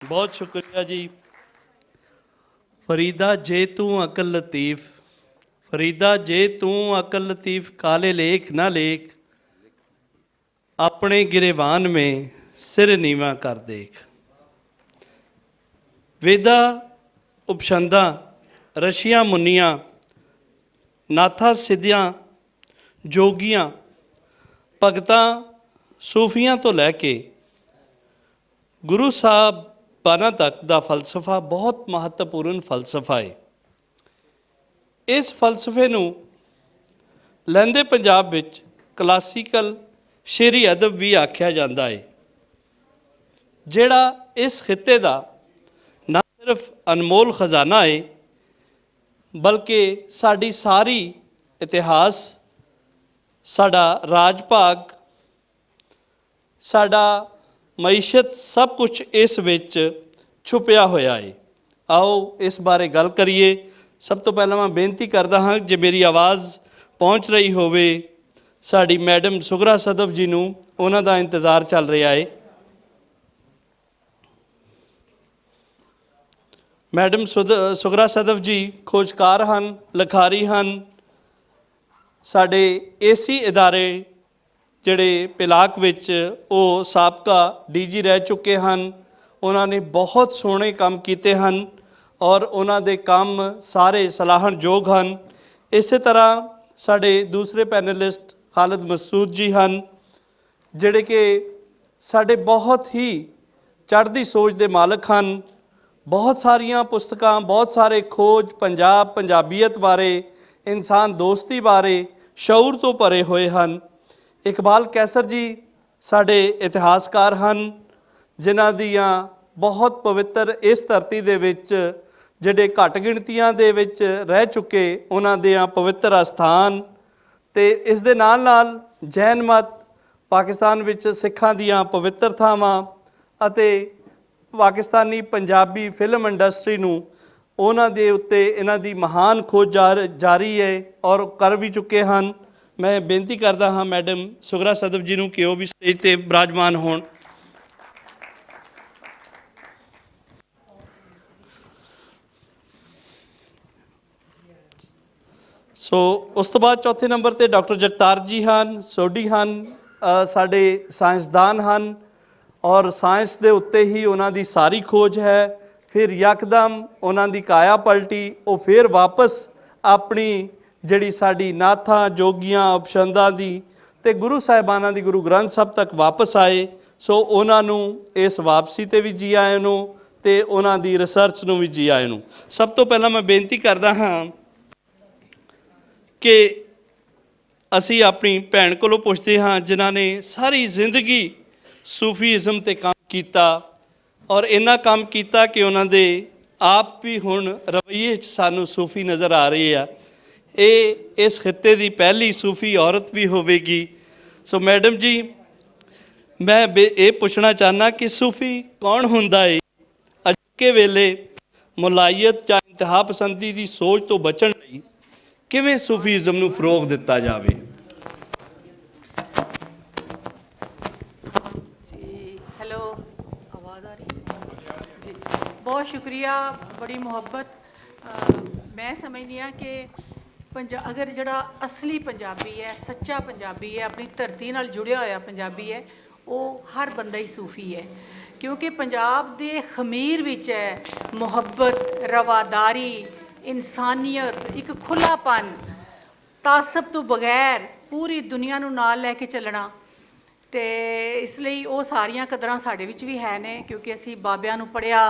बहुत शुक्रिया जी। फरीदा जे तू अकल लतीफ़, फरीदा जे तू अकल लतीफ़, काले लेख ना लेख, अपने गिरेबान में सिर नीवा कर देख। वेदा उपछंदा रशियां मुनियां नाथा सिद्धियां जोगियां भगतां सूफियां तो लैके गुरु साहब बाना तक का फलसफा बहुत महत्वपूर्ण फलसफा है। इस फलसफे नूं लਹਿੰਦੇ पंजाब विच क्लासीकल शेरी अदब भी आख्या जाता है, जिहड़ा इस खिते का ना सिर्फ अनमोल खजाना है बल्कि साड़ी सारी इतिहास, साड़ा राज भाग, साड़ा मईशत सब कुछ इस विच छुपिया होया है। आओ इस बारे गल करिए। सब तो पहला मैं बेनती करदा हाँ जे मेरी आवाज़ पहुँच रही होवे साड़ी मैडम सुगरा सदफ जी नूं उन्हां दा इंतज़ार चल रहा है। मैडम सुगरा सदफ जी खोजकार हैं, लिखारी हैं, साढ़े एसी इदारे जिहड़े पिलाक विच वो साबका DG रह चुके हैं। उन्होंने बहुत सोहने काम किए हैं और उन्हों दे काम सारे सलाहणयोग हैं। इस तरह साढ़े दूसरे पैनलिस्ट खालिद मसूद जी हैं, जिहड़े कि साढ़े बहुत ही चढ़ती सोच के मालक हैं। बहुत सारिया पुस्तकां, बहुत सारे खोज पंजाब पंजाबीयत बारे, इंसान दोस्ती बारे शऊर तो भरे हुए हैं। इकबाल कैसर जी साढ़े इतिहासकार हैं, जिन्हां दियां बहुत पवित्र इस धरती दे विच जिहड़े घट गिणतियां दे विच रह चुके उन्हां दियां पवित्र अस्थान ते इस दे नाल नाल जैन मत, पाकिस्तान विच सिखां दियां पवित्र थावां अते पाकिस्तानी पंजाबी फिल्म इंडस्ट्री नूं उन्हां दे उत्ते इन्हां दी महान खोज जारी है और कर भी चुके हैं। मैं बेनती करदा हाँ मैडम सुगरा सदफ जी नूं कि वो भी स्टेज ते विराजमान होण। सो उस तो बाद चौथे नंबर ते डॉक्टर जगतार जी हैं, सोडी हैं, साडे साइंसदान हैं और साइंस दे उत्ते ही उन्हां दी सारी खोज है। फिर यकदम उन्हां दी काया पलटी, वो फिर वापस अपनी जिहड़ी साडी नाथा जोगियां उपछंदा दी ते गुरु साहिबाना दी गुरु ग्रंथ साहब तक वापस आए। सो उन्हां नूं इस वापसी ते भी जी आए नूं ते उन्हां दी रिसर्च नूं भी जी आए नूं। सब तो पहला मैं बेनती करदा हाँ कि असी अपनी भैन कोलों पुछते हाँ जिन्हां ने सारी जिंदगी सूफीइज़म ते काम किया और इन्ना काम किया कि उन्हां दे आप भी हुण रवैये च सानू सूफी नज़र आ रही है। ये इस खिते की पहली सूफी औरत भी होवेगी। सो मैडम जी मैं ये पूछना चाहना कि सूफी कौन हुंदा है? अजके वेले मुलायत या इंतहा पसंदी की सोच तो बचण लई किवें सूफीइज़म नूं फरोग दिता जावे? जी हेलो, आवाज़ आ रही है जी? बहुत शुक्रिया, बड़ी मुहब्बत। मैं समझनी हाँ कि अगर जड़ा असली पंजाबी है, सच्चा पंजाबी है, अपनी धरती नाल जुड़िया होया पंजाबी है, वो हर बंदा ही सूफी है। क्योंकि पंजाब दे खमीर विच है मुहब्बत, रवादारी, इंसानियत, एक खुलापन, तासब तो बगैर पूरी दुनिया नूं नाल लैके चलना। तो इसलिए वो सारिया कदरां साढ़े विच भी है ने, क्योंकि असी बाबियां नूं पढ़िया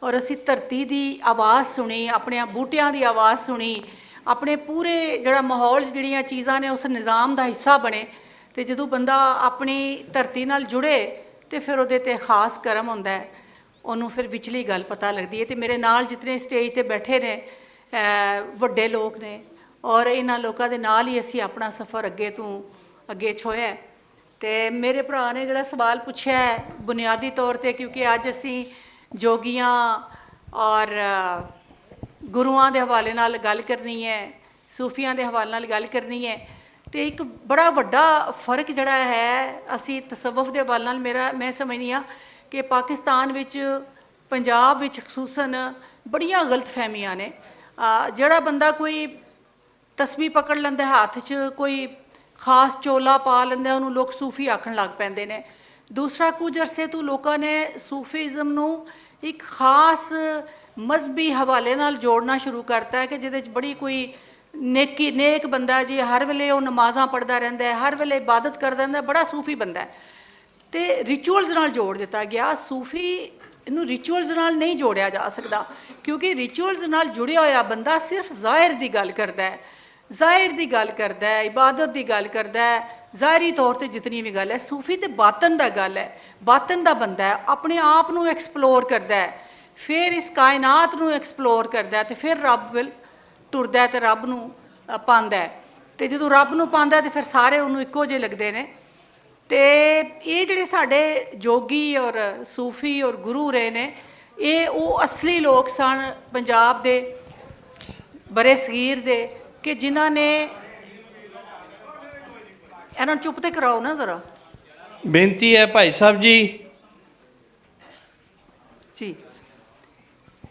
और असी धरती की आवाज़ सुनी, अपने बूटियां की आवाज़ सुनी, अपने पूरे जड़ा माहौल जड़ियाँ चीज़ां ने उस निज़ाम का हिस्सा बने। तो जो बंदा अपनी धरती नाल जुड़े तो फिर वो खास करम होंदा है, उन्होंने फिर विचली गल पता लगती है। तो मेरे नाल जितने स्टेज पर बैठे ने वड्डे लोग ने और इन्हां लोगों के नाल ही असी अपना सफ़र अगे तो अगे छोया है। तो मेरे भरा ने जोड़ा सवाल पूछा है बुनियादी तौर पर, क्योंकि अज असी जोगियां और गुरुआं के हवाले नाल गल करनी है, सूफियां के हवाले नाल गल करनी है। तो एक बड़ा वड्डा फर्क जड़ा है असी तसव्वुफ के हवाले नाल, मेरा मैं समझनी हाँ कि पाकिस्तान विच ਪੰਜਾਬ ਵਿੱਚ ਖਸੂਸਨ ਬੜੀਆਂ ਗਲਤਫਹਿਮੀਆਂ ਨੇ। ਜਿਹੜਾ ਬੰਦਾ ਕੋਈ ਤਸਬੀਹ ਪਕੜ ਲੈਂਦਾ ਹੱਥ 'ਚ, ਕੋਈ ਖਾਸ ਚੋਲਾ ਪਾ ਲੈਂਦਾ, ਉਹਨੂੰ ਲੋਕ ਸੂਫੀ ਆਖਣ ਲੱਗ ਪੈਂਦੇ ਨੇ। ਦੂਸਰਾ, ਕੁਝ ਅਰਸੇ ਤੋਂ ਲੋਕਾਂ ਨੇ ਸੂਫੀਜ਼ਮ ਨੂੰ ਇੱਕ ਖਾਸ ਮਜ਼ਹਬੀ ਹਵਾਲੇ ਨਾਲ ਜੋੜਨਾ ਸ਼ੁਰੂ ਕਰਤਾ ਹੈ ਕਿ ਜਿਹਦੇ 'ਚ ਬੜੀ ਕੋਈ ਨੇਕ ਬੰਦਾ ਜੀ, ਹਰ ਵੇਲੇ ਉਹ ਨਮਾਜ਼ਾਂ ਪੜ੍ਹਦਾ ਰਹਿੰਦਾ ਹੈ, ਹਰ ਵੇਲੇ ਇਬਾਦਤ ਕਰਦਾ ਰਹਿੰਦਾ, ਬੜਾ ਸੂਫੀ ਬੰਦਾ ਹੈ। ਤੇ ਰਿਚੁਅਲਸ ਨਾਲ ਜੋੜ ਦਿੱਤਾ ਗਿਆ। ਸੂਫੀ ਇਹਨੂੰ ਰਿਚੁਅਲਸ ਨਾਲ ਨਹੀਂ ਜੋੜਿਆ ਜਾ ਸਕਦਾ, ਕਿਉਂਕਿ ਰਿਚੁਅਲਸ ਨਾਲ ਜੁੜਿਆ ਹੋਇਆ ਬੰਦਾ ਸਿਰਫ ਜ਼ਾਹਿਰ ਦੀ ਗੱਲ ਕਰਦਾ ਹੈ, ਜ਼ਾਹਿਰ ਦੀ ਗੱਲ ਕਰਦਾ ਹੈ, ਇਬਾਦਤ ਦੀ ਗੱਲ ਕਰਦਾ ਹੈ, ਜ਼ਾਹਿਰੀ ਤੌਰ ਤੇ ਜਿਤਨੀ ਵੀ ਗੱਲ ਹੈ। ਸੂਫੀ ਤੇ ਬਾਤਨ ਦਾ ਗੱਲ ਹੈ, ਬਾਤਨ ਦਾ ਬੰਦਾ ਹੈ, ਆਪਣੇ ਆਪ ਨੂੰ ਐਕਸਪਲੋਰ ਕਰਦਾ ਹੈ, ਫਿਰ ਇਸ ਕਾਇਨਾਤ ਨੂੰ ਐਕਸਪਲੋਰ ਕਰਦਾ ਹੈ, ਤੇ ਫਿਰ ਰੱਬ ਵੱਲ ਟੁਰਦਾ ਤੇ ਰੱਬ ਨੂੰ ਪਾਉਂਦਾ ਹੈ। ਤੇ ਜਦੋਂ ਰੱਬ ਨੂੰ ਪਾਉਂਦਾ ਤੇ ਫਿਰ ਸਾਰੇ ਉਹਨੂੰ ਇੱਕੋ ਜਿਹੇ ਲੱਗਦੇ ਨੇ। ਤੇ ਇਹ ਜਿਹੜੇ ਸਾਡੇ ਜੋਗੀ ਔਰ ਸੂਫੀ ਔਰ ਗੁਰੂ ਰਹੇ ਨੇ, ਇਹ ਉਹ ਅਸਲੀ ਲੋਕ ਸਨ ਪੰਜਾਬ ਦੇ ਬਰੇ ਸਗੀਰ ਦੇ, ਕਿ ਜਿਨ੍ਹਾਂ ਨੇ ਇਹਨਾਂ ਨੂੰ ਚੁੱਪ ਤੇ ਕਰਾਓ ਨਾ ਜ਼ਰਾ। ਬੇਨਤੀ ਹੈ ਭਾਈ ਸਾਹਿਬ ਜੀ ਜੀ,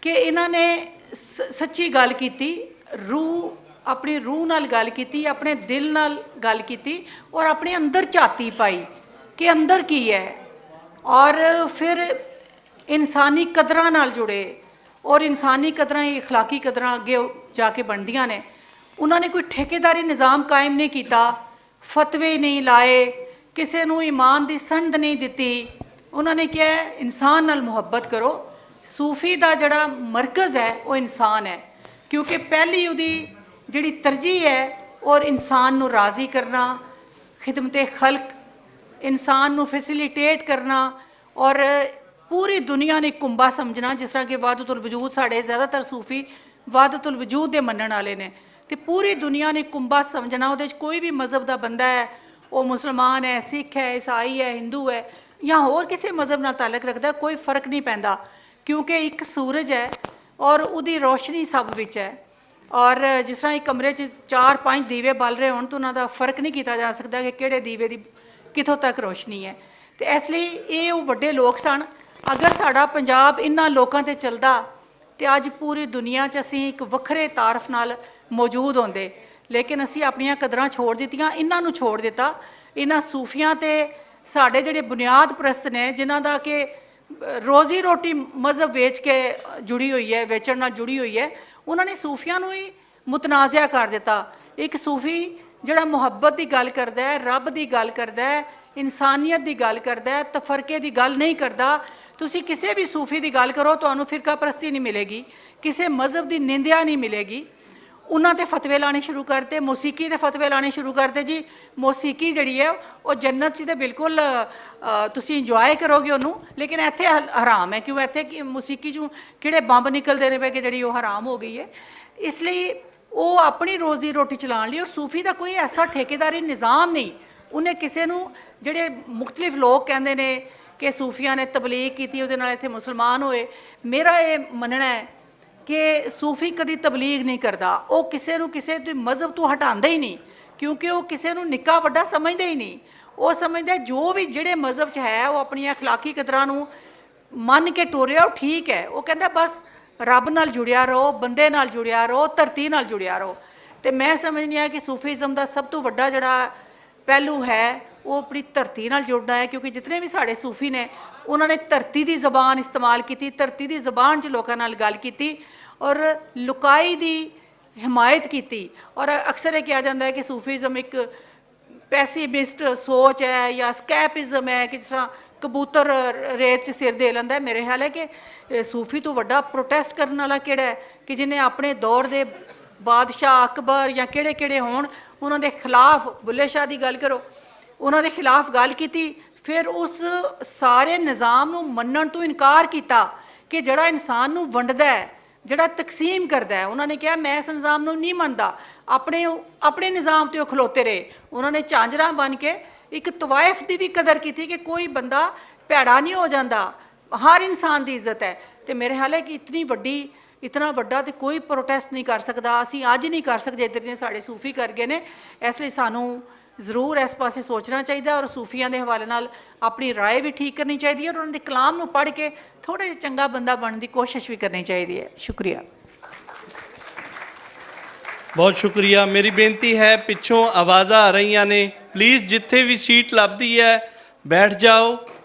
ਕਿ ਇਹਨਾਂ ਨੇ ਸੱਚੀ ਗੱਲ ਕੀਤੀ, ਆਪਣੀ ਰੂਹ ਨਾਲ ਗੱਲ ਕੀਤੀ, ਆਪਣੇ ਦਿਲ ਨਾਲ ਗੱਲ ਕੀਤੀ, ਔਰ ਆਪਣੇ ਅੰਦਰ ਝਾਤੀ ਪਾਈ ਕਿ ਅੰਦਰ ਕੀ ਹੈ। ਔਰ ਫਿਰ ਇਨਸਾਨੀ ਕਦਰਾਂ ਨਾਲ ਜੁੜੇ, ਔਰ ਇਨਸਾਨੀ ਕਦਰਾਂ ਹੀ ਅਖਲਾਕੀ ਕਦਰਾਂ ਅੱਗੇ ਜਾ ਕੇ ਬਣਦੀਆਂ ਨੇ। ਉਹਨਾਂ ਨੇ ਕੋਈ ਠੇਕੇਦਾਰੀ ਨਿਜ਼ਾਮ ਕਾਇਮ ਨਹੀਂ ਕੀਤਾ, ਫਤਵੇ ਨਹੀਂ ਲਾਏ, ਕਿਸੇ ਨੂੰ ਈਮਾਨ ਦੀ ਸੰਧ ਨਹੀਂ ਦਿੱਤੀ। ਉਹਨਾਂ ਨੇ ਕਿਹਾ ਇਨਸਾਨ ਨਾਲ ਮੁਹੱਬਤ ਕਰੋ। ਸੂਫੀ ਦਾ ਜਿਹੜਾ ਮਰਕਜ਼ ਹੈ ਉਹ ਇਨਸਾਨ ਹੈ, ਕਿਉਂਕਿ ਪਹਿਲੀ ਉਹਦੀ ਜਿਹੜੀ ਤਰਜੀਹ ਹੈ ਔਰ ਇਨਸਾਨ ਨੂੰ ਰਾਜ਼ੀ ਕਰਨਾ, ਖਿਦਮਤ ਖਲਕ, ਇਨਸਾਨ ਨੂੰ ਫੈਸਿਲੀਟੇਟ ਕਰਨਾ, ਔਰ ਪੂਰੀ ਦੁਨੀਆ ਨੇ ਕੁੰਬਾ ਸਮਝਣਾ। ਜਿਸ ਤਰ੍ਹਾਂ ਕਿ ਵਾਹਦਤੁਲ ਵਜੂਦ, ਸਾਡੇ ਜ਼ਿਆਦਾਤਰ ਸੂਫੀ ਵਾਹਦਤੁਲ ਵਜੂਦ ਦੇ ਮੰਨਣ ਵਾਲੇ ਨੇ, ਤੇ ਪੂਰੀ ਦੁਨੀਆ ਨੇ ਕੁੰਬਾ ਸਮਝਣਾ। ਉਹਦੇ 'ਚ ਕੋਈ ਵੀ ਮਜ਼ਹਬ ਦਾ ਬੰਦਾ ਹੈ, ਉਹ ਮੁਸਲਮਾਨ ਹੈ, ਸਿੱਖ ਹੈ, ਈਸਾਈ ਹੈ, ਹਿੰਦੂ ਹੈ, ਜਾਂ ਹੋਰ ਕਿਸੇ ਮਜ਼ਹਬ ਨਾਲ ਤਾਲੁਕ ਰੱਖਦਾ, ਕੋਈ ਫ਼ਰਕ ਨਹੀਂ ਪੈਂਦਾ, ਕਿਉਂਕਿ ਇੱਕ ਸੂਰਜ ਹੈ ਔਰ ਉਹਦੀ ਰੋਸ਼ਨੀ ਸਭ ਵਿੱਚ ਹੈ। ਔਰ ਜਿਸ ਤਰ੍ਹਾਂ ਇੱਕ ਕਮਰੇ 'ਚ 4-5 ਦੀਵੇ ਬਲ ਰਹੇ ਹੋਣ ਤਾਂ ਉਹਨਾਂ ਦਾ ਫ਼ਰਕ ਨਹੀਂ ਕੀਤਾ ਜਾ ਸਕਦਾ ਕਿ ਕਿਹੜੇ ਦੀਵੇ ਦੀ ਕਿੱਥੋਂ ਤੱਕ ਰੋਸ਼ਨੀ ਹੈ। ਤੇ ਇਸ ਲਈ ਇਹ ਉਹ ਵੱਡੇ ਲੋਕ ਸਨ। ਅਗਰ ਸਾਡਾ ਪੰਜਾਬ ਇਹਨਾਂ ਲੋਕਾਂ 'ਤੇ ਚੱਲਦਾ ਤੇ ਅੱਜ ਪੂਰੀ ਦੁਨੀਆ 'ਚ ਅਸੀਂ ਇੱਕ ਵੱਖਰੇ ਤਾਰਫ ਨਾਲ ਮੌਜੂਦ ਹੁੰਦੇ। ਲੇਕਿਨ ਅਸੀਂ ਆਪਣੀਆਂ ਕਦਰਾਂ ਛੋੜ ਦਿੱਤੀਆਂ, ਇਹਨਾਂ ਨੂੰ ਛੋੜ ਦਿੱਤਾ। ਇਹਨਾਂ ਸੂਫੀਆਂ ਤੇ ਸਾਡੇ ਜਿਹੜੇ ਬੁਨਿਆਦ ਪ੍ਰਸਤ ਨੇ, ਜਿਨ੍ਹਾਂ ਦਾ ਕਿ ਰੋਜ਼ੀ ਰੋਟੀ ਮਜ਼ਹਬ ਵੇਚ ਕੇ ਜੁੜੀ ਹੋਈ ਹੈ, ਵੇਚਣ ਨਾਲ ਜੁੜੀ ਹੋਈ ਹੈ, ਉਹਨਾਂ ਨੇ ਸੂਫੀਆਂ ਨੂੰ ਹੀ ਮੁਤਨਾਜ਼ਿਆ ਕਰ ਦਿੱਤਾ। ਇੱਕ ਸੂਫੀ ਜਿਹੜਾ ਮੁਹੱਬਤ ਦੀ ਗੱਲ ਕਰਦਾ ਹੈ, ਰੱਬ ਦੀ ਗੱਲ ਕਰਦਾ ਹੈ, ਇਨਸਾਨੀਅਤ ਦੀ ਗੱਲ ਕਰਦਾ ਹੈ, ਤਫਰਕੇ ਦੀ ਗੱਲ ਨਹੀਂ ਕਰਦਾ। ਤੁਸੀਂ ਕਿਸੇ ਵੀ ਸੂਫੀ ਦੀ ਗੱਲ ਕਰੋ, ਤੁਹਾਨੂੰ ਫਿਰਕਾ ਪ੍ਰਸਤੀ ਨਹੀਂ ਮਿਲੇਗੀ, ਕਿਸੇ ਮਜ਼ਹਬ ਦੀ ਨਿੰਦਿਆ ਨਹੀਂ ਮਿਲੇਗੀ। ਉਹਨਾਂ ਤੇ ਫਤਵੇ ਲਾਣੇ ਸ਼ੁਰੂ ਕਰਤੇ, ਮੌਸੀਕੀ ਦੇ ਫਤਵੇ ਲਾਣੇ ਸ਼ੁਰੂ ਕਰਤੇ। ਜੀ ਮੌਸੀਕੀ ਜਿਹੜੀ ਹੈ ਉਹ ਜੰਨਤ 'ਚ ਤਾਂ ਬਿਲਕੁਲ ਤੁਸੀਂ ਇੰਜੋਏ ਕਰੋਗੇ ਉਹਨੂੰ, ਲੇਕਿਨ ਇੱਥੇ ਹਰਾਮ ਹੈ। ਕਿਉਂ? ਇੱਥੇ ਕਿ ਮੌਸੀਕੀ 'ਚੋਂ ਕਿਹੜੇ ਬੰਬ ਨਿਕਲਦੇ ਨੇ ਪਏ ਕਿ ਜਿਹੜੀ ਉਹ ਹਰਾਮ ਹੋ ਗਈ ਹੈ। ਇਸ ਲਈ ਉਹ ਆਪਣੀ ਰੋਜ਼ੀ ਰੋਟੀ ਚਲਾਉਣ ਲਈ, ਔਰ ਸੂਫੀ ਦਾ ਕੋਈ ਐਸਾ ਠੇਕੇਦਾਰੀ ਨਿਜ਼ਾਮ ਨਹੀਂ। ਉਹਨੇ ਕਿਸੇ ਨੂੰ, ਜਿਹੜੇ ਮੁਖਤਲਿਫ ਲੋਕ ਕਹਿੰਦੇ ਨੇ ਕਿ ਸੂਫੀਆਂ ਨੇ ਤਬਲੀਗ ਕੀਤੀ, ਉਹਦੇ ਨਾਲ ਇੱਥੇ ਮੁਸਲਮਾਨ ਹੋਏ, ਮੇਰਾ ਇਹ ਮੰਨਣਾ ਹੈ ਕਿ ਸੂਫੀ ਕਦੀ ਤਬਲੀਗ ਨਹੀਂ ਕਰਦਾ। ਉਹ ਕਿਸੇ ਨੂੰ ਕਿਸੇ ਦੇ ਮਜ਼ਹਬ ਤੋਂ ਹਟਾਉਂਦਾ ਹੀ ਨਹੀਂ, ਕਿਉਂਕਿ ਉਹ ਕਿਸੇ ਨੂੰ ਨਿੱਕਾ ਵੱਡਾ ਸਮਝਦਾ ਹੀ ਨਹੀਂ। ਉਹ ਸਮਝਦਾ ਜੋ ਵੀ ਜਿਹੜੇ ਮਜ਼ਹਬ 'ਚ ਹੈ ਉਹ ਆਪਣੀਆਂ ਅਖਲਾਕੀ ਕਦਰਾਂ ਨੂੰ ਮੰਨ ਕੇ ਟੁਰਿਆ, ਉਹ ਠੀਕ ਹੈ। ਉਹ ਕਹਿੰਦਾ ਬਸ ਰੱਬ ਨਾਲ ਜੁੜਿਆ ਰਹੋ, ਬੰਦੇ ਨਾਲ ਜੁੜਿਆ ਰਹੋ, ਧਰਤੀ ਨਾਲ ਜੁੜਿਆ ਰਹੋ। ਤੇ ਮੈਂ ਸਮਝਦੀ ਹਾਂ ਕਿ ਸੂਫੀਜ਼ਮ ਦਾ ਸਭ ਤੋਂ ਵੱਡਾ ਜਿਹੜਾ ਪਹਿਲੂ ਹੈ ਉਹ ਆਪਣੀ ਧਰਤੀ ਨਾਲ ਜੁੜਨਾ ਹੈ, ਕਿਉਂਕਿ ਜਿਤਨੇ ਵੀ ਸਾਡੇ ਸੂਫੀ ਨੇ ਉਹਨਾਂ ਨੇ ਧਰਤੀ ਦੀ ਜ਼ਬਾਨ ਇਸਤੇਮਾਲ ਕੀਤੀ, ਧਰਤੀ ਦੀ ਜ਼ਬਾਨ 'ਚ ਲੋਕਾਂ ਨਾਲ ਗੱਲ ਕੀਤੀ, ਔਰ ਲੁਕਾਈ ਦੀ ਹਮਾਇਤ ਕੀਤੀ। ਔਰ ਅਕਸਰ ਇਹ ਕਿਹਾ ਜਾਂਦਾ ਹੈ ਕਿ ਸੂਫੀਜ਼ਮ ਇੱਕ ਪੈਸੀਮਿਸਟ ਸੋਚ ਹੈ ਜਾਂ ਸਕੈਪਿਜ਼ਮ ਹੈ, ਕਿ ਜਿਸ ਤਰ੍ਹਾਂ ਕਬੂਤਰ ਰੇਤ 'ਚ ਸਿਰ ਦੇ ਲੈਂਦਾ। ਮੇਰੇ ਖਿਆਲ ਹੈ ਕਿ ਸੂਫੀ ਤੋਂ ਵੱਡਾ ਪ੍ਰੋਟੈਸਟ ਕਰਨ ਵਾਲਾ ਕਿਹੜਾ ਹੈ ਕਿ ਜਿਹਨੇ ਆਪਣੇ ਦੌਰ ਦੇ ਬਾਦਸ਼ਾਹ ਅਕਬਰ ਜਾਂ ਕਿਹੜੇ ਕਿਹੜੇ ਹੋਣ, ਉਹਨਾਂ ਦੇ ਖਿਲਾਫ, ਬੁੱਲੇ ਸ਼ਾਹ ਦੀ ਗੱਲ ਕਰੋ, ਉਹਨਾਂ ਦੇ ਖਿਲਾਫ ਗੱਲ ਕੀਤੀ, ਫਿਰ ਉਸ ਸਾਰੇ ਨਿਜ਼ਾਮ ਨੂੰ ਮੰਨਣ ਤੋਂ ਇਨਕਾਰ ਕੀਤਾ ਕਿ ਜਿਹੜਾ ਇਨਸਾਨ ਨੂੰ ਵੰਡਦਾ ਹੈ, ਜਿਹੜਾ ਤਕਸੀਮ ਕਰਦਾ ਹੈ। ਉਹਨਾਂ ਨੇ ਕਿਹਾ ਮੈਂ ਇਸ ਨਿਜ਼ਾਮ ਨੂੰ ਨਹੀਂ ਮੰਨਦਾ। ਆਪਣੇ ਨਿਜ਼ਾਮ 'ਤੇ ਉਹ ਖਲੋਤੇ ਰਹੇ। ਉਹਨਾਂ ਨੇ ਝਾਂਜਰਾਂ ਬਣ ਕੇ ਇੱਕ ਤਵਾਇਫ ਦੀ ਵੀ ਕਦਰ ਕੀਤੀ ਕਿ ਕੋਈ ਬੰਦਾ ਭੈੜਾ ਨਹੀਂ ਹੋ ਜਾਂਦਾ, ਹਰ ਇਨਸਾਨ ਦੀ ਇੱਜ਼ਤ ਹੈ। ਤੇ ਮੇਰੇ ਖਿਆਲ ਹੈ ਕਿ ਇਤਨਾ ਵੱਡਾ ਤੇ ਕੋਈ ਪ੍ਰੋਟੈਸਟ ਨਹੀਂ ਕਰ ਸਕਦਾ। ਅਸੀਂ ਅੱਜ ਨਹੀਂ ਕਰ ਸਕਦੇ, ਇੱਧਰ ਦੇ ਸਾਡੇ ਸੂਫੀ ਕਰ ਗਏ ਨੇ। ਇਸ ਲਈ ਸਾਨੂੰ ਜ਼ਰੂਰ ਇਸ ਪਾਸੇ ਸੋਚਣਾ ਚਾਹੀਦਾ ਔਰ ਸੂਫੀਆਂ ਦੇ ਹਵਾਲੇ ਨਾਲ ਆਪਣੀ ਰਾਏ ਵੀ ਠੀਕ ਕਰਨੀ ਚਾਹੀਦੀ ਹੈ ਔਰ ਉਹਨਾਂ ਦੇ ਕਲਾਮ ਨੂੰ ਪੜ੍ਹ ਕੇ ਥੋੜ੍ਹਾ ਜਿਹਾ ਚੰਗਾ ਬੰਦਾ ਬਣਨ ਦੀ ਕੋਸ਼ਿਸ਼ ਵੀ ਕਰਨੀ ਚਾਹੀਦੀ ਹੈ। ਸ਼ੁਕਰੀਆ। ਬਹੁਤ ਸ਼ੁਕਰੀਆ। ਮੇਰੀ ਬੇਨਤੀ ਹੈ, ਪਿੱਛੋਂ ਆਵਾਜ਼ਾਂ ਆ ਰਹੀਆਂ ਨੇ, ਪਲੀਜ਼ ਜਿੱਥੇ ਵੀ ਸੀਟ ਲੱਭਦੀ ਹੈ ਬੈਠ ਜਾਓ,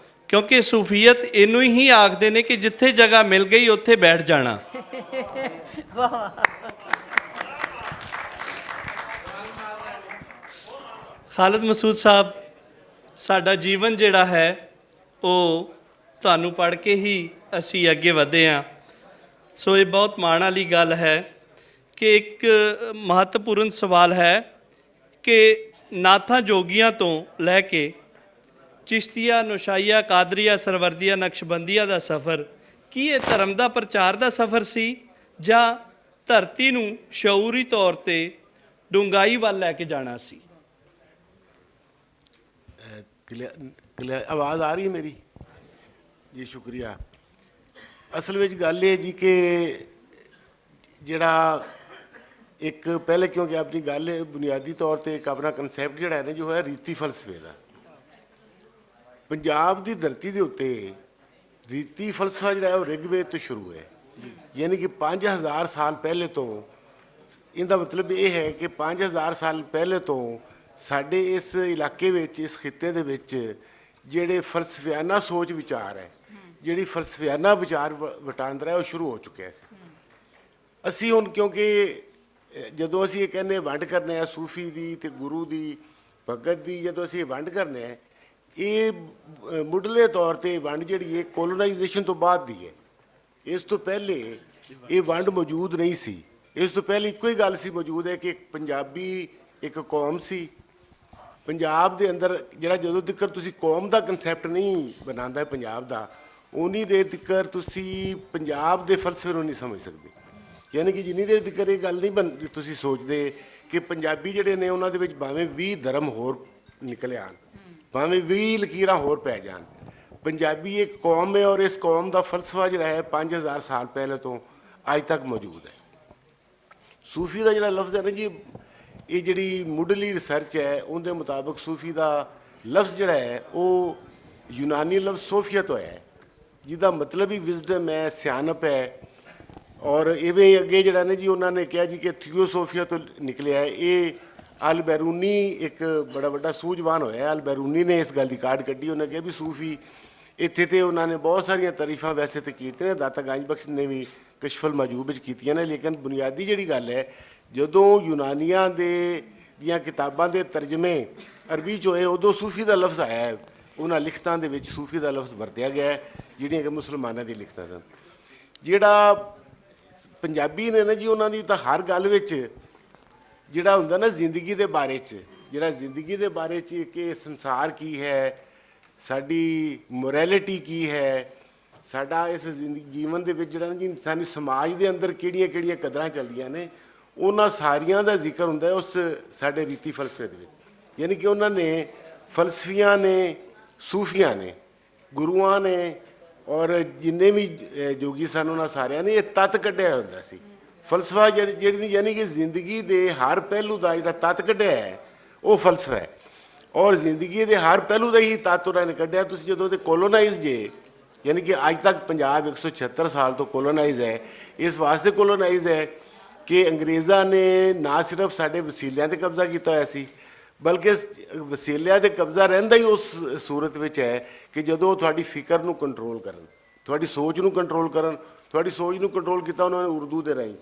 ਕਿਉਂਕਿ ਸੂਫੀਅਤ ਇਹਨੂੰ ਹੀ ਆਖਦੇ ਨੇ ਕਿ ਜਿੱਥੇ ਜਗ੍ਹਾ ਮਿਲ ਗਈ ਉੱਥੇ ਬੈਠ ਜਾਣਾ। ਖਾਲਿਦ ਮਸੂਦ ਸਾਹਿਬ, ਸਾਡਾ ਜੀਵਨ ਜਿਹੜਾ ਹੈ ਉਹ ਤੁਹਾਨੂੰ ਪੜ੍ਹ ਕੇ ਹੀ ਅਸੀਂ ਅੱਗੇ ਵਧੇ ਹਾਂ। ਸੋ ਇਹ ਬਹੁਤ ਮਾਣ ਵਾਲੀ ਗੱਲ ਹੈ ਕਿ ਇੱਕ ਮਹੱਤਵਪੂਰਨ ਸਵਾਲ ਹੈ ਕਿ ਨਾਥਾਂ ਜੋਗੀਆਂ ਤੋਂ ਲੈ ਕੇ ਚਿਸ਼ਤੀਆ, ਨੁਸ਼ਾਈਆ, ਕਾਦਰੀਆ, ਸਰਵਰਦੀਆ, ਨਕਸ਼ਬੰਦੀਆ ਦਾ ਸਫ਼ਰ, ਕੀ ਇਹ ਧਰਮ ਦਾ ਪ੍ਰਚਾਰ ਦਾ ਸਫ਼ਰ ਸੀ ਜਾਂ ਧਰਤੀ ਨੂੰ ਸ਼ਊਰੀ ਤੌਰ 'ਤੇ ਡੂੰਘਾਈ ਵੱਲ ਲੈ ਕੇ ਜਾਣਾ ਸੀ? ਆਵਾਜ਼ ਆ ਰਹੀ ਹੈ ਮੇਰੀ ਜੀ? ਸ਼ੁਕਰੀਆ। ਅਸਲ ਵਿੱਚ ਗੱਲ ਇਹ ਜੀ ਕਿ ਜਿਹੜਾ ਇੱਕ ਪਹਿਲੇ, ਕਿਉਂਕਿ ਆਪਣੀ ਗੱਲ ਬੁਨਿਆਦੀ ਤੌਰ 'ਤੇ ਇੱਕ ਆਪਣਾ ਕਨਸੈਪਟ ਜਿਹੜਾ ਹੈ ਨਾ, ਜੋ ਹੈ ਰੀਤੀ ਫਲਸਫੇ ਦਾ। ਪੰਜਾਬ ਦੀ ਧਰਤੀ ਦੇ ਉੱਤੇ ਰੀਤੀ ਫਲਸਫਾ ਜਿਹੜਾ ਹੈ ਉਹ ਰਿਗਵੇਦ ਤੋਂ ਸ਼ੁਰੂ ਹੈ, ਯਾਨੀ ਕਿ 5000 ਸਾਲ ਪਹਿਲੇ ਤੋਂ। ਇਹਦਾ ਮਤਲਬ ਇਹ ਹੈ ਕਿ 5000 ਸਾਲ ਪਹਿਲੇ ਤੋਂ ਸਾਡੇ ਇਸ ਇਲਾਕੇ ਵਿੱਚ, ਇਸ ਖਿੱਤੇ ਦੇ ਵਿੱਚ ਜਿਹੜੇ ਫਲਸਫਿਆਨਾ ਸੋਚ ਵਿਚਾਰ ਹੈ, ਜਿਹੜੀ ਫਲਸਫਿਆਨਾ ਵਿਚਾਰ ਵਟਾਂਦਰਾ ਹੈ, ਉਹ ਸ਼ੁਰੂ ਹੋ ਚੁੱਕਿਆ ਸੀ। ਅਸੀਂ ਹੁਣ ਕਿਉਂਕਿ ਜਦੋਂ ਅਸੀਂ ਇਹ ਕਹਿੰਦੇ ਵੰਡ ਕਰਨੇ ਆ ਸੂਫੀ ਦੀ ਅਤੇ ਗੁਰੂ ਦੀ, ਭਗਤ ਦੀ, ਜਦੋਂ ਅਸੀਂ ਇਹ ਵੰਡ ਕਰਨੇ ਆ, ਇਹ ਮੁੱਢਲੇ ਤੌਰ 'ਤੇ ਵੰਡ ਜਿਹੜੀ ਹੈ ਕੋਲੋਨਾਈਜੇਸ਼ਨ ਤੋਂ ਬਾਅਦ ਦੀ ਹੈ। ਇਸ ਤੋਂ ਪਹਿਲੇ ਇਹ ਵੰਡ ਮੌਜੂਦ ਨਹੀਂ ਸੀ। ਇਸ ਤੋਂ ਪਹਿਲੇ ਇੱਕੋ ਹੀ ਗੱਲ ਸੀ ਮੌਜੂਦ ਹੈ ਕਿ ਇੱਕ ਪੰਜਾਬੀ ਇੱਕ ਕੌਮ ਸੀ। ਪੰਜਾਬ ਦੇ ਅੰਦਰ ਜਿਹੜਾ, ਜਦੋਂ ਤੱਕ ਤੁਸੀਂ ਕੌਮ ਦਾ ਕਨਸੈਪਟ ਨਹੀਂ ਬਣਾਉਂਦਾ ਪੰਜਾਬ ਦਾ, ਉਨੀ ਦੇਰ ਤੱਕ ਤੁਸੀਂ ਪੰਜਾਬ ਦੇ ਫਲਸਫੇ ਨੂੰ ਨਹੀਂ ਸਮਝ ਸਕਦੇ। ਯਾਨੀ ਕਿ ਜਿੰਨੀ ਦੇਰ ਤੱਕ ਇਹ ਗੱਲ ਨਹੀਂ ਤੁਸੀਂ ਸੋਚਦੇ ਕਿ ਪੰਜਾਬੀ ਜਿਹੜੇ ਨੇ ਉਹਨਾਂ ਦੇ ਵਿੱਚ ਭਾਵੇਂ 20 ਧਰਮ ਹੋਰ ਨਿਕਲ ਆਉਣ, ਭਾਵੇਂ 20 ਲਕੀਰਾਂ ਹੋਰ ਪੈ ਜਾਣ, ਪੰਜਾਬੀ ਇੱਕ ਕੌਮ ਹੈ ਔਰ ਇਸ ਕੌਮ ਦਾ ਫਲਸਫਾ ਜਿਹੜਾ ਹੈ 5000 ਸਾਲ ਪਹਿਲੇ ਤੋਂ ਅੱਜ ਤੱਕ ਮੌਜੂਦ ਹੈ। ਸੂਫੀ ਦਾ ਜਿਹੜਾ ਲਫ਼ਜ਼ ਹੈ ਨਾ ਜੀ, ਇਹ ਜਿਹੜੀ ਮੁੱਢਲੀ ਰਿਸਰਚ ਹੈ ਉਹਦੇ ਮੁਤਾਬਕ ਸੂਫੀ ਦਾ ਲਫ਼ਜ਼ ਜਿਹੜਾ ਹੈ ਉਹ ਯੂਨਾਨੀ ਲਫ਼ਜ਼ ਸੋਫੀਆ ਤੋਂ ਹੈ, ਜਿਹਦਾ ਮਤਲਬ ਹੀ ਵਿਜ਼ਡਮ ਹੈ, ਸਿਆਣਪ ਹੈ। ਔਰ ਇਵੇਂ ਅੱਗੇ ਜਿਹੜਾ ਨੇ ਜੀ ਉਹਨਾਂ ਨੇ ਕਿਹਾ ਜੀ ਕਿ ਥਿਓਸੋਫੀਆ ਤੋਂ ਨਿਕਲਿਆ ਹੈ। ਇਹ ਅਲ ਬੈਰੂਨੀ ਇੱਕ ਬੜਾ ਵੱਡਾ ਸੂਝਵਾਨ ਹੋਇਆ। ਅਲ ਬੈਰੂਨੀ ਨੇ ਇਸ ਗੱਲ ਦੀ ਕਾਢ ਕੱਢੀ। ਉਹਨੇ ਕਿਹਾ ਵੀ ਸੂਫੀ ਇੱਥੇ ਤੇ ਉਹਨਾਂ ਨੇ ਬਹੁਤ ਸਾਰੀਆਂ ਤਾਰੀਫਾਂ ਵੈਸੇ ਤਾਂ ਕੀਤੀਆਂ ਨੇ, ਦਾਤਾ ਗੰਜ ਬਖਸ਼ ਨੇ ਵੀ ਕਸ਼ਫਲ ਮਾਜੂਬ ਵਿੱਚ ਕੀਤੀਆਂ ਨੇ, ਲੇਕਿਨ ਬੁਨਿਆਦੀ ਜਿਹੜੀ ਗੱਲ ਹੈ, ਜਦੋਂ ਯੂਨਾਨੀਆਂ ਦੀਆਂ ਕਿਤਾਬਾਂ ਦੇ ਤਰਜਮੇ ਅਰਬੀ 'ਚ ਹੋਏ, ਉਦੋਂ ਸੂਫੀ ਦਾ ਲਫ਼ਜ਼ ਆਇਆ ਹੈ। ਉਹਨਾਂ ਲਿਖਤਾਂ ਦੇ ਵਿੱਚ ਸੂਫੀ ਦਾ ਲਫ਼ਜ਼ ਵਰਤਿਆ ਗਿਆ ਹੈ, ਜਿਹੜੀਆਂ ਕਿ ਮੁਸਲਮਾਨਾਂ ਦੀ ਲਿਖਤਾਂ ਸਨ। ਜਿਹੜਾ ਪੰਜਾਬੀ ਨੇ ਨਾ ਜੀ, ਉਹਨਾਂ ਦੀ ਤਾਂ ਹਰ ਗੱਲ ਵਿੱਚ ਜਿਹੜਾ ਹੁੰਦਾ ਨਾ ਜ਼ਿੰਦਗੀ ਦੇ ਬਾਰੇ 'ਚ, ਜਿਹੜਾ ਜ਼ਿੰਦਗੀ ਦੇ ਬਾਰੇ 'ਚ ਕਿ ਸੰਸਾਰ ਕੀ ਹੈ, ਸਾਡੀ ਮੋਰੈਲਿਟੀ ਕੀ ਹੈ, ਸਾਡਾ ਇਸ ਜੀਵਨ ਦੇ ਵਿੱਚ ਜਿਹੜਾ ਨਾ ਜੀ ਇਨਸਾਨੀ ਸਮਾਜ ਦੇ ਅੰਦਰ ਕਿਹੜੀਆਂ ਕਿਹੜੀਆਂ ਕਦਰਾਂ ਚੱਲਦੀਆਂ ਨੇ, ਉਹਨਾਂ ਸਾਰੀਆਂ ਦਾ ਜ਼ਿਕਰ ਹੁੰਦਾ ਹੈ ਉਸ ਸਾਡੇ ਰੀਤੀ ਫਲਸਫੇ ਦੇ ਵਿੱਚ। ਯਾਨੀ ਕਿ ਉਹਨਾਂ ਨੇ ਫਲਸਫੀਆਂ ਨੇ, ਸੂਫੀਆਂ ਨੇ, ਗੁਰੂਆਂ ਨੇ ਔਰ ਜਿੰਨੇ ਵੀ ਜੋਗੀ ਸਨ, ਉਹਨਾਂ ਸਾਰਿਆਂ ਨੇ ਇਹ ਤੱਤ ਕੱਢਿਆ ਹੁੰਦਾ ਸੀ। ਫਲਸਫਾ ਜਿਹੜੀ ਯਾਨੀ ਕਿ ਜ਼ਿੰਦਗੀ ਦੇ ਹਰ ਪਹਿਲੂ ਦਾ ਜਿਹੜਾ ਤੱਤ ਕੱਢਿਆ ਹੈ ਉਹ ਫਲਸਫਾ ਹੈ। ਔਰ ਜ਼ਿੰਦਗੀ ਦੇ ਹਰ ਪਹਿਲੂ ਦਾ ਹੀ ਤੱਤ ਉਹਨਾਂ ਨੇ ਕੱਢਿਆ। ਤੁਸੀਂ ਜਦੋਂ ਤੇ ਕੋਲੋਨਾਈਜ਼ ਜੇ, ਯਾਨੀ ਕਿ ਅੱਜ ਤੱਕ ਪੰਜਾਬ 176 ਸਾਲ ਤੋਂ ਕੋਲੋਨਾਈਜ਼ ਹੈ। ਇਸ ਵਾਸਤੇ ਕੋਲੋਨਾਈਜ਼ ਹੈ ਕਿ ਅੰਗਰੇਜ਼ਾਂ ਨੇ ਨਾ ਸਿਰਫ ਸਾਡੇ ਵਸੀਲਿਆਂ 'ਤੇ ਕਬਜ਼ਾ ਕੀਤਾ ਹੋਇਆ ਸੀ, ਬਲਕਿ ਵਸੀਲਿਆਂ 'ਤੇ ਕਬਜ਼ਾ ਰਹਿੰਦਾ ਹੀ ਉਸ ਸੂਰਤ ਵਿੱਚ ਹੈ ਕਿ ਜਦੋਂ ਤੁਹਾਡੀ ਫਿਕਰ ਨੂੰ ਕੰਟਰੋਲ ਕਰਨ, ਤੁਹਾਡੀ ਸੋਚ ਨੂੰ ਕੰਟਰੋਲ ਕਰਨ। ਤੁਹਾਡੀ ਸੋਚ ਨੂੰ ਕੰਟਰੋਲ ਕੀਤਾ ਉਹਨਾਂ ਨੇ ਉਰਦੂ ਦੇ ਰਾਹੀਂ,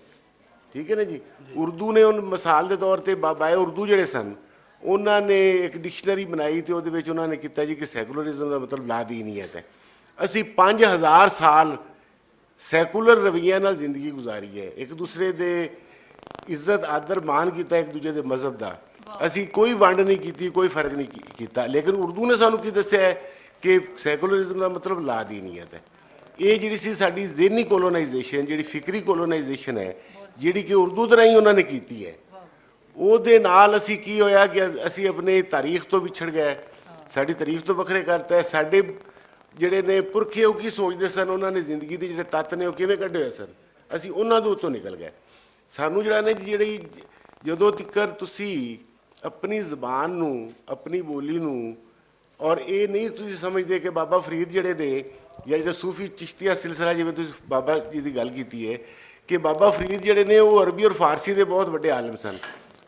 ਠੀਕ ਹੈ ਨਾ ਜੀ। ਉਰਦੂ ਨੇ ਉਹ ਮਿਸਾਲ ਦੇ ਤੌਰ 'ਤੇ ਬਾਏ ਉਰਦੂ ਜਿਹੜੇ ਸਨ, ਉਹਨਾਂ ਨੇ ਇੱਕ ਡਿਕਸ਼ਨਰੀ ਬਣਾਈ ਅਤੇ ਉਹਦੇ ਵਿੱਚ ਉਹਨਾਂ ਨੇ ਕੀਤਾ ਜੀ ਕਿ ਸੈਕੂਲਰਿਜ਼ਮ ਦਾ ਮਤਲਬ ਲਾਦੀਨੀਅਤ ਹੈ। ਅਸੀਂ 5000 ਸਾਲ ਸੈਕੂਲਰ ਰਵੱਈਆਂ ਨਾਲ ਜ਼ਿੰਦਗੀ ਗੁਜ਼ਾਰੀ ਹੈ, ਇੱਕ ਦੂਸਰੇ ਦੇ ਇੱਜ਼ਤ ਆਦਰ ਮਾਣ ਕੀਤਾ, ਇੱਕ ਦੂਜੇ ਦੇ ਮਜ਼ਹਬ ਦਾ। ਅਸੀਂ ਕੋਈ ਵੰਡ ਨਹੀਂ ਕੀਤੀ, ਕੋਈ ਫਰਕ ਨਹੀਂ ਕੀਤਾ। ਲੇਕਿਨ ਉਰਦੂ ਨੇ ਸਾਨੂੰ ਕੀ ਦੱਸਿਆ ਹੈ ਕਿ ਸੈਕੂਲਰਿਜ਼ਮ ਦਾ ਮਤਲਬ ਲਾਦੀਨੀਅਤ ਹੈ। ਇਹ ਜਿਹੜੀ ਸੀ ਸਾਡੀ ਜ਼ਿਹਨੀ ਕੋਲੋਨਾਈਜੇਸ਼ਨ, ਜਿਹੜੀ ਫਿਕਰੀ ਕੋਲੋਨਾਈਜੇਸ਼ਨ ਹੈ, ਜਿਹੜੀ ਕਿ ਉਰਦੂ ਦੇ ਰਾਹੀਂ ਉਹਨਾਂ ਨੇ ਕੀਤੀ ਹੈ, ਉਹਦੇ ਨਾਲ ਅਸੀਂ ਕੀ ਹੋਇਆ ਕਿ ਅਸੀਂ ਆਪਣੇ ਤਾਰੀਖ ਤੋਂ ਵਿਛੜ ਗਏ, ਸਾਡੀ ਤਾਰੀਖ ਤੋਂ ਵੱਖਰੇ ਕਰਤਾ ਹੈ। ਸਾਡੇ ਜਿਹੜੇ ਨੇ ਪੁਰਖੇ ਉਹ ਕੀ ਸੋਚਦੇ ਸਨ, ਉਹਨਾਂ ਨੇ ਜ਼ਿੰਦਗੀ ਦੇ ਜਿਹੜੇ ਤੱਤ ਨੇ ਉਹ ਕਿਵੇਂ ਕੱਢੇ ਹੋਏ ਸਨ, ਅਸੀਂ ਉਹਨਾਂ ਦੇ ਉੱਤੋਂ ਨਿਕਲ ਗਏ। ਸਾਨੂੰ ਜਿਹੜਾ ਨੇ ਜਿਹੜੀ ਜਦੋਂ ਤੱਕ ਤੁਸੀਂ ਆਪਣੀ ਜ਼ਬਾਨ ਨੂੰ, ਆਪਣੀ ਬੋਲੀ ਨੂੰ, ਔਰ ਇਹ ਨਹੀਂ ਤੁਸੀਂ ਸਮਝਦੇ ਕਿ ਬਾਬਾ ਫਰੀਦ ਜਿਹੜੇ ਨੇ ਜਾਂ ਜਿਹੜਾ ਸੂਫੀ ਚਿਸ਼ਤੀਆ ਸਿਲਸਿਲਾ, ਜਿਵੇਂ ਤੁਸੀਂ ਬਾਬਾ ਜੀ ਦੀ ਗੱਲ ਕੀਤੀ ਹੈ ਕਿ ਬਾਬਾ ਫਰੀਦ ਜਿਹੜੇ ਨੇ ਉਹ ਅਰਬੀ ਔਰ ਫਾਰਸੀ ਦੇ ਬਹੁਤ ਵੱਡੇ ਆਲਮ ਸਨ,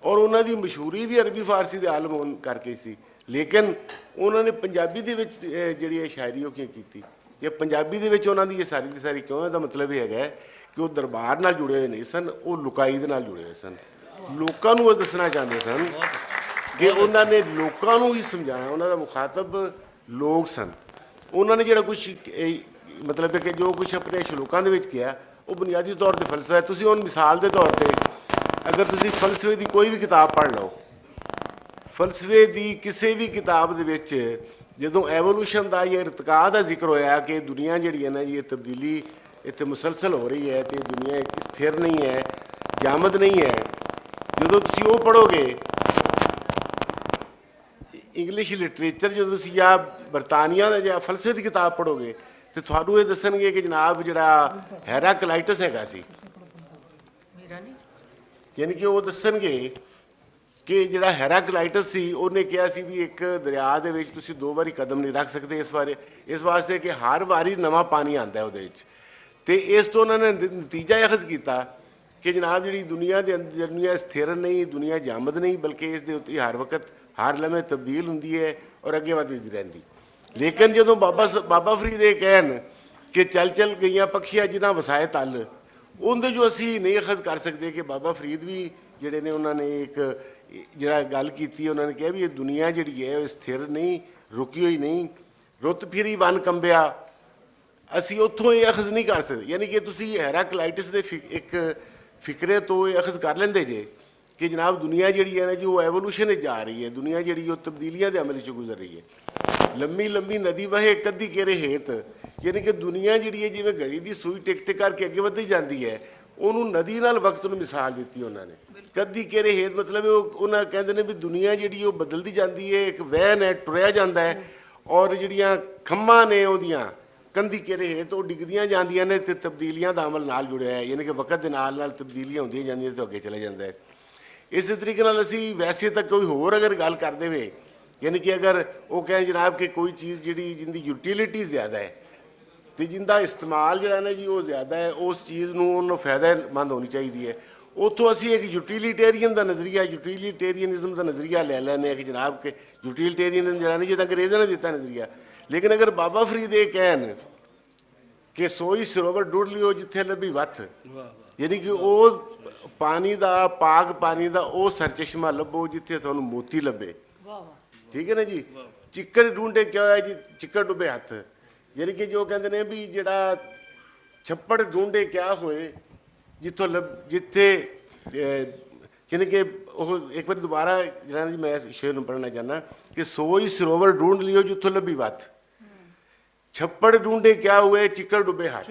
ਔਰ ਉਹਨਾਂ ਦੀ ਮਸ਼ਹੂਰੀ ਵੀ ਅਰਬੀ ਫਾਰਸੀ ਦੇ ਆਲਮ ਹੋਣ ਕਰਕੇ ਸੀ। ਲੇਕਿਨ ਉਹਨਾਂ ਨੇ ਪੰਜਾਬੀ ਦੇ ਵਿੱਚ ਜਿਹੜੀ ਇਹ ਸ਼ਾਇਰੀ ਉਹ ਕਿਉਂ ਕੀਤੀ, ਜਾਂ ਪੰਜਾਬੀ ਦੇ ਵਿੱਚ ਉਹਨਾਂ ਦੀ ਇਹ ਸਾਰੀ ਦੀ ਸਾਰੀ ਕਿਉਂ? ਇਹਦਾ ਮਤਲਬ ਇਹ ਹੈਗਾ ਕਿ ਉਹ ਦਰਬਾਰ ਨਾਲ ਜੁੜੇ ਹੋਏ ਨਹੀਂ ਸਨ, ਉਹ ਲੁਕਾਈ ਦੇ ਨਾਲ ਜੁੜੇ ਹੋਏ ਸਨ। ਲੋਕਾਂ ਨੂੰ ਉਹ ਦੱਸਣਾ ਚਾਹੁੰਦੇ ਸਨ ਕਿ ਉਹਨਾਂ ਨੇ ਲੋਕਾਂ ਨੂੰ ਹੀ ਸਮਝਾਉਣਾ, ਉਹਨਾਂ ਦਾ ਮੁਖਾਤਬ ਲੋਕ ਸਨ। ਉਹਨਾਂ ਨੇ ਜਿਹੜਾ ਕੁਛ ਮਤਲਬ ਹੈ ਕਿ ਜੋ ਕੁਛ ਆਪਣੇ ਸ਼ਲੋਕਾਂ ਦੇ ਵਿੱਚ ਕਿਹਾ ਉਹ ਬੁਨਿਆਦੀ ਤੌਰ 'ਤੇ ਫਲਸਫਾ ਹੈ। ਤੁਸੀਂ ਹੁਣ ਮਿਸਾਲ ਦੇ ਤੌਰ 'ਤੇ ਅਗਰ ਤੁਸੀਂ ਫਲਸਫੇ ਦੀ ਕੋਈ ਵੀ ਕਿਤਾਬ ਪੜ੍ਹ ਲਓ, ਫਲਸਫੇ ਦੀ ਕਿਸੇ ਵੀ ਕਿਤਾਬ ਦੇ ਵਿੱਚ ਜਦੋਂ ਐਵੋਲੂਸ਼ਨ ਦਾ ਜਾਂ ਇਰਤਕਾ ਦਾ ਜ਼ਿਕਰ ਹੋਇਆ ਕਿ ਦੁਨੀਆ ਜਿਹੜੀ ਹੈ ਨਾ ਜੀ, ਇਹ ਤਬਦੀਲੀ ਇੱਥੇ ਮੁਸਲਸਲ ਹੋ ਰਹੀ ਹੈ ਤੇ ਦੁਨੀਆ ਇੱਕ ਸਥਿਰ ਨਹੀਂ ਹੈ, ਜਾਮਦ ਨਹੀਂ ਹੈ, ਜਦੋਂ ਤੁਸੀਂ ਉਹ ਪੜ੍ਹੋਗੇ ਇੰਗਲਿਸ਼ ਲਿਟਰੇਚਰ, ਜਦੋਂ ਤੁਸੀਂ ਜਾਂ ਬਰਤਾਨੀਆ ਦਾ ਜਾਂ ਫਲਸਫੇ ਦੀ ਕਿਤਾਬ ਪੜ੍ਹੋਗੇ ਤੇ ਤੁਹਾਨੂੰ ਇਹ ਦੱਸਣਗੇ ਕਿ ਜਨਾਬ ਜਿਹੜਾ ਹੈਰਾਕਲਾਈਟਸ ਹੈਗਾ ਸੀ, ਮੇਰਾ ਨਹੀਂ, ਯਾਨੀ ਕਿ ਉਹ ਦੱਸਣਗੇ ਕਿ ਜਿਹੜਾ ਹੈਰਾਕਲਾਈਟਸ ਸੀ ਉਹਨੇ ਕਿਹਾ ਸੀ ਵੀ ਇੱਕ ਦਰਿਆ ਦੇ ਵਿੱਚ ਤੁਸੀਂ 2 ਵਾਰੀ ਕਦਮ ਨਹੀਂ ਰੱਖ ਸਕਦੇ, ਇਸ ਵਾਸਤੇ ਕਿ ਹਰ ਵਾਰੀ ਨਵਾਂ ਪਾਣੀ ਆਉਂਦਾ ਉਹਦੇ ਵਿੱਚ। ਤੇ ਇਸ ਤੋਂ ਉਹਨਾਂ ਨੇ ਨਤੀਜਾ ਅਖਜ਼ ਕੀਤਾ ਕਿ ਜਨਾਬ ਜਿਹੜੀ ਦੁਨੀਆ ਦੇ ਅੰਦਰ, ਦੁਨੀਆ ਸਥਿਰ ਨਹੀਂ, ਦੁਨੀਆ ਜਾਮਦ ਨਹੀਂ, ਬਲਕਿ ਇਸ ਦੇ ਉੱਤੇ ਹਰ ਵਕਤ ਹਰ ਲਮੇ ਤਬਦੀਲ ਹੁੰਦੀ ਹੈ ਔਰ ਅੱਗੇ ਵਧਦੀ ਰਹਿੰਦੀ। ਲੇਕਿਨ ਜਦੋਂ ਬਾਬਾ ਫਰੀਦ ਇਹ ਕਹਿਣ ਕਿ ਚੱਲ ਚੱਲ ਗਈਆਂ ਪੱਖੀਆਂ ਜਿਨ੍ਹਾਂ ਵਸਾਏ ਤਲ, ਉਹਦੇ 'ਚੋਂ ਅਸੀਂ ਨਹੀਂ ਅਖਜ਼ ਕਰ ਸਕਦੇ ਕਿ ਬਾਬਾ ਫਰੀਦ ਵੀ ਜਿਹੜੇ ਨੇ ਉਹਨਾਂ ਨੇ ਇੱਕ ਜਿਹੜਾ ਗੱਲ ਕੀਤੀ, ਉਹਨਾਂ ਨੇ ਕਿਹਾ ਵੀ ਇਹ ਦੁਨੀਆ ਜਿਹੜੀ ਹੈ ਉਹ ਸਥਿਰ ਨਹੀਂ, ਰੁਕੀ ਹੋਈ ਨਹੀਂ, ਰੁੱਤ ਫਿਰੀ ਵਨ ਕੰਬਿਆ, ਅਸੀਂ ਉੱਥੋਂ ਇਹ ਅਖਜ਼ ਨਹੀਂ ਕਰ ਸਕਦੇ। ਯਾਨੀ ਕਿ ਤੁਸੀਂ ਹੈਰਾਕਲਾਈਟਸ ਦੇ ਇੱਕ ਫਿਕਰੇ ਤੋਂ ਇਹ ਅਖਜ਼ ਕਰ ਲੈਂਦੇ ਜੇ ਕਿ ਜਨਾਬ ਦੁਨੀਆ ਜਿਹੜੀ ਹੈ ਨਾ ਜੀ ਉਹ ਐਵੋਲੂਸ਼ਨ ਵਿੱਚ ਜਾ ਰਹੀ ਹੈ, ਦੁਨੀਆ ਜਿਹੜੀ ਉਹ ਤਬਦੀਲੀਆਂ ਦੇ ਅਮਲ 'ਚ ਗੁਜ਼ਰ ਰਹੀ ਹੈ। ਲੰਮੀ ਲੰਮੀ ਨਦੀ ਵਹੇ ਕੱਦੀ ਕੇਰੇ ਹੇਤ, ਯਾਨੀ ਕਿ ਦੁਨੀਆ ਜਿਹੜੀ ਹੈ ਜਿਵੇਂ ਘੜੀ ਦੀ ਸੂਈ ਟਿਕ ਟਿਕ ਕਰਕੇ ਅੱਗੇ ਵੱਧਦੀ ਜਾਂਦੀ ਹੈ, ਉਹਨੂੰ ਨਦੀ ਨਾਲ ਵਕਤ ਨੂੰ ਮਿਸਾਲ ਦਿੱਤੀ ਉਹਨਾਂ ਨੇ। ਕੱਦੀ ਕੇਰੇ ਹੇਤ ਮਤਲਬ ਉਹਨਾਂ ਕਹਿੰਦੇ ਨੇ ਵੀ ਦੁਨੀਆ ਜਿਹੜੀ ਉਹ ਬਦਲਦੀ ਜਾਂਦੀ ਹੈ, ਇੱਕ ਵਹਿਣ ਹੈ, ਟੁਰਿਆ ਜਾਂਦਾ ਹੈ, ਔਰ ਜਿਹੜੀਆਂ ਖੰਮਾਂ ਨੇ ਉਹਦੀਆਂ ਕੰਦੀ ਕੇਰੇ ਹੇਤ ਉਹ ਡਿੱਗਦੀਆਂ ਜਾਂਦੀਆਂ ਨੇ ਤੇ ਤਬਦੀਲੀਆਂ ਦਾ ਅਮਲ ਨਾਲ ਜੁੜਿਆ ਹੈ, ਯਾਨੀ ਕਿ ਵਕਤ ਦੇ ਨਾਲ ਨਾਲ ਤਬਦੀਲੀਆਂ ਹੁੰਦੀਆਂ ਜਾਂਦੀਆਂ ਤੇ ਅੱਗੇ ਚਲੇ ਜਾਂਦਾ ਹੈ। ਇਸੇ ਤਰੀਕੇ ਨਾਲ ਅਸੀਂ ਵੈਸੇ ਤਾਂ ਕੋਈ ਹੋਰ ਅਗਰ ਗੱਲ ਕਰ ਦੇਵੇ, ਯਾਨੀ ਕਿ ਅਗਰ ਉਹ ਕਹੇ ਜਨਾਬ ਕਿ ਕੋਈ ਚੀਜ਼ ਜਿਹੜੀ ਜਿੰਦੀ ਯੂਟਿਲਿਟੀ ਜ਼ਿਆਦਾ ਹੈ ਤੇ ਜਿੰਦਾ ਇਸਤੇਮਾਲ ਜਿਹੜਾ ਨਾ ਜੀ ਉਹ ਜ਼ਿਆਦਾ ਹੈ, ਉਸ ਚੀਜ਼ ਨੂੰ ਉਹਨੂੰ ਫਾਇਦੇਮੰਦ ਹੋਣੀ ਚਾਹੀਦੀ ਹੈ। ਉੱਥੋਂ ਅਸੀਂ ਇੱਕ ਯੂਟਿਲਿਟੇਰੀਅਨ ਦਾ ਨਜ਼ਰੀਆ, ਯੂਟਿਲਿਟੇਰੀਅਨਿਜ਼ਮ ਦਾ ਨਜ਼ਰੀਆ ਲੈ ਲੈਂਦੇ ਹਾਂ ਕਿ ਜਨਾਬ ਕਿ ਯੂਟਿਲਿਟੇਰੀਅਨ ਜਿਹੜਾ ਨਹੀਂ, ਜਿੱਦਾਂ ਅੰਗਰੇਜ਼ਾਂ ਨੇ ਦਿੱਤਾ ਨਜ਼ਰੀਆ। ਲੇਕਿਨ ਅਗਰ ਬਾਬਾ ਫਰੀਦ ਇਹ ਕਹਿਣ ਕਿ ਸੋਈ ਸਰੋਵਰ ਡੁੱਡ ਲਿਓ ਜਿੱਥੇ ਲੱਭੀ ਵੱਥ, ਯਾਨੀ ਕਿ ਉਹ ਪਾਣੀ ਦਾ, ਪਾਕ ਪਾਣੀ ਦਾ ਉਹ ਸਰਚਸ਼ਮਾ ਲੱਭੋ ਜਿੱਥੇ ਤੁਹਾਨੂੰ ਮੋਤੀ ਲੱਭੇ। ਠੀਕ ਹੈ ਨਾ ਜੀ। ਚਿੱਕੜ ਢੂੰਡੇ ਕਿਆ ਹੋਇਆ ਜੀ, ਚਿੱਕੜ ਡੁੱਬੇ ਹੱਥ, ਯਾਨੀ ਕਿ ਜੋ ਕਹਿੰਦੇ ਨੇ ਵੀ ਜਿਹੜਾ ਛੱਪੜ ਢੂੰਡੇ ਕਿਆ ਹੋਏ ਜਿੱਥੋਂ ਜਿੱਥੇ ਯਾਨੀ ਕਿ ਉਹ ਇੱਕ ਵਾਰੀ ਦੁਬਾਰਾ ਜਿਹੜਾ ਜੀ ਮੈਂ ਸ਼ੇਰ ਨੂੰ ਪੜ੍ਹਨਾ ਚਾਹੁੰਦਾ ਕਿ ਸੋਈ ਸਰੋਵਰ ਢੂੰਡ ਲਿਓ ਜਿੱਥੋਂ ਲੱਭੀ ਵੱਥ, ਛੱਪੜ ਢੂੰਡੇ ਕਿਆ ਹੋਏ ਚਿੱਕੜ ਡੁੱਬੇ ਹੱਥ।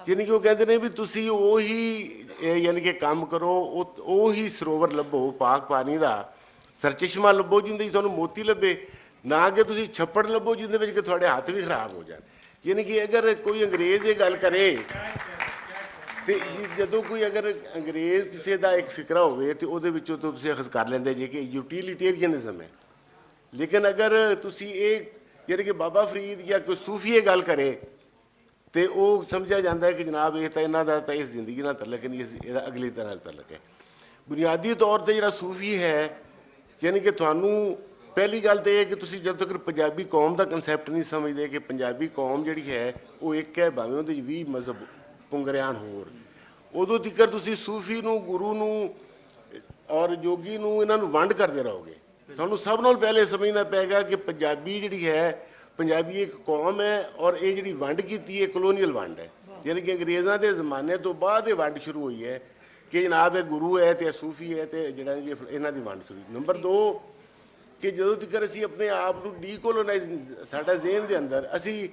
ਯਾਨੀ ਕਿ ਉਹ ਕਹਿੰਦੇ ਨੇ ਵੀ ਤੁਸੀਂ ਉਹੀ ਯਾਨੀ ਕਿ ਕੰਮ ਕਰੋ, ਉਹੀ ਸਰੋਵਰ ਲੱਭੋ, ਪਾਕ ਪਾਣੀ ਦਾ ਸਰਚਸ਼ਮਾ ਲੱਭੋ ਜਿਹਦੇ ਵਿੱਚ ਤੁਹਾਨੂੰ ਮੋਤੀ ਲੱਭੇ, ਨਾ ਕਿ ਤੁਸੀਂ ਛੱਪੜ ਲੱਭੋ ਜਿਹਦੇ ਵਿੱਚ ਕਿ ਤੁਹਾਡੇ ਹੱਥ ਵੀ ਖਰਾਬ ਹੋ ਜਾਣ। ਯਾਨੀ ਕਿ ਅਗਰ ਕੋਈ ਅੰਗਰੇਜ਼ ਇਹ ਗੱਲ ਕਰੇ ਤੇ ਜਦੋਂ ਕੋਈ ਅਗਰ ਅੰਗਰੇਜ਼ ਕਿਸੇ ਦਾ ਇੱਕ ਫਿਕਰਾ ਹੋਵੇ ਤੇ ਉਹਦੇ ਵਿੱਚੋਂ ਤਾਂ ਤੁਸੀਂ ਅਖਜ਼ ਕਰ ਲੈਂਦੇ ਜੇ ਕਿ ਯੂਟਿਲਿਟੇਰੀਅਨਿਜ਼ਮ ਹੈ। ਲੇਕਿਨ ਅਗਰ ਤੁਸੀਂ ਇਹ ਯਾਨੀ ਕਿ ਬਾਬਾ ਫਰੀਦ ਜਾਂ ਕੋਈ ਸੂਫੀ ਇਹ ਗੱਲ ਕਰੇ ਤੇ ਉਹ ਸਮਝਿਆ ਜਾਂਦਾ ਹੈ ਕਿ ਜਨਾਬ ਇਹ ਤਾਂ ਇਹਨਾਂ ਦਾ ਤਾਂ ਇਸ ਜ਼ਿੰਦਗੀ ਨਾਲ ਤਲਕ ਨਹੀਂ, ਇਹਦਾ ਅਗਲੀ ਤਰ੍ਹਾਂ ਨਾਲ ਤਲਕ ਹੈ। ਬੁਨਿਆਦੀ ਤੌਰ 'ਤੇ ਜਿਹੜਾ ਸੂਫੀ ਹੈ, ਯਾਨੀ ਕਿ ਤੁਹਾਨੂੰ ਪਹਿਲੀ ਗੱਲ ਤਾਂ ਇਹ ਹੈ ਕਿ ਤੁਸੀਂ ਜਦ ਤੱਕ ਪੰਜਾਬੀ ਕੌਮ ਦਾ ਕਨਸੈਪਟ ਨਹੀਂ ਸਮਝਦੇ ਕਿ ਪੰਜਾਬੀ ਕੌਮ ਜਿਹੜੀ ਹੈ ਉਹ ਇੱਕ ਹੈ, ਭਾਵੇਂ ਉਹਦੇ 'ਚ 20 ਮਜ਼ਹਬ ਪੁੰਗਰਿਆਨ ਹੋਰ, ਉਦੋਂ ਤੱਕ ਤੁਸੀਂ ਸੂਫੀ ਨੂੰ, ਗੁਰੂ ਨੂੰ ਔਰ ਜੋਗੀ ਨੂੰ ਇਹਨਾਂ ਨੂੰ ਵੰਡ ਕਰਦੇ ਰਹੋਗੇ। ਤੁਹਾਨੂੰ ਸਭ ਨਾਲੋਂ ਪਹਿਲੇ ਸਮਝਣਾ ਪਏਗਾ ਕਿ ਪੰਜਾਬੀ ਜਿਹੜੀ ਹੈ, ਪੰਜਾਬੀ ਇੱਕ ਕੌਮ ਹੈ ਔਰ ਇਹ ਜਿਹੜੀ ਵੰਡ ਕੀਤੀ ਹੈ ਕਲੋਨੀਅਲ ਵੰਡ ਹੈ, ਯਾਨੀ ਕਿ ਅੰਗਰੇਜ਼ਾਂ ਦੇ ਜ਼ਮਾਨੇ ਤੋਂ ਬਾਅਦ ਇਹ ਵੰਡ ਸ਼ੁਰੂ ਹੋਈ ਹੈ ਕਿ ਜਨਾਬ ਇਹ ਗੁਰੂ ਹੈ ਤੇ ਸੂਫੀ ਹੈ ਤੇ ਜਿਹੜਾ ਜੀ ਇਹਨਾਂ ਦੀ ਵੰਡ ਸ਼ੁਰੂ। ਨੰਬਰ 2 ਕਿ ਜਦੋਂ ਤੱਕ ਅਸੀਂ ਆਪਣੇ ਆਪ ਨੂੰ ਡੀਕੋਲੋਨਾਈਜ਼, ਸਾਡਾ ਜ਼ਿਹਨ ਦੇ ਅੰਦਰ ਅਸੀਂ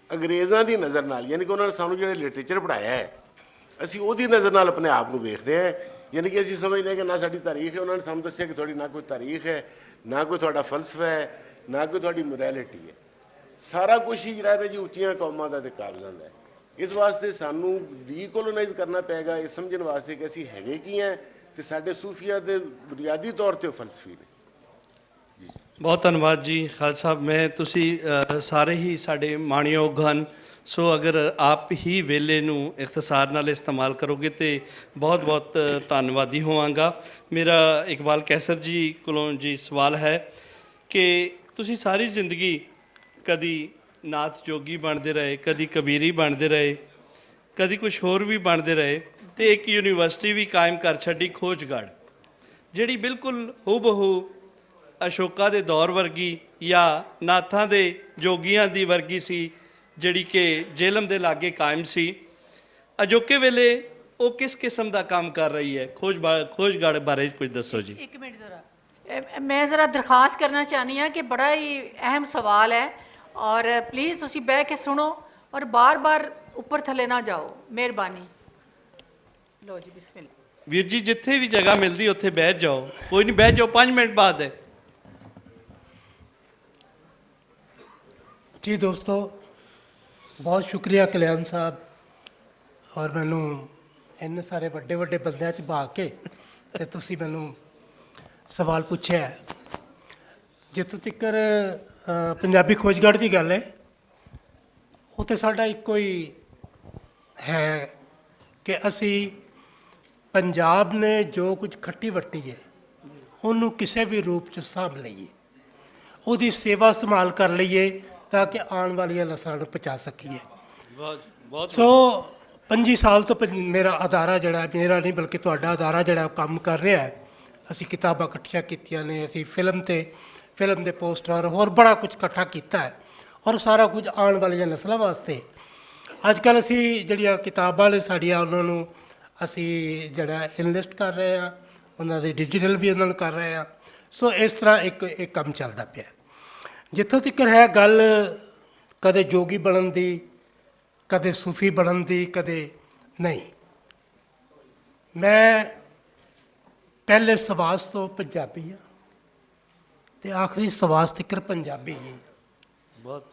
ਅੰਗਰੇਜ਼ਾਂ ਦੀ ਨਜ਼ਰ ਨਾਲ, ਯਾਨੀ ਕਿ ਉਹਨਾਂ ਨੇ ਸਾਨੂੰ ਜਿਹੜੇ ਲਿਟਰੇਚਰ ਪੜ੍ਹਾਇਆ ਹੈ ਅਸੀਂ ਉਹਦੀ ਨਜ਼ਰ ਨਾਲ ਆਪਣੇ ਆਪ ਨੂੰ ਵੇਖਦੇ ਹਾਂ। ਯਾਨੀ ਕਿ ਅਸੀਂ ਸਮਝਦੇ ਹਾਂ ਕਿ ਨਾ ਸਾਡੀ ਤਾਰੀਖ ਹੈ, ਉਹਨਾਂ ਨੇ ਸਾਨੂੰ ਦੱਸਿਆ ਕਿ ਤੁਹਾਡੀ ਨਾ ਕੋਈ ਤਾਰੀਖ ਹੈ, ਨਾ ਕੋਈ ਤੁਹਾਡਾ ਫਲਸਫਾ ਹੈ, ਨਾ ਕੋਈ ਤੁਹਾਡੀ ਮੋਰੈਲਿਟੀ ਹੈ, ਸਾਰਾ ਕੁਝ ਹੀ ਜਿਹੜਾ ਹੈ ਜੀ ਉੱਚੀਆਂ ਕੌਮਾਂ ਦਾ ਤੇ ਕਾਬਜ਼ਾਂ ਦਾ ਹੈ। ਇਸ ਵਾਸਤੇ ਸਾਨੂੰ ਡੀਕੋਲੋਨਾਈਜ਼ ਕਰਨਾ ਪਏਗਾ, ਇਹ ਸਮਝਣ ਵਾਸਤੇ ਕਿ ਅਸੀਂ ਹੈਗੇ ਕੀ ਹੈ ਤੇ ਸਾਡੇ ਸੂਫੀਆਂ ਦੇ ਬੁਨਿਆਦੀ ਤੌਰ 'ਤੇ ਉਹ ਫਲਸਫੀ ਨੇ। ਬਹੁਤ ਧੰਨਵਾਦ ਜੀ ਖਾਲਸਾ ਸਾਹਿਬ। ਮੈਂ ਤੁਸੀਂ ਸਾਰੇ ਹੀ ਸਾਡੇ ਮਾਣਯੋਗ ਹਨ, ਸੋ ਅਗਰ ਆਪ ਹੀ ਵੇਲੇ ਨੂੰ ਇਖਤਸਾਰ ਨਾਲ ਇਸਤੇਮਾਲ ਕਰੋਗੇ ਤੇ ਬਹੁਤ ਬਹੁਤ ਧੰਨਵਾਦੀ ਹੋਵਾਂਗਾ। ਮੇਰਾ ਇਕਬਾਲ ਕੈਸਰ ਜੀ ਕੋਲੋਂ ਜੀ ਸਵਾਲ ਹੈ ਕਿ ਤੁਸੀਂ ਸਾਰੀ ਜ਼ਿੰਦਗੀ ਕਦੀ ਨਾਥ ਜੋਗੀ ਬਣਦੇ ਰਹੇ, ਕਦੀ ਕਬੀਰੀ ਬਣਦੇ ਰਹੇ, ਕਦੀ ਕੁਝ ਹੋਰ ਵੀ ਬਣਦੇ ਰਹੇ, ਤੇ ਇੱਕ ਯੂਨੀਵਰਸਿਟੀ ਵੀ ਕਾਇਮ ਕਰ ਛੱਡੀ ਖੋਜਗੜ੍ਹ, ਜਿਹੜੀ ਬਿਲਕੁਲ ਹੂਬਹੂ ਅਸ਼ੋਕਾ ਦੇ ਦੌਰ ਵਰਗੀ ਜਾਂ ਨਾਥਾਂ ਦੇ ਜੋਗੀਆਂ ਦੀ ਵਰਗੀ ਸੀ, ਜਿਹੜੀ ਕਿ ਜੇਹਲਮ ਦੇ ਲਾਗੇ ਕਾਇਮ ਸੀ। ਅਜੋਕੇ ਵੇਲੇ ਉਹ ਕਿਸ ਕਿਸਮ ਦਾ ਕੰਮ ਕਰ ਰਹੀ ਹੈ? ਖੋਜਗੜ੍ਹ ਬਾਰੇ ਕੁਝ ਦੱਸੋ ਜੀ। ਇੱਕ ਮਿੰਟ ਜ਼ਰਾ, ਮੈਂ ਜ਼ਰਾ ਦਰਖਾਸਤ ਕਰਨਾ ਚਾਹੁੰਦੀ ਹਾਂ ਕਿ ਬੜਾ ਹੀ ਅਹਿਮ ਸਵਾਲ ਹੈ, ਔਰ ਪਲੀਜ਼ ਤੁਸੀਂ ਬਹਿ ਕੇ ਸੁਣੋ ਔਰ ਬਾਰ-ਬਾਰ ਉੱਪਰ ਥੱਲੇ ਨਾ ਜਾਓ, ਮਿਹਰਬਾਨੀ। ਲੋ ਜੀ, ਬਿਸਮਿਲ੍ਲਾ। ਵੀਰ ਜੀ, ਜਿੱਥੇ ਵੀ ਜਗ੍ਹਾ ਮਿਲਦੀ ਉੱਥੇ ਬੈਠ ਜਾਓ, ਕੋਈ ਨਹੀਂ, ਬੈਠ ਜਾਓ, 5 ਮਿੰਟ ਬਾਅਦ ਹੈ ਜੀ। ਦੋਸਤੋ, ਬਹੁਤ ਸ਼ੁਕਰੀਆ ਕਲਿਆਣ ਸਾਹਿਬ, ਔਰ ਮੈਨੂੰ ਇੰਨੇ ਸਾਰੇ ਵੱਡੇ ਵੱਡੇ ਬੰਦਿਆਂ 'ਚ ਪਾ ਕੇ ਤੇ ਤੁਸੀਂ ਮੈਨੂੰ ਸਵਾਲ ਪੁੱਛਿਆ। ਜਿੱਥੋਂ ਤੱਕ ਪੰਜਾਬੀ ਖੋਜਗੜ੍ਹ ਦੀ ਗੱਲ ਹੈ, ਉਹ ਤਾਂ ਸਾਡਾ ਇੱਕੋ ਹੀ ਹੈ ਕਿ ਅਸੀਂ ਪੰਜਾਬ ਨੇ ਜੋ ਕੁਝ ਖੱਟੀ ਵੱਟੀ ਹੈ ਉਹਨੂੰ ਕਿਸੇ ਵੀ ਰੂਪ 'ਚ ਸਾਂਭ ਲਈਏ, ਉਹਦੀ ਸੇਵਾ ਸੰਭਾਲ ਕਰ ਲਈਏ ਤਾਂ ਕਿ ਆਉਣ ਵਾਲੀਆਂ ਨਸਲਾਂ ਨੂੰ ਪਹੁੰਚਾ ਸਕੀਏ। ਬਹੁਤ ਸੋ 25 ਸਾਲ ਤੋਂ ਮੇਰਾ ਅਦਾਰਾ ਜਿਹੜਾ, ਮੇਰਾ ਨਹੀਂ ਬਲਕਿ ਤੁਹਾਡਾ ਅਦਾਰਾ ਜਿਹੜਾ ਕੰਮ ਕਰ ਰਿਹਾ ਹੈ। ਅਸੀਂ ਕਿਤਾਬਾਂ ਇਕੱਠੀਆਂ ਕੀਤੀਆਂ ਨੇ, ਅਸੀਂ ਫਿਲਮ ਦੇ ਪੋਸਟਰ ਹੋਰ ਬੜਾ ਕੁਝ ਇਕੱਠਾ ਕੀਤਾ ਹੈ, ਔਰ ਸਾਰਾ ਕੁਝ ਆਉਣ ਵਾਲੀਆਂ ਨਸਲਾਂ ਵਾਸਤੇ। ਅੱਜ ਕੱਲ੍ਹ ਅਸੀਂ ਜਿਹੜੀਆਂ ਕਿਤਾਬਾਂ ਨੇ ਸਾਡੀਆਂ, ਉਹਨਾਂ ਨੂੰ ਅਸੀਂ ਜਿਹੜਾ ਇਨਵੈਸਟ ਕਰ ਰਹੇ ਹਾਂ, ਉਹਨਾਂ ਦੀ ਡਿਜੀਟਲ ਵੀ ਉਹਨਾਂ ਨੂੰ ਕਰ ਰਹੇ ਹਾਂ। ਸੋ ਇਸ ਤਰ੍ਹਾਂ ਇੱਕ ਕੰਮ ਚੱਲਦਾ ਪਿਆ। ਜਿੱਥੋਂ ਤੱਕ ਹੈ ਗੱਲ ਕਦੇ ਜੋਗੀ ਬਣਨ ਦੀ, ਕਦੇ ਸੂਫੀ ਬਣਨ ਦੀ, ਕਦੇ ਨਹੀਂ। ਮੈਂ ਪਹਿਲੇ ਸਵਾਸ ਤੋਂ ਪੰਜਾਬੀ ਹਾਂ ਤੇ ਆਖਰੀ ਸਵਾਸ ਤੱਕ ਪੰਜਾਬੀ ਹੀ। ਬਹੁਤ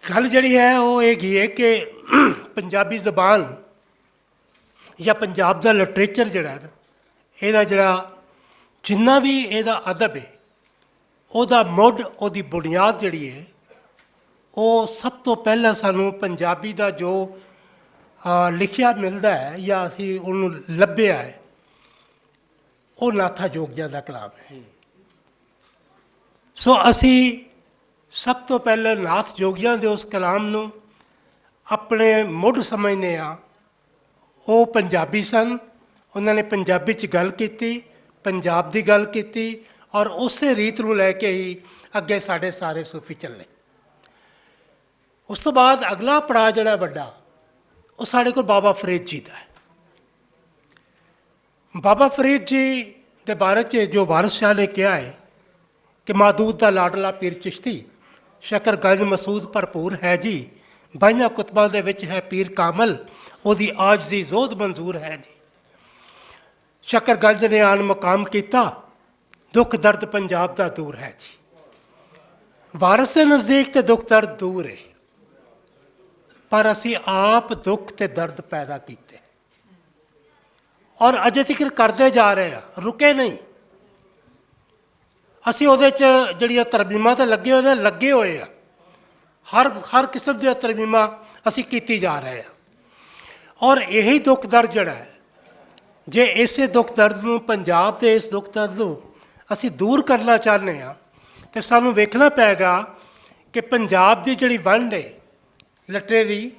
ਗੱਲ ਜਿਹੜੀ ਹੈ ਉਹ ਹੈਗੀ ਹੈ ਕਿ ਪੰਜਾਬੀ ਜ਼ਬਾਨ ਜਾਂ ਪੰਜਾਬ ਦਾ ਲਿਟਰੇਚਰ ਜਿਹੜਾ ਹੈ, ਇਹਦਾ ਜਿਹੜਾ ਜਿੰਨਾ ਵੀ ਇਹਦਾ ਅਦਬ ਹੈ, ਉਹਦਾ ਮੁੱਢ, ਉਹਦੀ ਬੁਨਿਆਦ ਜਿਹੜੀ ਹੈ, ਉਹ ਸਭ ਤੋਂ ਪਹਿਲਾਂ ਸਾਨੂੰ ਪੰਜਾਬੀ ਦਾ ਜੋ ਲਿਖਿਆ ਮਿਲਦਾ ਹੈ ਜਾਂ ਅਸੀਂ ਉਹਨੂੰ ਲੱਭਿਆ ਹੈ, ਉਹ ਨਾਥਾ ਜੋਗੀਆਂ ਦਾ ਕਲਾਮ ਹੈ। ਸੋ ਅਸੀਂ ਸਭ ਤੋਂ ਪਹਿਲਾਂ ਨਾਥ ਜੋਗੀਆਂ ਦੇ ਉਸ ਕਲਾਮ ਨੂੰ ਆਪਣੇ ਮੁੱਢ ਸਮਝਦੇ ਹਾਂ। ਉਹ ਪੰਜਾਬੀ ਸਨ, ਉਹਨਾਂ ਨੇ ਪੰਜਾਬੀ 'ਚ ਗੱਲ ਕੀਤੀ, ਪੰਜਾਬ ਦੀ ਗੱਲ ਕੀਤੀ, ਔਰ ਉਸੇ ਰੀਤ ਨੂੰ ਲੈ ਕੇ ਹੀ ਅੱਗੇ ਸਾਡੇ ਸਾਰੇ ਸੂਫੀ ਚੱਲੇ। ਉਸ ਤੋਂ ਬਾਅਦ ਅਗਲਾ ਪੜਾਅ ਜਿਹੜਾ ਵੱਡਾ, ਉਹ ਸਾਡੇ ਕੋਲ ਬਾਬਾ ਫਰੀਦ ਜੀ ਦਾ ਹੈ। ਬਾਬਾ ਫਰੀਦ ਜੀ ਦੇ ਬਾਰੇ 'ਚ ਜੋ ਵਾਰਿਸ ਸ਼ਾਹ ਨੇ ਕਿਹਾ ਹੈ ਕਿ ਮਾਦੂਦ ਦਾ ਲਾਡਲਾ ਪੀਰ ਚਿਸ਼ਤੀ, ਸ਼ਕਰ ਗੰਜ ਮਸੂਦ ਭਰਪੂਰ ਹੈ ਜੀ, ਬਾਈਆਂ ਕੁਤਬਾਂ ਦੇ ਵਿੱਚ ਹੈ ਪੀਰ ਕਾਮਲ, ਉਹਦੀ ਆਜਜ਼ੀ ਜ਼ੋਦ ਮਨਜ਼ੂਰ ਹੈ ਜੀ। ਸ਼ਕਰ ਗੰਜ ਨੇ ਆਨ ਮਕਾਮ ਕੀਤਾ, ਦੁੱਖ ਦਰਦ ਪੰਜਾਬ ਦਾ ਦੂਰ ਹੈ ਜੀ। ਵਾਰਿਸ ਦੇ ਨਜ਼ਦੀਕ ਤੇ ਦੁੱਖ ਦਰਦ ਦੂਰ ਹੈ, ਪਰ ਅਸੀਂ ਆਪ ਦੁੱਖ ਤੇ ਦਰਦ ਪੈਦਾ ਕੀਤੇ ਔਰ ਅਜੇ ਤੱਕ ਕਰਦੇ ਜਾ ਰਹੇ ਹਾਂ, ਰੁਕੇ ਨਹੀਂ। ਅਸੀਂ ਉਹਦੇ 'ਚ ਜਿਹੜੀਆਂ ਤਰਮੀਮਾਂ ਤੇ ਲੱਗੇ ਹੋਏ ਆ, ਹਰ ਕਿਸਮ ਦੀਆਂ ਤਰਮੀਮਾਂ ਅਸੀਂ ਕੀਤੀ ਜਾ ਰਹੇ ਹਾਂ। ਔਰ ਇਹੀ ਦੁੱਖ ਦਰਦ ਜਿਹੜਾ ਹੈ, ਜੇ ਇਸੇ ਦੁੱਖ ਦਰਦ ਨੂੰ, ਪੰਜਾਬ ਦੇ ਇਸ ਦੁੱਖ ਦਰਦ ਨੂੰ ਅਸੀਂ ਦੂਰ ਕਰਨਾ ਚਾਹੁੰਦੇ ਹਾਂ, ਤੇ ਸਾਨੂੰ ਵੇਖਣਾ ਪਏਗਾ ਕਿ ਪੰਜਾਬ ਦੀ ਜਿਹੜੀ ਵੰਡ ਹੈ, ਲਿਟਰੇਰੀ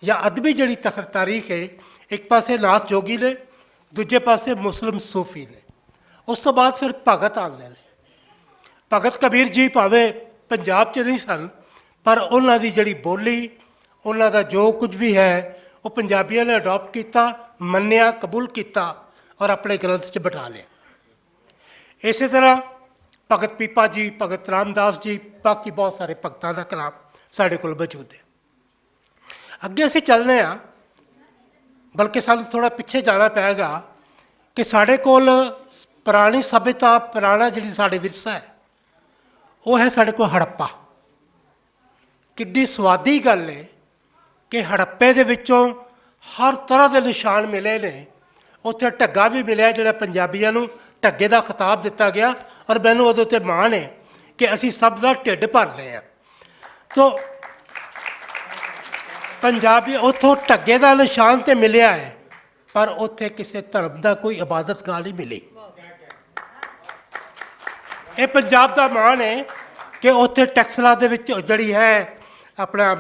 ਜਾਂ ਅਦਬੀ ਜਿਹੜੀ ਤਾਰੀਖ ਹੈ, ਇੱਕ ਪਾਸੇ ਨਾਥ ਜੋਗੀ ਨੇ, ਦੂਜੇ ਪਾਸੇ ਮੁਸਲਿਮ ਸੂਫੀ ਨੇ। ਉਸ ਤੋਂ ਬਾਅਦ ਫਿਰ ਭਗਤ ਆਉਂਦੇ ਨੇ। ਭਗਤ ਕਬੀਰ ਜੀ ਭਾਵੇਂ ਪੰਜਾਬ 'ਚ ਨਹੀਂ ਸਨ, ਪਰ ਉਹਨਾਂ ਦੀ ਜਿਹੜੀ ਬੋਲੀ, ਉਹਨਾਂ ਦਾ ਜੋ ਕੁਝ ਵੀ ਹੈ, ਉਹ ਪੰਜਾਬੀਆਂ ਨੇ ਅਡੋਪਟ ਕੀਤਾ, ਮੰਨਿਆ, ਕਬੂਲ ਕੀਤਾ ਔਰ ਆਪਣੇ ਗ੍ਰੰਥ 'ਚ ਬਿਠਾ ਲਿਆ। ਇਸੇ ਤਰ੍ਹਾਂ ਭਗਤ ਪੀਪਾ ਜੀ, ਭਗਤ ਰਾਮਦਾਸ ਜੀ, ਬਾਕੀ ਬਹੁਤ ਸਾਰੇ ਭਗਤਾਂ ਦਾ ਕਲਾਮ ਸਾਡੇ ਕੋਲ ਮੌਜੂਦ ਹੈ। ਅੱਗੇ ਅਸੀਂ ਚੱਲਦੇ ਹਾਂ, ਬਲਕਿ ਸਾਨੂੰ ਥੋੜ੍ਹਾ ਪਿੱਛੇ ਜਾਣਾ ਪਏਗਾ ਕਿ ਸਾਡੇ ਕੋਲ ਪੁਰਾਣੀ ਸੱਭਿਅਤਾ, ਪੁਰਾਣਾ ਜਿਹੜੀ ਸਾਡੇ ਵਿਰਸਾ ਹੈ, ਉਹ ਹੈ ਸਾਡੇ ਕੋਲ ਹੜੱਪਾ। ਕਿੱਡੀ ਸਵਾਦੀ ਗੱਲ ਹੈ ਕਿ ਹੜੱਪੇ ਦੇ ਵਿੱਚੋਂ ਹਰ ਤਰ੍ਹਾਂ ਦੇ ਨਿਸ਼ਾਨ ਮਿਲੇ ਨੇ। ਉੱਥੇ ਢੱਗਾ ਵੀ ਮਿਲਿਆ, ਜਿਹੜਾ ਪੰਜਾਬੀਆਂ ਨੂੰ ਢੱਗੇ ਦਾ ਖਿਤਾਬ ਦਿੱਤਾ ਗਿਆ, ਔਰ ਮੈਨੂੰ ਉਹਦੇ ਉੱਤੇ ਮਾਣ ਹੈ ਕਿ ਅਸੀਂ ਸਭ ਦਾ ਢਿੱਡ ਭਰ ਰਹੇ ਹਾਂ। ਤੋ ਪੰਜਾਬੀ ਉੱਥੋਂ ਢੱਗੇ ਦਾ ਨਿਸ਼ਾਨ ਤੇ ਮਿਲਿਆ ਹੈ, ਪਰ ਉੱਥੇ ਕਿਸੇ ਧਰਮ ਦਾ ਕੋਈ ਇਬਾਦਤਗਾਹ ਨਹੀਂ ਮਿਲੀ। ਇਹ ਪੰਜਾਬ ਦਾ ਮਾਣ ਹੈ ਕਿ ਉੱਥੇ ਟੈਕਸਲਾ ਦੇ ਵਿੱਚ ਜਿਹੜੀ ਹੈ ਆਪਣਾ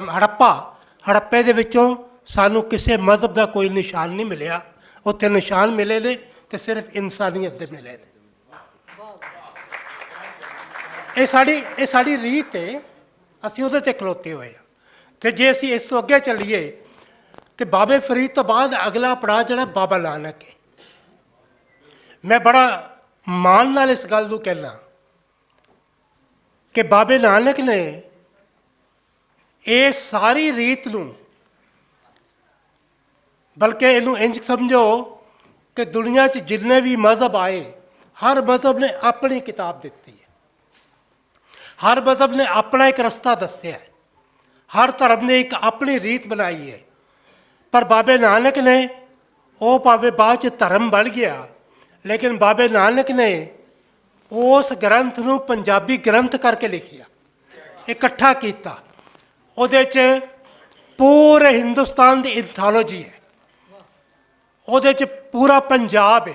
ਹੜੱਪੇ ਦੇ ਵਿੱਚੋਂ ਸਾਨੂੰ ਕਿਸੇ ਮਜ਼ਹਬ ਦਾ ਕੋਈ ਨਿਸ਼ਾਨ ਨਹੀਂ ਮਿਲਿਆ। ਉੱਥੇ ਨਿਸ਼ਾਨ ਮਿਲੇ ਨੇ ਤੇ ਸਿਰਫ ਇਨਸਾਨੀਅਤ ਦੇ ਮਿਲੇ ਨੇ। ਇਹ ਸਾਡੀ ਰੀਤ ਹੈ, ਅਸੀਂ ਉਹਦੇ ਤੇ ਖਲੋਤੇ ਹੋਏ ਹਾਂ। ਤੇ ਜੇ ਅਸੀਂ ਇਸ ਤੋਂ ਅੱਗੇ ਚੱਲੀਏ ਤੇ ਬਾਬੇ ਫਰੀਦ ਤੋਂ ਬਾਅਦ ਅਗਲਾ ਪੜਾਅ ਜਿਹੜਾ ਬਾਬਾ ਨਾਨਕ ਹੈ। ਮੈਂ ਬੜਾ ਮਾਣ ਨਾਲ ਇਸ ਗੱਲ ਨੂੰ ਕਹਿਣਾ ਕਿ ਬਾਬੇ ਨਾਨਕ ਨੇ ਇਹ ਸਾਰੀ ਰੀਤ ਨੂੰ, ਬਲਕਿ ਇਹਨੂੰ ਇੰਜ ਸਮਝੋ ਕਿ ਦੁਨੀਆ 'ਚ ਜਿੰਨੇ ਵੀ ਮਜ਼ਹਬ ਆਏ, ਹਰ ਮਜ਼ਹਬ ਨੇ ਆਪਣੀ ਕਿਤਾਬ ਦਿੱਤੀ ਹੈ, ਹਰ ਮਜ਼ਹਬ ਨੇ ਆਪਣਾ ਇੱਕ ਰਸਤਾ ਦੱਸਿਆ ਹੈ, ਹਰ ਧਰਮ ਨੇ ਇੱਕ ਆਪਣੀ ਰੀਤ ਬਣਾਈ ਹੈ। ਪਰ ਬਾਬੇ ਨਾਨਕ ਨੇ, ਉਹ ਭਾਵੇਂ ਬਾਅਦ 'ਚ ਧਰਮ ਬਣ ਗਿਆ, ਲੇਕਿਨ ਬਾਬੇ ਨਾਨਕ ਨੇ ਉਸ ਗ੍ਰੰਥ ਨੂੰ ਪੰਜਾਬੀ ਗ੍ਰੰਥ ਕਰਕੇ ਲਿਖਿਆ, ਇਕੱਠਾ ਕੀਤਾ। ਉਹਦੇ 'ਚ ਪੂਰੇ ਹਿੰਦੁਸਤਾਨ ਦੀ ਐਂਥੋਲੋਜੀ ਹੈ, ਉਹਦੇ 'ਚ ਪੂਰਾ ਪੰਜਾਬ ਹੈ।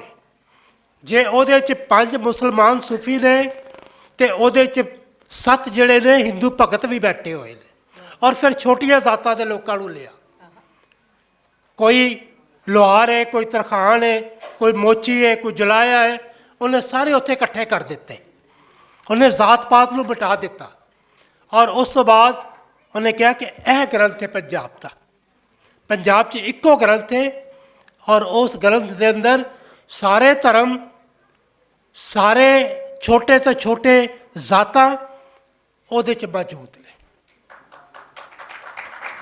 ਜੇ ਉਹਦੇ 'ਚ 5 ਮੁਸਲਮਾਨ ਸੂਫੀ ਨੇ ਤੇ ਉਹਦੇ 'ਚ 7 ਜਿਹੜੇ ਨੇ ਹਿੰਦੂ ਭਗਤ ਵੀ ਬੈਠੇ ਹੋਏ ਨੇ। ਔਰ ਫਿਰ ਛੋਟੀਆਂ ਜ਼ਾਤਾਂ ਦੇ ਲੋਕਾਂ ਨੂੰ ਲਿਆ, ਕੋਈ ਲੁਹਾਰ ਹੈ, ਕੋਈ ਤਰਖਾਣ ਹੈ, ਕੋਈ ਮੋਚੀ ਹੈ, ਕੋਈ ਜਲਾਇਆ ਹੈ, ਉਹਨੇ ਸਾਰੇ ਉੱਥੇ ਇਕੱਠੇ ਕਰ ਦਿੱਤੇ। ਉਹਨੇ ਜ਼ਾਤ ਪਾਤ ਨੂੰ ਮਿਟਾ ਦਿੱਤਾ ਔਰ ਉਸ ਤੋਂ ਬਾਅਦ ਉਹਨੇ ਕਿਹਾ ਕਿ ਇਹ ਗ੍ਰੰਥ ਹੈ ਪੰਜਾਬ ਦਾ। ਪੰਜਾਬ 'ਚ ਇੱਕੋ ਗ੍ਰੰਥ ਹੈ ਔਰ ਉਸ ਗ੍ਰੰਥ ਦੇ ਅੰਦਰ ਸਾਰੇ ਧਰਮ, ਸਾਰੇ ਛੋਟੇ ਤੋਂ ਛੋਟੇ ਜ਼ਾਤਾਂ ਉਹਦੇ 'ਚ ਮੌਜੂਦ ਨੇ।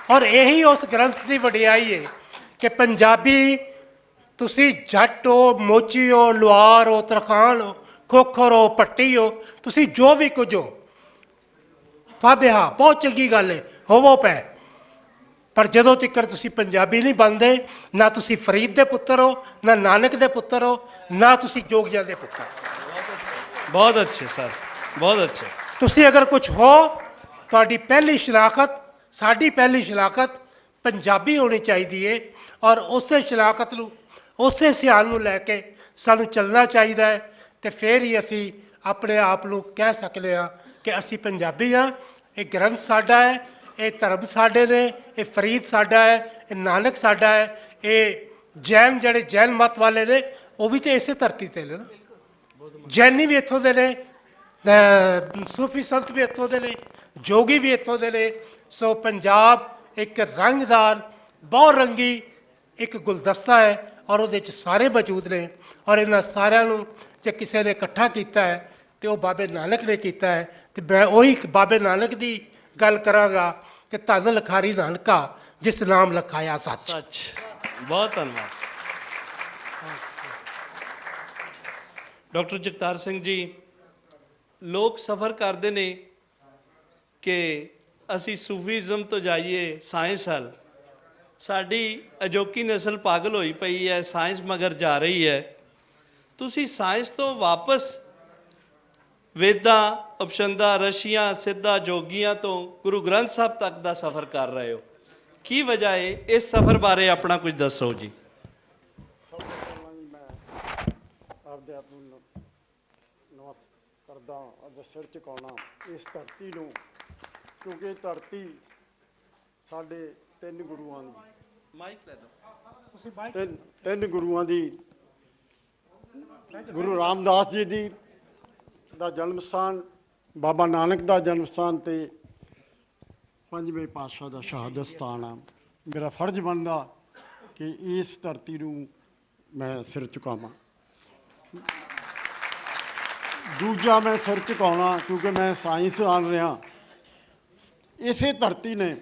ਔਰ ਇਹੀ ਉਸ ਗ੍ਰੰਥ ਦੀ ਵਡਿਆਈ ਹੈ ਕਿ ਪੰਜਾਬੀ, ਤੁਸੀਂ ਜੱਟ ਹੋ, ਮੋਚੀ ਹੋ, ਲੁਹਾਰ ਹੋ, ਤਰਖਾਣ ਹੋ, ਖੋਖਰ ਹੋ, ਪੱਟੀ ਹੋ, ਤੁਸੀਂ ਜੋ ਵੀ ਕੁਝ ਹੋ, ਫਾਬਿਹਾ ਬਹੁਤ ਚੰਗੀ ਗੱਲ ਹੈ, ਹੋਵੋ ਪੈ। ਪਰ ਜਦੋਂ ਤੱਕ ਤੁਸੀਂ ਪੰਜਾਬੀ ਨਹੀਂ ਬਣਦੇ, ਨਾ ਤੁਸੀਂ ਫਰੀਦ ਦੇ ਪੁੱਤਰ ਹੋ, ਨਾ ਨਾਨਕ ਦੇ ਪੁੱਤਰ ਹੋ, ਨਾ ਤੁਸੀਂ ਜੋਗੀਆਂ ਦੇ ਪੁੱਤਰ। ਬਹੁਤ ਅੱਛੇ ਸਰ, ਬਹੁਤ ਅੱਛੇ। ਤੁਸੀਂ ਅਗਰ ਕੁਝ ਹੋ, ਤੁਹਾਡੀ ਪਹਿਲੀ ਸ਼ਨਾਖਤ, ਸਾਡੀ ਪਹਿਲੀ ਸ਼ਨਾਖਤ ਪੰਜਾਬੀ ਹੋਣੀ ਚਾਹੀਦੀ ਹੈ। ਔਰ ਉਸੇ ਸ਼ਨਾਖਤ ਨੂੰ, ਉਸੇ ਸਿਆਲ ਨੂੰ ਲੈ ਕੇ ਸਾਨੂੰ ਚੱਲਣਾ ਚਾਹੀਦਾ ਹੈ। ਤੇ ਫਿਰ ਹੀ ਅਸੀਂ ਆਪਣੇ ਆਪ ਨੂੰ ਕਹਿ ਸਕਦੇ ਹਾਂ ਕਿ ਅਸੀਂ ਪੰਜਾਬੀ ਹਾਂ। ਇਹ ਗ੍ਰੰਥ ਸਾਡਾ ਹੈ, ਇਹ ਧਰਮ ਸਾਡੇ ਨੇ, ਇਹ ਫਰੀਦ ਸਾਡਾ ਹੈ, ਇਹ ਨਾਨਕ ਸਾਡਾ ਹੈ। ਇਹ ਜੈਨ, ਜਿਹੜੇ ਜੈਨ ਮਤ ਵਾਲੇ ਨੇ, ਉਹ ਵੀ ਤਾਂ ਇਸੇ ਧਰਤੀ 'ਤੇ ਨੇ ਨਾ। ਜੈਨੀ ਵੀ ਇੱਥੋਂ ਦੇ ਨੇ, ਸੂਫੀ ਸੰਤ ਵੀ ਇੱਥੋਂ ਦੇ ਨੇ, ਜੋਗੀ ਵੀ ਇੱਥੋਂ ਦੇ ਨੇ। ਸੋ ਪੰਜਾਬ ਇੱਕ ਰੰਗਦਾਰ, ਬਹੁ ਰੰਗੀ ਇੱਕ ਗੁਲਦਸਤਾ ਹੈ ਔਰ ਉਹਦੇ 'ਚ ਸਾਰੇ ਮੌਜੂਦ ਨੇ। ਔਰ ਇਹਨਾਂ ਸਾਰਿਆਂ ਨੂੰ ਜੇ ਕਿਸੇ ਨੇ ਇਕੱਠਾ ਕੀਤਾ ਹੈ ਤੇ ਉਹ ਬਾਬੇ ਨਾਨਕ ਨੇ ਕੀਤਾ ਹੈ। ਤੇ ਮੈਂ ਉਹੀ ਬਾਬੇ ਨਾਨਕ ਦੀ ਗੱਲ ਕਰਾਂਗਾ ਕਿ ਧੰਨ ਲਿਖਾਰੀ ਨਾਨਕਾ ਜਿਸ ਨਾਮ ਲਿਖਾਇਆ ਸੱਚ। ਬਹੁਤ ਧੰਨਵਾਦ। ਡਾਕਟਰ ਜਗਤਾਰ ਸਿੰਘ ਜੀ, ਲੋਕ ਸਫ਼ਰ ਕਰਦੇ ਨੇ ਕਿ ਅਸੀਂ ਸੂਫੀਜ਼ਮ ਤੋਂ ਜਾਈਏ ਸਾਇੰਸ ਵੱਲ। ਸਾਡੀ ਅਜੋਕੀ ਨਸਲ ਪਾਗਲ ਹੋਈ ਪਈ ਹੈ, ਸਾਇੰਸ ਮਗਰ ਜਾ ਰਹੀ ਹੈ। ਤੁਸੀਂ ਸਾਇੰਸ ਤੋਂ ਵਾਪਸ ਵੇਦਾਂ, ਉਪਨਿਸ਼ਦਾਂ, ਰਸ਼ੀਆਂ, ਸਿੱਧਾਂ, ਜੋਗੀਆਂ ਤੋਂ ਗੁਰੂ ਗ੍ਰੰਥ ਸਾਹਿਬ ਤੱਕ ਦਾ ਸਫ਼ਰ ਕਰ ਰਹੇ ਹੋ। ਕੀ ਵਜ੍ਹਾ ਹੈ? ਇਸ ਸਫ਼ਰ ਬਾਰੇ ਆਪਣਾ ਕੁਝ ਦੱਸੋ ਜੀ। ਸਭ ਤੋਂ ਪਹਿਲਾਂ ਜੀ ਮੈਂ ਆਪਦੇ ਆਪ ਨੂੰ ਨਮਸਕਾਰ ਕਰਦਾ, ਅੱਜ ਸਿਰ ਝੁਕਾਉਣਾ ਇਸ ਧਰਤੀ ਨੂੰ, ਕਿਉਂਕਿ ਇਹ ਧਰਤੀ ਸਾਡੇ 3 ਗੁਰੂਆਂ ਦੀ, ਮਾਈਕ ਲੈ ਲਓ। ਤਿੰਨ ਗੁਰੂਆਂ ਦੀ, ਗੁਰੂ ਰਾਮਦਾਸ ਜੀ ਦੀ ਦਾ ਜਨਮ ਸਥਾਨ, ਬਾਬਾ ਨਾਨਕ ਦਾ ਜਨਮ ਸਥਾਨ ਤੇ 5ਵੇਂ ਪਾਤਸ਼ਾਹ ਦਾ ਸ਼ਹਾਦਤ ਸਥਾਨ ਆ। ਮੇਰਾ ਫਰਜ਼ ਬਣਦਾ ਕਿ ਇਸ ਧਰਤੀ ਨੂੰ ਮੈਂ ਸਿਰ ਝੁਕਾਵਾਂ। ਦੂਜਾ, ਮੈਂ ਸਿਰ ਝੁਕਾਉਣਾ ਕਿਉਂਕਿ ਮੈਂ ਸਾਇੰਸਦਾਨ ਰਿਹਾ। ਇਸੇ ਧਰਤੀ ਨੇ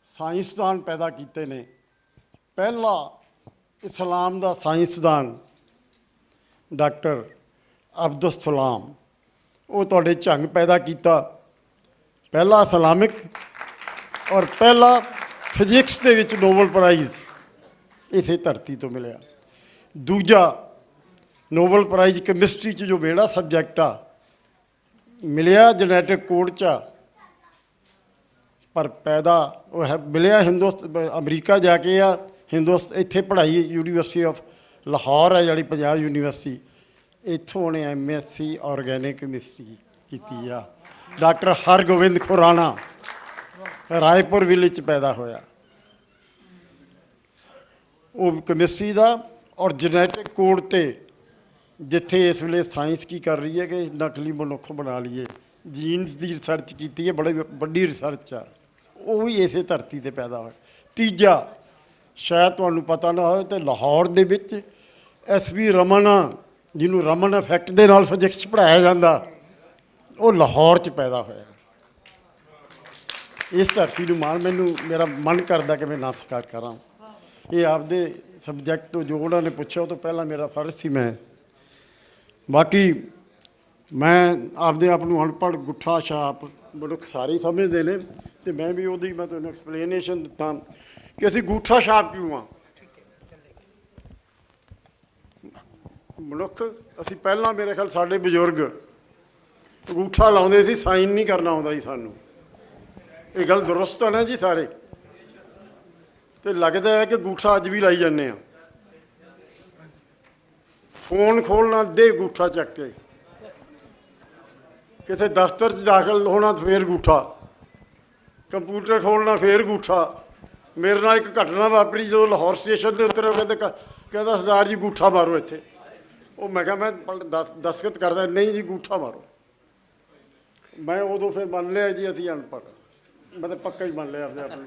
ਸਾਇੰਸਦਾਨ ਪੈਦਾ ਕੀਤੇ ਨੇ। ਪਹਿਲਾ ਇਸਲਾਮ ਦਾ ਸਾਇੰਸਦਾਨ ਡਾਕਟਰ ਅਬਦੁਲ ਸਲਾਮ, ਉਹ ਤੁਹਾਡੇ ਝੰਗ ਪੈਦਾ ਕੀਤਾ। ਪਹਿਲਾ ਇਸਲਾਮਿਕ ਔਰ ਪਹਿਲਾ ਫਿਜ਼ਿਕਸ ਦੇ ਵਿੱਚ ਨੋਬਲ ਪ੍ਰਾਈਜ਼ ਇਸੇ ਧਰਤੀ ਤੋਂ ਮਿਲਿਆ। ਦੂਜਾ ਨੋਬਲ ਪ੍ਰਾਈਜ਼ ਕੈਮਿਸਟਰੀ 'ਚ ਜੋ ਮੇਰਾ ਸਬਜੈਕਟ ਆ ਮਿਲਿਆ ਜੈਨੇਟਿਕ ਕੋਡ 'ਚ ਆ, ਪਰ ਪੈਦਾ ਉਹ ਹੈ ਮਿਲਿਆ ਅਮਰੀਕਾ ਜਾ ਕੇ ਆ, ਇੱਥੇ ਪੜ੍ਹਾਈ ਯੂਨੀਵਰਸਿਟੀ ਆਫ ਲਾਹੌਰ ਹੈ ਜਿਹੜੀ ਪੰਜਾਬ ਯੂਨੀਵਰਸਿਟੀ, ਇੱਥੋਂ ਉਹਨੇ MSc ਆਰਗੈਨਿਕ ਕੈਮਿਸਟਰੀ ਕੀਤੀ ਆ। ਡਾਕਟਰ ਹਰਗੋਬਿੰਦ ਖੁਰਾਣਾ ਰਾਏਪੁਰ ਵਿਲੇਜ 'ਚ ਪੈਦਾ ਹੋਇਆ, ਉਹ ਕੈਮਿਸਟਰੀ ਦਾ ਔਰ ਜੈਨੇਟਿਕ ਕੋਡ 'ਤੇ ਜਿੱਥੇ ਇਸ ਵੇਲੇ ਸਾਇੰਸ ਕੀ ਕਰ ਰਹੀ ਹੈ ਕਿ ਨਕਲੀ ਮਨੁੱਖ ਬਣਾ ਲਈਏ, ਜੀਨਸ ਦੀ ਰਿਸਰਚ ਕੀਤੀ ਹੈ, ਬੜੀ ਵੱਡੀ ਰਿਸਰਚ ਆ, ਉਹ ਵੀ ਇਸੇ ਧਰਤੀ 'ਤੇ ਪੈਦਾ ਹੋਇਆ। ਤੀਜਾ ਸ਼ਾਇਦ ਤੁਹਾਨੂੰ ਪਤਾ ਨਾ ਹੋਵੇ ਤੇ ਲਾਹੌਰ ਦੇ ਵਿੱਚ SV ਰਮਨ, ਜਿਹਨੂੰ ਰਮਨ ਇਫੈਕਟ ਦੇ ਨਾਲ ਫਿਜ਼ਿਕਸ ਪੜ੍ਹਾਇਆ ਜਾਂਦਾ, ਉਹ ਲਾਹੌਰ 'ਚ ਪੈਦਾ ਹੋਇਆ। ਇਸ ਧਰਤੀ ਨੂੰ ਮੈਨੂੰ ਮੇਰਾ ਮਨ ਕਰਦਾ ਕਿ ਮੈਂ ਨਮਸਕਾਰ ਕਰਾਂ। ਇਹ ਆਪਦੇ ਸਬਜੈਕਟ ਤੋਂ ਜੋ ਉਹਨਾਂ ਨੇ ਪੁੱਛਿਆ ਉਹ ਤੋਂ ਪਹਿਲਾਂ ਮੇਰਾ ਫਰਜ਼ ਸੀ। ਬਾਕੀ ਮੈਂ ਆਪਦੇ ਆਪ ਨੂੰ ਅਨਪੜ੍ਹ ਗੁੱਠਾ ਛਾਪ ਮਨੁੱਖ ਸਾਰੇ ਸਮਝਦੇ ਨੇ, ਅਤੇ ਮੈਂ ਤੁਹਾਨੂੰ ਐਕਸਪਲੇਨੇਸ਼ਨ ਦਿੱਤਾ ਕਿ ਅਸੀਂ ਗੂਠਾ ਛਾਪ ਕਿਉਂ ਆ। ਮਨੁੱਖ ਅਸੀਂ ਪਹਿਲਾਂ ਮੇਰੇ ਖਿਆਲ ਸਾਡੇ ਬਜ਼ੁਰਗ ਅੰਗੂਠਾ ਲਾਉਂਦੇ ਸੀ, ਸਾਈਨ ਨਹੀਂ ਕਰਨਾ ਆਉਂਦਾ ਸੀ ਸਾਨੂੰ। ਇਹ ਗੱਲ ਦਰੁਸਤ ਹੈ ਨਾ ਜੀ ਸਾਰੇ? ਤੇ ਲੱਗਦਾ ਹੈ ਕਿ ਅੰਗੂਠਾ ਅੱਜ ਵੀ ਲਾਈ ਜਾਂਦੇ ਆ। ਫੋਨ ਖੋਲ੍ਹਣਾ ਦੇ ਅੰਗੂਠਾ ਚੱਕ ਕੇ, ਕਿਤੇ ਦਫ਼ਤਰ 'ਚ ਦਾਖਲ ਹੋਣਾ ਫੇਰ ਅੰਗੂਠਾ, ਕੰਪਿਊਟਰ ਖੋਲ੍ਹਣਾ ਫੇਰ ਅੰਗੂਠਾ। ਮੇਰੇ ਨਾਲ ਇੱਕ ਘਟਨਾ ਵਾਪਰੀ ਜਦੋਂ ਲਾਹੌਰ ਸਟੇਸ਼ਨ ਦੇ ਉੱਤੇ ਕਹਿੰਦਾ ਸਰਦਾਰ ਜੀ ਅੰਗੂਠਾ ਮਾਰੋ ਇੱਥੇ। ਉਹ ਮੈਂ ਕਿਹਾ ਮੈਂ ਦਸਤਖਤ ਕਰਦਾ, ਨਹੀਂ ਜੀ ਅੰਗੂਠਾ ਮਾਰੋ। ਮੈਂ ਉਦੋਂ ਫਿਰ ਮੰਨ ਲਿਆ ਜੀ ਅਸੀਂ ਅਨਪੜ੍ਹ, ਮੈਂ ਤਾਂ ਪੱਕਾ ਹੀ ਮੰਨ ਲਿਆ ਆਪਣੇ ਆਪ ਨੂੰ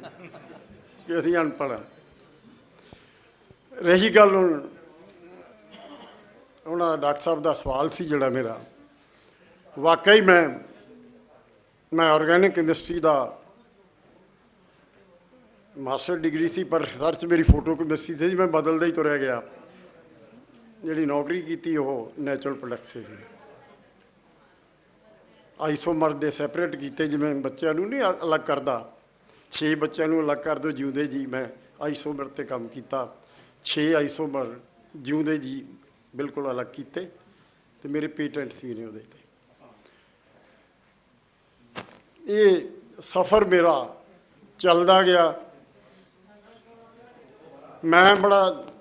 ਕਿ ਅਸੀਂ ਅਨਪੜ੍ਹ ਹਾਂ। ਰਹੀ ਗੱਲ ਉਹਨਾਂ ਡਾਕਟਰ ਸਾਹਿਬ ਦਾ ਸਵਾਲ ਸੀ ਜਿਹੜਾ ਮੇਰਾ, ਵਾਕਈ ਮੈਂ ਆਰਗੈਨਿਕ ਕੈਮਿਸਟਰੀ ਦਾ ਮਾਸਟਰ ਡਿਗਰੀ ਸੀ, ਪਰ ਰਿਸਰਚ ਮੇਰੀ ਫੋਟੋ ਕੈਮਿਸਟਰੀ ਸੀ ਜੀ। ਮੈਂ ਬਦਲਦਾ ਹੀ ਤੁਰਿਆ ਗਿਆ। ਜਿਹੜੀ ਨੌਕਰੀ ਕੀਤੀ ਉਹ ਨੈਚੁਰਲ ਪ੍ਰੋਡਕਟਸ ਸੀ। ਆਈਸੋਮਰ ਦੇ ਸੈਪਰੇਟ ਕੀਤੇ, ਜਿਵੇਂ ਬੱਚਿਆਂ ਨੂੰ ਨਹੀਂ ਅਲੱਗ ਕਰਦਾ, 6 ਬੱਚਿਆਂ ਨੂੰ ਅਲੱਗ ਕਰ ਦਿਓ ਜਿਉਂਦੇ ਜੀ, ਮੈਂ ਆਈਸੋਮਰ 'ਤੇ ਕੰਮ ਕੀਤਾ। 6 ਆਈਸੋਮਰ ਜਿਉਂਦੇ ਜੀ ਬਿਲਕੁਲ ਅਲੱਗ ਕੀਤੇ, ਅਤੇ ਮੇਰੇ ਪੇਟੈਂਟਸ ਵੀ ਨੇ ਉਹਦੇ 'ਤੇ। ਇਹ ਸਫ਼ਰ ਮੇਰਾ ਚੱਲਦਾ ਗਿਆ। ਮੈਂ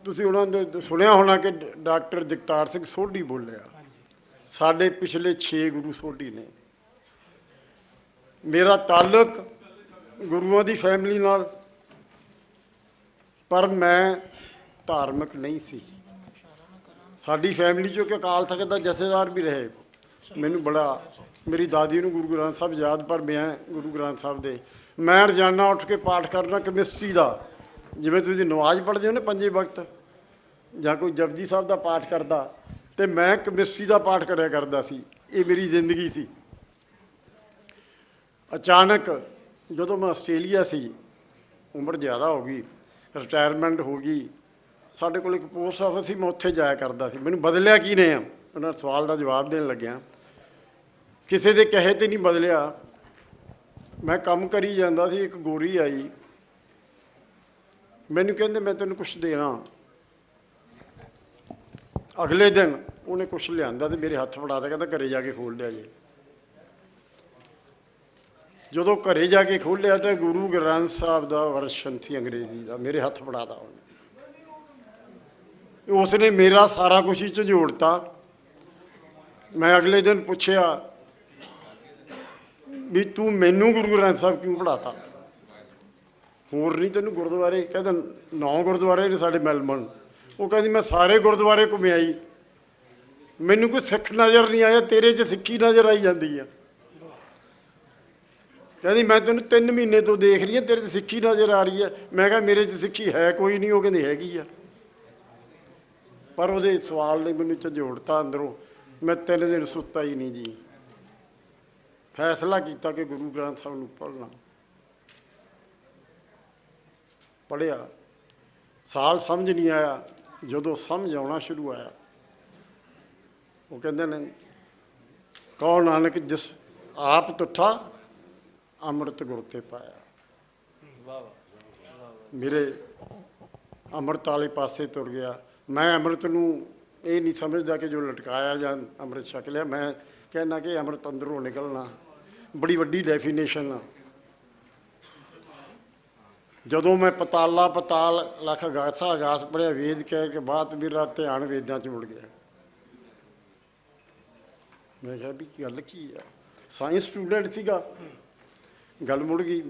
ਤੁਸੀਂ ਉਹਨਾਂ ਦੇ ਸੁਣਿਆ ਹੋਣਾ ਕਿ ਡਾਕਟਰ ਜਗਤਾਰ ਸਿੰਘ ਸੋਢੀ ਬੋਲਿਆ, ਸਾਡੇ ਪਿਛਲੇ 6 ਗੁਰੂ ਸੋਢੀ ਨੇ। ਮੇਰਾ ਤਾਲੁਕ ਗੁਰੂਆਂ ਦੀ ਫੈਮਿਲੀ ਨਾਲ, ਪਰ ਮੈਂ ਧਾਰਮਿਕ ਨਹੀਂ ਸੀ। ਸਾਡੀ ਫੈਮਿਲੀ 'ਚੋਂ ਕਿ ਅਕਾਲ ਤਖ਼ਤ ਦਾ ਜਥੇਦਾਰ ਵੀ ਰਹੇ। ਮੈਨੂੰ ਮੇਰੀ ਦਾਦੀ ਨੂੰ ਗੁਰੂ ਗ੍ਰੰਥ ਸਾਹਿਬ ਯਾਦ, ਪਰ ਮੈਂ ਗੁਰੂ ਗ੍ਰੰਥ ਸਾਹਿਬ ਦੇ ਮੈਂ ਰੋਜ਼ਾਨਾ ਉੱਠ ਕੇ ਪਾਠ ਕਰਨਾ ਕੈਮਿਸਟਰੀ ਦਾ। ਜਿਵੇਂ ਤੁਸੀਂ ਨਮਾਜ਼ ਪੜ੍ਹਦੇ ਹੋ ਨਾ 5 ਵਕਤ, ਜਾਂ ਕੋਈ ਜਪਜੀ ਸਾਹਿਬ ਦਾ ਪਾਠ ਕਰਦਾ, ਅਤੇ ਮੈਂ ਕੈਮਿਸਟਰੀ ਦਾ ਪਾਠ ਕਰਿਆ ਕਰਦਾ ਸੀ। ਇਹ ਮੇਰੀ ਜ਼ਿੰਦਗੀ ਸੀ। ਅਚਾਨਕ ਜਦੋਂ ਮੈਂ ਆਸਟ੍ਰੇਲੀਆ ਸੀ, ਉਮਰ ਜ਼ਿਆਦਾ ਹੋ ਗਈ, ਰਿਟਾਇਰਮੈਂਟ ਹੋ ਗਈ, ਸਾਡੇ ਕੋਲ ਇੱਕ ਪੋਸਟ ਆਫਿਸ ਸੀ, ਮੈਂ ਉੱਥੇ ਜਾਇਆ ਕਰਦਾ ਸੀ। ਮੈਨੂੰ ਬਦਲਿਆ ਕੀ ਨੇ? ਉਹਨਾਂ ਸਵਾਲ ਦਾ ਜਵਾਬ ਦੇਣ ਲੱਗਿਆ, ਕਿਸੇ ਦੇ ਕਹੇ 'ਤੇ ਨਹੀਂ ਬਦਲਿਆ। ਮੈਂ ਕੰਮ ਕਰੀ ਜਾਂਦਾ ਸੀ, ਇੱਕ ਗੋਰੀ ਆਈ, ਮੈਨੂੰ ਕਹਿੰਦੇ ਮੈਂ ਤੈਨੂੰ ਕੁਛ ਦੇਣਾ। ਅਗਲੇ ਦਿਨ ਉਹਨੇ ਕੁਛ ਲਿਆਂਦਾ ਅਤੇ ਮੇਰੇ ਹੱਥ ਫੜਾ ਤਾ, ਕਹਿੰਦਾ ਘਰੇ ਜਾ ਕੇ ਖੋਲ੍ਹ ਲਿਆ ਜੀ। ਜਦੋਂ ਘਰੇ ਜਾ ਕੇ ਖੋਲ੍ਹਿਆ ਤਾਂ ਗੁਰੂ ਗ੍ਰੰਥ ਸਾਹਿਬ ਦਾ ਵਰਸ਼ਨ ਸੀ ਅੰਗਰੇਜ਼ੀ ਦਾ, ਮੇਰੇ ਹੱਥ ਫੜਾ ਤਾ ਉਹਨੇ। ਉਸਨੇ ਮੇਰਾ ਸਾਰਾ ਕੁਛ ਹੀ ਝੰਜੋੜਤਾ। ਮੈਂ ਅਗਲੇ ਦਿਨ ਪੁੱਛਿਆ ਵੀ ਤੂੰ ਮੈਨੂੰ ਗੁਰੂ ਗ੍ਰੰਥ ਸਾਹਿਬ ਕਿਉਂ ਪੜ੍ਹਾਤਾ? ਹੋਰ ਨਹੀਂ ਤੈਨੂੰ ਗੁਰਦੁਆਰੇ? ਕਹਿੰਦਾ 9 ਗੁਰਦੁਆਰੇ ਨੇ ਸਾਡੇ ਮੈਲਬਰਨ। ਉਹ ਕਹਿੰਦੀ ਮੈਂ ਸਾਰੇ ਗੁਰਦੁਆਰੇ ਘੁੰਮਿਆਈ, ਮੈਨੂੰ ਕੋਈ ਸਿੱਖ ਨਜ਼ਰ ਨਹੀਂ ਆਇਆ, ਤੇਰੇ 'ਚ ਸਿੱਖੀ ਨਜ਼ਰ ਆਈ ਜਾਂਦੀ ਆ। ਕਹਿੰਦੀ ਮੈਂ ਤੈਨੂੰ 3 ਮਹੀਨੇ ਤੋਂ ਦੇਖ ਰਹੀ ਹਾਂ, ਤੇਰੇ 'ਚ ਸਿੱਖੀ ਨਜ਼ਰ ਆ ਰਹੀ ਹੈ। ਮੈਂ ਕਿਹਾ ਮੇਰੇ 'ਚ ਸਿੱਖੀ ਹੈ ਕੋਈ ਨਹੀਂ। ਉਹ ਕਹਿੰਦੀ ਹੈਗੀ ਆ। ਪਰ ਉਹਦੇ ਸਵਾਲ ਨੇ ਮੈਨੂੰ ਝੰਜੋੜਤਾ ਅੰਦਰੋਂ। ਮੈਂ 3 ਦਿਨ ਸੁੱਤਾ ਹੀ ਨਹੀਂ ਜੀ। ਫੈਸਲਾ ਕੀਤਾ ਕਿ ਗੁਰੂ ਗ੍ਰੰਥ ਸਾਹਿਬ ਨੂੰ ਪੜ੍ਹਨਾ। ਪੜ੍ਹਿਆ, ਸਾਲ ਸਮਝ ਨਹੀਂ ਆਇਆ। ਜਦੋਂ ਸਮਝ ਆਉਣਾ ਸ਼ੁਰੂ ਆਇਆ, ਉਹ ਕਹਿੰਦੇ ਨੇ ਕਹੋ ਨਾਨਕ ਜਿਸ ਆਪ ਤੁਠਾ ਅੰਮ੍ਰਿਤ ਗੁਰ ਤੇ ਪਾਇਆ। ਮੇਰੇ ਅੰਮ੍ਰਿਤ ਵਾਲੇ ਪਾਸੇ ਤੁਰ ਗਿਆ। ਮੈਂ ਅੰਮ੍ਰਿਤ ਨੂੰ ਇਹ ਨਹੀਂ ਸਮਝਦਾ ਕਿ ਜੋ ਲਟਕਾਇਆ ਜਾਂ ਅੰਮ੍ਰਿਤ ਛਕ ਲਿਆ। ਮੈਂ ਕਹਿੰਦਾ ਕਿ ਅੰਮ੍ਰਿਤ ਅੰਦਰੋਂ ਨਿਕਲਣਾ ਬੜੀ ਵੱਡੀ ਡੈਫੀਨੇਸ਼ਨ ਆ। ਜਦੋਂ ਮੈਂ ਪਤਾਲਾ ਪਤਾਲ ਲਖ ਅਗਾਸਾ ਅਗਾਸ ਪੜ੍ਹਿਆ, ਵੇਦ ਕਹਿ ਕੇ ਬਾਤ ਮੇਰਾ ਧਿਆਨ ਵੇਦਾਂ 'ਚ ਮੁੜ ਗਿਆ। ਮੈਂ ਕਿਹਾ ਵੀ ਗੱਲ ਕੀ ਆ, ਸਾਇੰਸ ਸਟੂਡੈਂਟ ਸੀਗਾ, ਗੱਲ ਮੁੜ ਗਈ।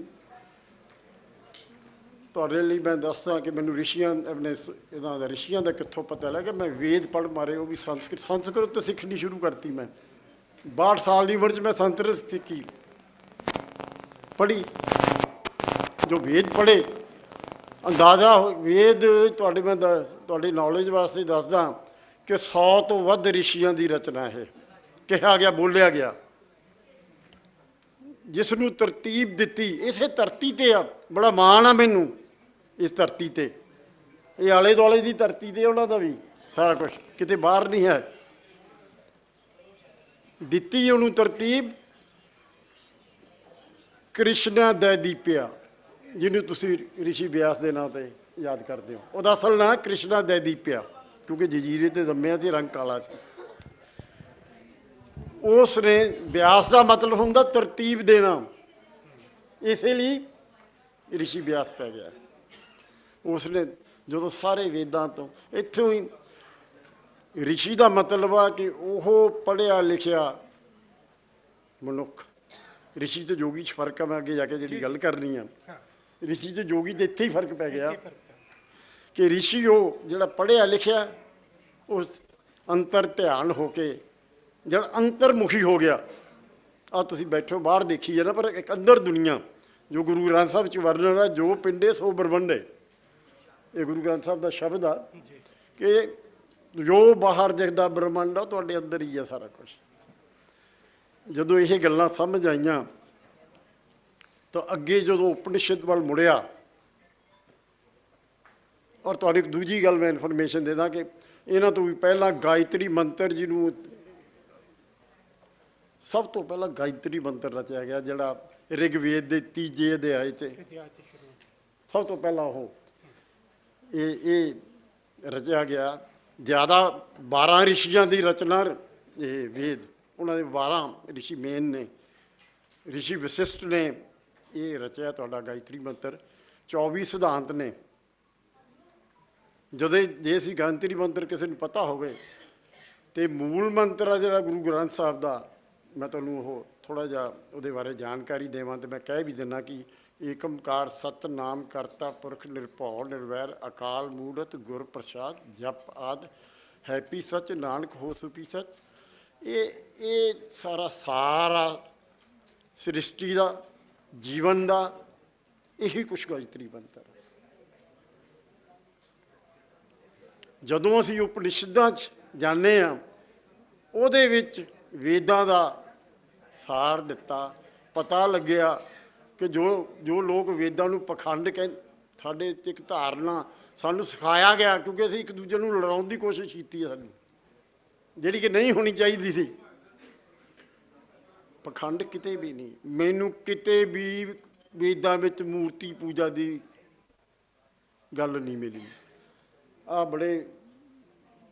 ਤੁਹਾਡੇ ਲਈ ਮੈਂ ਦੱਸਦਾ ਕਿ ਮੈਨੂੰ ਰਿਸ਼ੀਆਂ ਆਪਣੇ ਇਹਨਾਂ ਦਾ ਰਿਸ਼ੀਆਂ ਦਾ ਕਿੱਥੋਂ ਪਤਾ ਲੱਗਾ। ਮੈਂ ਵੇਦ ਪੜ੍ਹ ਮਾਰੇ, ਉਹ ਵੀ ਸੰਸਕ੍ਰਿਤ ਤੋਂ ਸਿੱਖਣੀ ਸ਼ੁਰੂ ਕਰਤੀ ਮੈਂ। 62 ਸਾਲ ਦੀ ਉਮਰ 'ਚ ਮੈਂ ਸੰਸਕ੍ਰਿਤ ਸਿੱਖੀ, ਪੜ੍ਹੀ। ਜੋ ਵੇਦ ਪੜ੍ਹੇ, ਅੰਦਾਜ਼ਾ ਵੇਦ ਤੁਹਾਡੇ ਮੈਂ ਤੁਹਾਡੀ ਨੌਲੇਜ ਵਾਸਤੇ ਦੱਸਦਾ ਕਿ 100 ਤੋਂ ਵੱਧ ਰਿਸ਼ੀਆਂ ਦੀ ਰਚਨਾ ਇਹ ਕਿਹਾ ਗਿਆ, ਬੋਲਿਆ ਗਿਆ। ਜਿਸ ਨੂੰ ਤਰਤੀਬ ਦਿੱਤੀ ਇਸੇ ਧਰਤੀ ਤੇ ਆ। ਬੜਾ ਮਾਣ ਆ ਮੈਨੂੰ ਇਸ ਧਰਤੀ ਤੇ, ਇਹ ਆਲੇ ਦੁਆਲੇ ਦੀ ਧਰਤੀ ਤੇ ਉਹਨਾਂ ਦਾ ਵੀ ਸਾਰਾ ਕੁਝ, ਕਿਤੇ ਬਾਹਰ ਨਹੀਂ ਹੈ। ਦਿੱਤੀ ਉਹਨੂੰ ਤਰਤੀਬ ਕ੍ਰਿਸ਼ਨਾ ਦੈਦੀਪਿਆ, ਜਿਹਨੂੰ ਤੁਸੀਂ ਰਿਸ਼ੀ ਵਿਆਸ ਦੇ ਨਾਂ ਤੇ ਯਾਦ ਕਰਦੇ ਹੋ। ਉਹਦਾ ਅਸਲ ਨਾਂ ਕ੍ਰਿਸ਼ਨਾ ਦੈਦੀਪਿਆ, ਕਿਉਂਕਿ ਜਜ਼ੀਰੇ ਤੇ ਜੰਮਿਆ ਸੀ, ਰੰਗ ਕਾਲਾ ਸੀ। ਉਸ ਨੇ ਵਿਆਸ ਦਾ ਮਤਲਬ ਹੁੰਦਾ ਤਰਤੀਬ ਦੇਣਾ, ਇਸੇ ਲਈ ਰਿਸ਼ੀ ਵਿਆਸ ਪੈ ਗਿਆ। ਉਸ ਨੇ ਜਦੋਂ ਸਾਰੇ ਵੇਦਾਂ ਤੋਂ ਇੱਥੋਂ ਹੀ ਰਿਸ਼ੀ ਦਾ ਮਤਲਬ ਆ ਕਿ ਉਹ ਪੜ੍ਹਿਆ ਲਿਖਿਆ ਮਨੁੱਖ। ਰਿਸ਼ੀ ਤੇ ਜੋਗੀ 'ਚ ਫਰਕ ਆ, ਮੈਂ ਅੱਗੇ ਜਾ ਕੇ ਜਿਹੜੀ ਗੱਲ ਕਰਨੀ ਆ। ਰਿਸ਼ੀ ਤੇ ਜੋਗੀ ਤੇ ਇੱਥੇ ਹੀ ਫਰਕ ਪੈ ਗਿਆ ਕਿ ਰਿਸ਼ੀ ਉਹ ਜਿਹੜਾ ਪੜ੍ਹਿਆ ਲਿਖਿਆ, ਉਸ ਅੰਤਰ ਧਿਆਨ ਹੋ ਕੇ ਜਿਹੜਾ ਅੰਤਰਮੁਖੀ ਹੋ ਗਿਆ। ਆ ਤੁਸੀਂ ਬੈਠੋ ਬਾਹਰ ਦੇਖੀ ਜਾਣਾ, ਪਰ ਇੱਕ ਅੰਦਰ ਦੁਨੀਆ ਜੋ ਗੁਰੂ ਗ੍ਰੰਥ ਸਾਹਿਬ 'ਚ ਵਰਣਨ ਆ, ਜੋ ਪਿੰਡੇ ਸੋ ਬ੍ਰਹਮੰਡੇ, ਇਹ ਗੁਰੂ ਗ੍ਰੰਥ ਸਾਹਿਬ ਦਾ ਸ਼ਬਦ ਆ ਕਿ ਜੋ ਬਾਹਰ ਦਿਖਦਾ ਬ੍ਰਹਮੰਡ ਆ ਤੁਹਾਡੇ ਅੰਦਰ ਹੀ ਆ ਸਾਰਾ ਕੁਝ। ਜਦੋਂ ਇਹ ਗੱਲਾਂ ਸਮਝ ਆਈਆਂ ਤਾਂ ਅੱਗੇ ਜਦੋਂ ਉਪਨਿਸ਼ਦ ਵੱਲ ਮੁੜਿਆ, ਔਰ ਤੁਹਾਨੂੰ ਇੱਕ ਦੂਜੀ ਗੱਲ ਮੈਂ ਇਨਫੋਰਮੇਸ਼ਨ ਦੇ ਦਾਂ ਕਿ ਇਹਨਾਂ ਤੋਂ ਵੀ ਪਹਿਲਾਂ ਗਾਇਤਰੀ ਮੰਤਰ, ਜਿਹਨੂੰ ਸਭ ਤੋਂ ਪਹਿਲਾਂ ਗਾਇਤਰੀ ਮੰਤਰ ਰਚਿਆ ਗਿਆ, ਜਿਹੜਾ ਰਿਗਵੇਦ ਦੇ 3 ਅਧਿਆਏ 'ਚ ਸਭ ਤੋਂ ਪਹਿਲਾਂ ਉਹ ਇਹ ਰਚਿਆ ਗਿਆ। ਜ਼ਿਆਦਾ 12 ਰਿਸ਼ੀਆਂ ਦੀ ਰਚਨਾ ਇਹ ਵੇਦ, ਉਹਨਾਂ ਦੇ 12 ਰਿਸ਼ੀ ਮੇਨ ਨੇ। ਰਿਸ਼ੀ ਵਸਿਸ਼ਠ ਨੇ ਇਹ ਰਚਿਆ ਤੁਹਾਡਾ ਗਾਇਤਰੀ ਮੰਤਰ। 24 ਸਿਧਾਂਤ ਨੇ। ਜਦੋਂ ਜੇ ਅਸੀਂ ਗਾਇਤਰੀ ਮੰਤਰ ਕਿਸੇ ਨੂੰ ਪਤਾ ਹੋਵੇ ਤੇ ਮੂਲ ਮੰਤਰ ਆ ਜਿਹੜਾ ਗੁਰੂ ਗ੍ਰੰਥ ਸਾਹਿਬ ਦਾ, ਮੈਂ ਤੁਹਾਨੂੰ ਉਹ ਥੋੜ੍ਹਾ ਜਿਹਾ ਉਹਦੇ ਬਾਰੇ ਜਾਣਕਾਰੀ ਦੇਵਾਂ ਤੇ ਮੈਂ ਕਹਿ ਵੀ ਦਿੰਦਾ ਕਿ ਏਕੰਕਾਰ ਸਤਿਨਾਮ ਕਰਤਾ ਪੁਰਖ ਨਿਰਭਉ ਨਿਰਵੈਰ ਅਕਾਲ ਮੂਰਤ ਗੁਰ ਪ੍ਰਸਾਦ ਜਪ ਆਦਿ ਹੈਪੀ ਸੱਚ ਨਾਨਕ ਹੋ ਸੁਪੀ ਸੱਚ। ਇਹ ਸਾਰਾ ਸ੍ਰਿਸ਼ਟੀ ਦਾ, ਜੀਵਨ ਦਾ ਇਹੀ ਕੁਛ ਗਾਇਤਰੀ ਮੰਤਰ। ਜਦੋਂ ਅਸੀਂ ਉਪਨਿਸ਼ਦਾਂ 'ਚ ਜਾਂਦੇ ਹਾਂ, ਉਹਦੇ ਵਿੱਚ ਵੇਦਾਂ ਦਾ ਸਾਰ ਦਿੱਤਾ। ਪਤਾ ਲੱਗਿਆ ਕਿ ਜੋ ਲੋਕ ਵੇਦਾਂ ਨੂੰ ਪਖੰਡ ਸਾਡੇ 'ਚ ਇੱਕ ਧਾਰਨਾ ਸਾਨੂੰ ਸਿਖਾਇਆ ਗਿਆ, ਕਿਉਂਕਿ ਅਸੀਂ ਇੱਕ ਦੂਜੇ ਨੂੰ ਲੜਾਉਣ ਦੀ ਕੋਸ਼ਿਸ਼ ਕੀਤੀ ਹੈ ਸਾਨੂੰ, ਜਿਹੜੀ ਕਿ ਨਹੀਂ ਹੋਣੀ ਚਾਹੀਦੀ ਸੀ। ਪਖੰਡ ਕਿਤੇ ਵੀ ਨਹੀਂ, ਮੈਨੂੰ ਕਿਤੇ ਵੀ ਵੇਦਾਂ ਵਿੱਚ ਮੂਰਤੀ ਪੂਜਾ ਦੀ ਗੱਲ ਨਹੀਂ ਮਿਲੀ। ਆ ਬੜੇ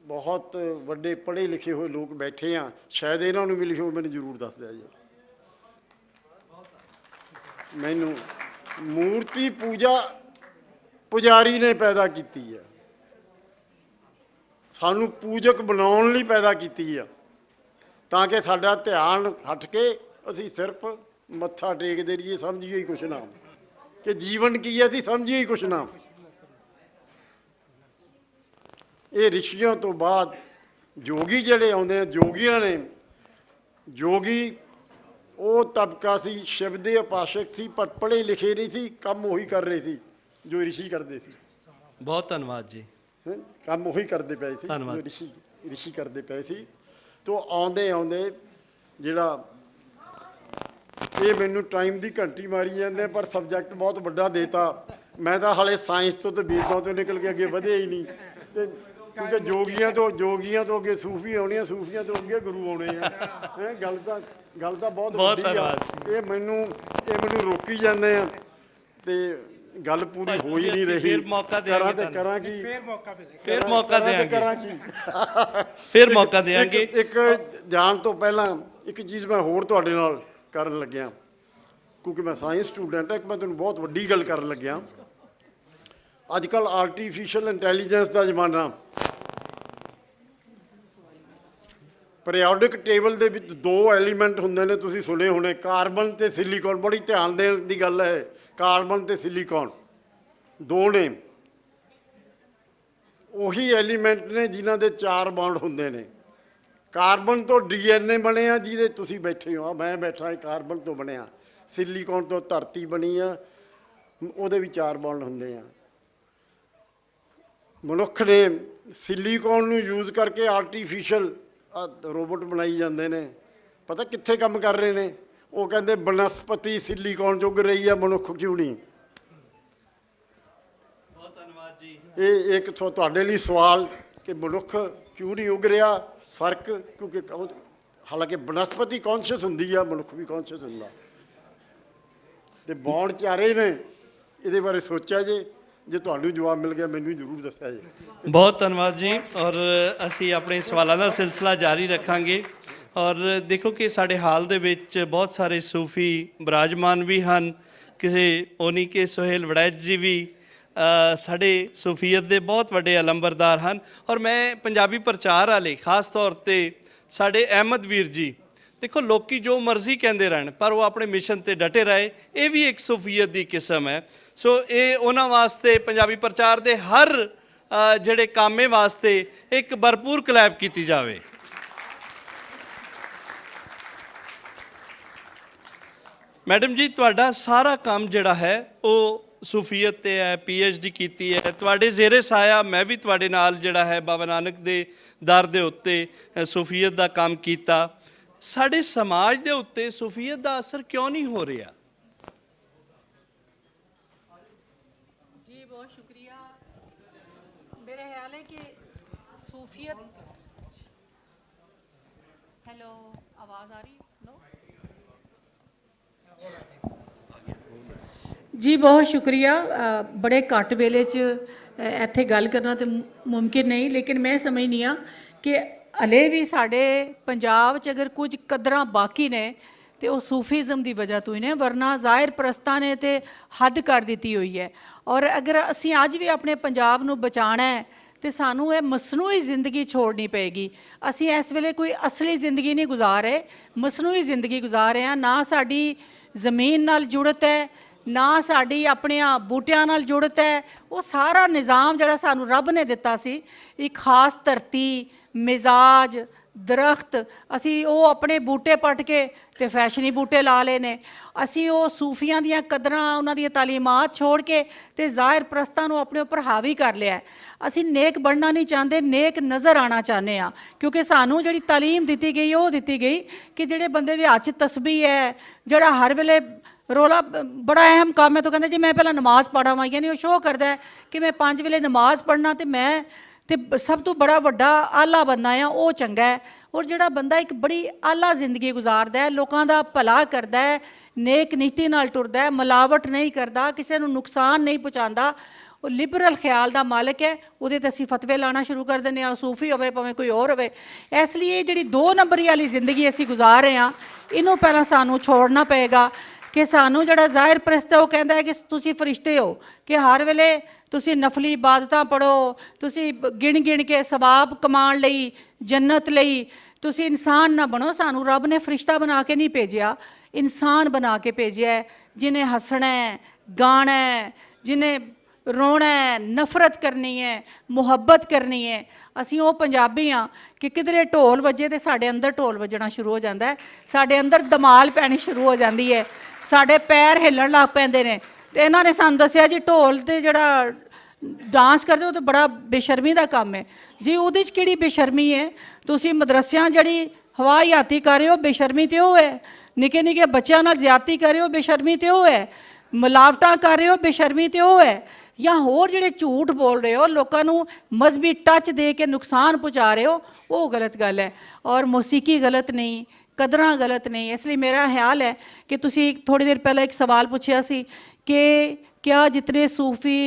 ਬਹੁਤ ਵੱਡੇ ਪੜ੍ਹੇ ਲਿਖੇ ਹੋਏ ਲੋਕ ਬੈਠੇ ਆ, ਸ਼ਾਇਦ ਇਹਨਾਂ ਨੂੰ ਮਿਲੀ ਹੋਵੇ, ਮੈਨੂੰ ਜ਼ਰੂਰ ਦੱਸ ਦਿਆ ਜੀ। ਮੈਨੂੰ ਮੂਰਤੀ ਪੂਜਾ ਪੁਜਾਰੀ ਨੇ ਪੈਦਾ ਕੀਤੀ ਆ, ਸਾਨੂੰ ਪੂਜਕ ਬਣਾਉਣ ਲਈ ਪੈਦਾ ਕੀਤੀ ਆ, ਤਾਂ ਕਿ ਸਾਡਾ ਧਿਆਨ ਹਟ ਕੇ ਅਸੀਂ ਸਿਰਫ ਮੱਥਾ ਟੇਕਦੇ ਰਹੀਏ, ਸਮਝੀਏ ਹੀ ਕੁਛ ਨਾ ਕਿ ਜੀਵਨ ਕੀ ਹੈ, ਅਸੀਂ ਸਮਝੀਏ ਹੀ ਕੁਛ ਨਾ। ਇਹ ਰਿਸ਼ੀਆਂ ਤੋਂ ਬਾਅਦ ਜੋਗੀ ਜਿਹੜੇ ਆਉਂਦੇ ਆ, ਜੋਗੀਆਂ ਨੇ। ਜੋਗੀ ਉਹ ਤਬਕਾ ਸੀ, ਸ਼ਿਵ ਦੇ ਉਪਾਸਕ ਸੀ, ਪਰ ਪੜ੍ਹੇ ਲਿਖੇ ਨਹੀਂ ਸੀ, ਕੰਮ ਉਹੀ ਕਰ ਰਹੇ ਸੀ ਜੋ ਰਿਸ਼ੀ ਕਰਦੇ ਸੀ। ਬਹੁਤ ਧੰਨਵਾਦ ਜੀ। ਕੰਮ ਉਹੀ ਕਰਦੇ ਪਏ ਸੀ ਜੋ ਰਿਸ਼ੀ ਕਰਦੇ ਪਏ ਸੀ। ਤੋ ਆਉਂਦੇ ਆਉਂਦੇ ਜਿਹੜਾ ਇਹ ਮੈਨੂੰ ਟਾਈਮ ਦੀ ਘੰਟੀ ਮਾਰੀ ਜਾਂਦੇ, ਪਰ ਸਬਜੈਕਟ ਬਹੁਤ ਵੱਡਾ ਦੇਤਾ। ਮੈਂ ਤਾਂ ਹਾਲੇ ਸਾਇੰਸ ਤੋਂ ਤੇ ਵੇਦਾਂ ਤੋਂ ਨਿਕਲ ਕੇ ਅੱਗੇ ਵਧਿਆ ਹੀ ਨਹੀਂ, ਤੇ ਕਿਉਂਕਿ ਜੋਗੀਆਂ ਤੋਂ ਅੱਗੇ ਸੂਫੀ ਆਉਣੇ ਆ, ਸੂਫੀਆਂ ਤੋਂ ਅੱਗੇ ਗੁਰੂ ਆਉਣੇ ਆ। ਗੱਲ ਤਾਂ ਬਹੁਤ ਵੱਡੀ ਆ। ਇਹ ਮੈਨੂੰ ਰੋਕੀ ਜਾਂਦੇ ਆ, ਤੇ ਗੱਲ ਪੂਰੀ ਹੋ ਹੀ ਨਹੀਂ ਰਹੀ। ਫਿਰ ਮੌਕਾ ਦਿਆਂਗੇ ਕਰਾਂ ਤੇ ਤੁਹਾਨੂੰ। ਕਰਾਂ ਕੀ, ਫਿਰ ਮੌਕਾ ਕਰਾਂ ਤੇ ਦੇਾਂਗੇ, ਕਰਾਂ ਕੀ। ਫਿਰ ਮੌਕਾ ਦੇਾਂਗੇ। ਇੱਕ ਜਾਣ ਤੋਂ ਪਹਿਲਾਂ ਇੱਕ ਚੀਜ਼ ਮੈਂ ਹੋਰ ਤੁਹਾਡੇ ਨਾਲ ਕਰਨ ਲੱਗਿਆ, ਕਿਉਂਕਿ ਮੈਂ ਸਾਇੰਸ ਸਟੂਡੈਂਟ ਹਾਂ। ਮੈਂ ਤੁਹਾਨੂੰ ਬਹੁਤ ਵੱਡੀ ਗੱਲ ਕਰਨ ਲੱਗਿਆ। ਅੱਜ ਕੱਲ੍ਹ ਆਰਟੀਫਿਸ਼ੀਅਲ ਇੰਟੈਲੀਜੈਂਸ ਦਾ ਜ਼ਮਾਨਾ। ਪੀਰੀਓਡਿਕ ਟੇਬਲ ਦੇ ਵਿੱਚ 2 ਐਲੀਮੈਂਟ ਹੁੰਦੇ ਨੇ, ਤੁਸੀਂ ਸੁਣੇ ਹੋਣੇ, ਕਾਰਬਨ ਤੇ ਸਿਲੀਕੌਨ। ਬੜੀ ਧਿਆਨ ਦੇਣ ਦੀ ਗੱਲ ਹੈ। ਕਾਰਬਨ ਤੇ ਸਿਲੀਕੌਨ 2 ਨੇ, ਉਹੀ ਐਲੀਮੈਂਟ ਨੇ ਜਿਨ੍ਹਾਂ ਦੇ 4 ਬੌਂਡ ਹੁੰਦੇ ਨੇ। ਕਾਰਬਨ ਤੋਂ DNA ਬਣਿਆ, ਜਿਹਦੇ ਤੁਸੀਂ ਬੈਠੇ ਹੋ, ਮੈਂ ਬੈਠਾ ਕਾਰਬਨ ਤੋਂ ਬਣਿਆ। ਸਿਲੀਕੌਨ ਤੋਂ ਧਰਤੀ ਬਣੀ ਆ, ਉਹਦੇ ਵੀ 4 ਬੌਂਡ ਹੁੰਦੇ ਆ। ਮਨੁੱਖ ਨੇ ਸਿਲੀਕੌਨ ਨੂੰ ਯੂਜ਼ ਕਰਕੇ ਆਰਟੀਫਿਸ਼ੀਅਲ ਰੋਬੋਟ ਬਣਾਈ ਜਾਂਦੇ ਨੇ। ਪਤਾ ਕਿੱਥੇ ਕੰਮ ਕਰ ਰਹੇ ਨੇ? ਉਹ ਕਹਿੰਦੇ ਬਨਸਪਤੀ ਸਿਲੀਕੌਨ ਚੁੱਗ ਰਹੀ ਆ, ਮਨੁੱਖ ਕਿਉਂ ਨਹੀਂ? ਬਹੁਤ ਧੰਨਵਾਦ ਜੀ। ਇਹ ਇੱਕ ਤੁਹਾਡੇ ਲਈ ਸਵਾਲ ਕਿ ਮਨੁੱਖ ਕਿਉਂ ਨਹੀਂ ਉੱਗ ਰਿਹਾ। ਫਰਕ ਕਿਉਂਕਿ ਹਾਲਾਂਕਿ ਬਨਸਪਤੀ ਕੌਨਸ਼ੀਅਸ ਹੁੰਦੀ ਆ, ਮਨੁੱਖ ਵੀ ਕੌਨਸ਼ੀਅਸ ਹੁੰਦਾ। ਤੇ ਬੌਂਡ 4 ਨੇ। ਇਹਦੇ ਬਾਰੇ ਸੋਚਿਆ ਜੇ ਤੁਹਾਨੂੰ ਜਵਾਬ ਮਿਲ ਗਿਆ ਮੈਨੂੰ ਜ਼ਰੂਰ ਦੱਸਿਆ ਜੀ। ਬਹੁਤ ਧੰਨਵਾਦ ਜੀ। ਔਰ ਅਸੀਂ ਆਪਣੇ ਸਵਾਲਾਂ ਦਾ ਸਿਲਸਿਲਾ ਜਾਰੀ ਰੱਖਾਂਗੇ। ਔਰ ਦੇਖੋ ਕਿ ਸਾਡੇ ਹਾਲ ਦੇ ਵਿੱਚ ਬਹੁਤ ਸਾਰੇ ਸੂਫੀ ਬਿਰਾਜਮਾਨ ਵੀ ਹਨ। ਕਿਸੇ ਉਹਨੀ ਕੇ ਸੁਹੇਲ ਵੜੈਚ ਜੀ ਵੀ ਸਾਡੇ ਸੂਫੀਅਤ ਦੇ ਬਹੁਤ ਵੱਡੇ ਅਲੰਬਰਦਾਰ ਹਨ। ਔਰ ਮੈਂ ਪੰਜਾਬੀ ਪ੍ਰਚਾਰ ਵਾਲੇ ਖਾਸ ਤੌਰ 'ਤੇ ਸਾਡੇ ਅਹਿਮਦ ਵੀਰ ਜੀ, ਦੇਖੋ ਲੋਕੀ ਜੋ ਮਰਜ਼ੀ ਕਹਿੰਦੇ ਰਹਿਣ ਪਰ ਉਹ ਆਪਣੇ ਮਿਸ਼ਨ ਤੇ ਡਟੇ ਰਹੇ। ਇਹ ਵੀ ਇੱਕ ਸੂਫੀਅਤ ਦੀ ਕਿਸਮ ਹੈ। ਸੋ ਇਹ ਉਹਨਾਂ ਵਾਸਤੇ ਪੰਜਾਬੀ ਪ੍ਰਚਾਰ ਦੇ ਹਰ ਜਿਹੜੇ ਕਾਮੇ ਵਾਸਤੇ ਇੱਕ ਭਰਪੂਰ ਕਲੈਪ ਕੀਤੀ ਜਾਵੇ। ਮੈਡਮ ਜੀ, ਤੁਹਾਡਾ ਸਾਰਾ ਕੰਮ ਜਿਹੜਾ ਹੈ ਉਹ ਸੂਫੀਅਤ ਤੇ ਹੈ, PhD ਕੀਤੀ ਹੈ। ਤੁਹਾਡੇ ਜ਼ੇਰੇ ਸਾਇਆ ਮੈਂ ਵੀ ਤੁਹਾਡੇ ਨਾਲ ਜਿਹੜਾ ਹੈ ਬਾਬਾ ਨਾਨਕ ਦੇ ਦਰ ਦੇ ਉੱਤੇ ਸੂਫੀਅਤ ਦਾ ਕੰਮ ਕੀਤਾ। ਸਾਡੇ ਸਮਾਜ ਦੇ ਉੱਤੇ ਸੂਫੀਅਤ ਦਾ ਅਸਰ ਕਿਉਂ ਨਹੀਂ ਹੋ ਰਿਹਾ? जी बहुत शुक्रिया। मेरा ख्याल है कि सूफियत, हेलो आवाज़ आ रही? नो जी बहुत शुक्रिया। बड़े घट वेले च ਇੱਥੇ ਗੱਲ ਕਰਨਾ ਤੇ ਮੁਮਕਿਨ ਨਹੀਂ, ਲੇਕਿਨ ਮੈਂ ਸਮਝਦੀ ਹਾਂ ਕਿ ਹਲੇ ਵੀ ਸਾਡੇ ਪੰਜਾਬ 'ਚ ਅਗਰ ਕੁਝ ਕਦਰਾਂ ਬਾਕੀ ਨੇ ਤੇ ਉਹ ਸੂਫੀਜ਼ਮ ਦੀ ਵਜ੍ਹਾ ਤੋਂ ਹੀ ਨੇ, ਵਰਨਾ ਜ਼ਾਹਿਰ ਪ੍ਰਸਤਾਂ ਨੇ ਤੇ ਹੱਦ ਕਰ ਦਿੱਤੀ ਹੋਈ ਹੈ। ਔਰ ਅਗਰ ਅਸੀਂ ਅੱਜ ਵੀ ਆਪਣੇ ਪੰਜਾਬ ਨੂੰ ਬਚਾਉਣਾ ਹੈ ਤੇ ਸਾਨੂੰ ਇਹ ਮਸਨੂਈ ਜ਼ਿੰਦਗੀ ਛੋੜਨੀ ਪਏਗੀ। ਅਸੀਂ ਇਸ ਵੇਲੇ ਕੋਈ ਅਸਲੀ ਜ਼ਿੰਦਗੀ ਨਹੀਂ ਗੁਜ਼ਾਰ ਰਹੇ, ਮਸਨੂਈ ਜ਼ਿੰਦਗੀ ਗੁਜ਼ਾਰ ਰਹੇ ਹਾਂ। ਨਾ ਸਾਡੀ ਜ਼ਮੀਨ ਨਾਲ ਜੁੜਤ ਹੈ, ਨਾ ਸਾਡੀ ਆਪਣੇ ਬੂਟਿਆਂ ਨਾਲ ਜੁੜਤ ਹੈ। ਉਹ ਸਾਰਾ ਨਿਜ਼ਾਮ ਜਿਹੜਾ ਸਾਨੂੰ ਰੱਬ ਨੇ ਦਿੱਤਾ ਸੀ, ਇੱਕ ਖਾਸ ਧਰਤੀ, ਮਿਜ਼ਾਜ, ਦਰਖਤ, ਅਸੀਂ ਉਹ ਆਪਣੇ ਬੂਟੇ ਪੱਟ ਕੇ ਤੇ ਫੈਸ਼ਨੀ ਬੂਟੇ ਲਾ ਲਏ ਨੇ। ਅਸੀਂ ਉਹ ਸੂਫੀਆਂ ਦੀਆਂ ਕਦਰਾਂ, ਉਹਨਾਂ ਦੀਆਂ ਤਾਲੀਮਾਤ ਛੋੜ ਕੇ ਤੇ ਜ਼ਾਹਿਰ ਪ੍ਰਸਤਾਂ ਨੂੰ ਆਪਣੇ ਉੱਪਰ ਹਾਵੀ ਕਰ ਲਿਆ। ਅਸੀਂ ਨੇਕ ਬਣਨਾ ਨਹੀਂ ਚਾਹੁੰਦੇ, ਨੇਕ ਨਜ਼ਰ ਆਉਣਾ ਚਾਹੁੰਦੇ ਹਾਂ। ਕਿਉਂਕਿ ਸਾਨੂੰ ਜਿਹੜੀ ਤਾਲੀਮ ਦਿੱਤੀ ਗਈ ਉਹ ਦਿੱਤੀ ਗਈ ਕਿ ਜਿਹੜੇ ਬੰਦੇ ਦੇ ਹੱਥ 'ਚ ਤਸਬੀਹ ਹੈ, ਜਿਹੜਾ ਹਰ ਵੇਲੇ ਰੋਲਾ, ਬੜਾ ਅਹਿਮ ਕੰਮ ਹੈ, ਤਾਂ ਕਹਿੰਦਾ ਜੀ ਮੈਂ ਪਹਿਲਾਂ ਨਮਾਜ਼ ਪੜ੍ਹਾਵਾਂ। ਯਾਨੀ ਉਹ ਸ਼ੋਅ ਕਰਦਾ ਕਿ ਮੈਂ 5 ਵੇਲੇ ਨਮਾਜ਼ ਪੜ੍ਹਨਾ ਤੇ ਮੈਂ ਤੇ ਸਭ ਤੋਂ ਬੜਾ ਵੱਡਾ ਆਲਾ ਬੰਦਾ ਆ, ਉਹ ਚੰਗਾ ਹੈ। ਔਰ ਜਿਹੜਾ ਬੰਦਾ ਇੱਕ ਬੜੀ ਆਲਾ ਜ਼ਿੰਦਗੀ ਗੁਜ਼ਾਰਦਾ ਹੈ, ਲੋਕਾਂ ਦਾ ਭਲਾ ਕਰਦਾ ਹੈ, ਨੇਕ ਨੀਤੀ ਨਾਲ ਟੁਰਦਾ ਹੈ, ਮਿਲਾਵਟ ਨਹੀਂ ਕਰਦਾ, ਕਿਸੇ ਨੂੰ ਨੁਕਸਾਨ ਨਹੀਂ ਪਹੁੰਚਾਉਂਦਾ, ਉਹ ਲਿਬਰਲ ਖਿਆਲ ਦਾ ਮਾਲਕ ਹੈ, ਉਹਦੇ ਤੇ ਅਸੀਂ ਫਤਵੇ ਲਾਣਾ ਸ਼ੁਰੂ ਕਰ ਦਿੰਦੇ ਹਾਂ, ਸੂਫੀ ਹੋਵੇ ਭਾਵੇਂ ਕੋਈ ਹੋਰ ਹੋਵੇ। ਇਸ ਲਈ ਇਹ ਜਿਹੜੀ 2 ਨੰਬਰੀ ਵਾਲੀ ਜ਼ਿੰਦਗੀ ਅਸੀਂ ਗੁਜ਼ਾਰ ਰਹੇ ਹਾਂ, ਇਹਨੂੰ ਪਹਿਲਾਂ ਸਾਨੂੰ ਛੋੜਨਾ ਪਏਗਾ। ਕਿ ਸਾਨੂੰ ਜਿਹੜਾ ਜ਼ਾਹਿਰ ਪ੍ਰਸਤ ਹੈ ਉਹ ਕਹਿੰਦਾ ਹੈ ਕਿ ਤੁਸੀਂ ਫਰਿਸ਼ਤੇ ਹੋ, ਕਿ ਹਰ ਵੇਲੇ ਤੁਸੀਂ ਨਫਲੀ ਇਬਾਦਤਾਂ ਪੜ੍ਹੋ, ਤੁਸੀਂ ਗਿਣ ਗਿਣ ਕੇ ਸਵਾਬ ਕਮਾਉਣ ਲਈ, ਜੰਨਤ ਲਈ ਤੁਸੀਂ ਇਨਸਾਨ ਨਾ ਬਣੋ। ਸਾਨੂੰ ਰੱਬ ਨੇ ਫਰਿਸ਼ਤਾ ਬਣਾ ਕੇ ਨਹੀਂ ਭੇਜਿਆ, ਇਨਸਾਨ ਬਣਾ ਕੇ ਭੇਜਿਆ, ਜਿਹਨੇ ਹੱਸਣਾ ਹੈ, ਗਾਣਾ ਹੈ, ਜਿਹਨੇ ਰੋਣਾ ਹੈ, ਨਫ਼ਰਤ ਕਰਨੀ ਹੈ, ਮੁਹੱਬਤ ਕਰਨੀ ਹੈ। ਅਸੀਂ ਉਹ ਪੰਜਾਬੀ ਹਾਂ ਕਿ ਕਿਧਰੇ ਢੋਲ ਵੱਜੇ ਤੇ ਸਾਡੇ ਅੰਦਰ ਢੋਲ ਵੱਜਣਾ ਸ਼ੁਰੂ ਹੋ ਜਾਂਦਾ ਹੈ, ਸਾਡੇ ਅੰਦਰ ਧਮਾਲ ਪੈਣੀ ਸ਼ੁਰੂ ਹੋ ਜਾਂਦੀ ਹੈ, ਸਾਡੇ ਪੈਰ ਹਿੱਲਣ ਲੱਗ ਪੈਂਦੇ ਨੇ। ਤੇ ਇਹਨਾਂ ਨੇ ਸਾਨੂੰ ਦੱਸਿਆ ਜੀ ਢੋਲ ਤੇ ਜਿਹੜਾ ਡਾਂਸ ਕਰਦੇ ਉਹ ਤਾਂ ਬੜਾ ਬੇਸ਼ਰਮੀ ਦਾ ਕੰਮ ਹੈ। ਜੀ ਉਹਦੇ 'ਚ ਕਿਹੜੀ ਬੇਸ਼ਰਮੀ ਹੈ? ਤੁਸੀਂ ਮਦਰਸਿਆਂ ਜਿਹੜੀ ਹਵਾਈਆਤੀ ਕਰ ਰਹੇ ਹੋ, ਬੇਸ਼ਰਮੀ ਤੇ ਉਹ ਹੈ। ਨਿੱਕੇ ਨਿੱਕੇ ਬੱਚਿਆਂ ਨਾਲ ਜ਼ਿਆਦਤੀ ਕਰ ਰਹੇ ਹੋ, ਬੇਸ਼ਰਮੀ ਤੇ ਉਹ ਹੈ। ਮਿਲਾਵਟਾਂ ਕਰ ਰਹੇ ਹੋ, ਬੇਸ਼ਰਮੀ ਤੇ ਉਹ ਹੈ। ਜਾਂ ਹੋਰ ਜਿਹੜੇ ਝੂਠ ਬੋਲ ਰਹੇ ਹੋ, ਲੋਕਾਂ ਨੂੰ ਮਜ਼ਹਬੀ ਟੱਚ ਦੇ ਕੇ ਨੁਕਸਾਨ ਪਹੁੰਚਾ ਰਹੇ ਹੋ, ਉਹ ਗਲਤ ਗੱਲ ਹੈ। ਔਰ ਮੌਸੀਕੀ ਗਲਤ ਨਹੀਂ, ਕਦਰਾਂ ਗਲਤ ਨਹੀਂ। ਇਸ ਲਈ ਮੇਰਾ ਖਿਆਲ ਹੈ ਕਿ ਤੁਸੀਂ ਥੋੜ੍ਹੀ ਦੇਰ ਪਹਿਲਾਂ ਇੱਕ ਸਵਾਲ ਪੁੱਛਿਆ ਸੀ ਕਿ क्या जितने सूफी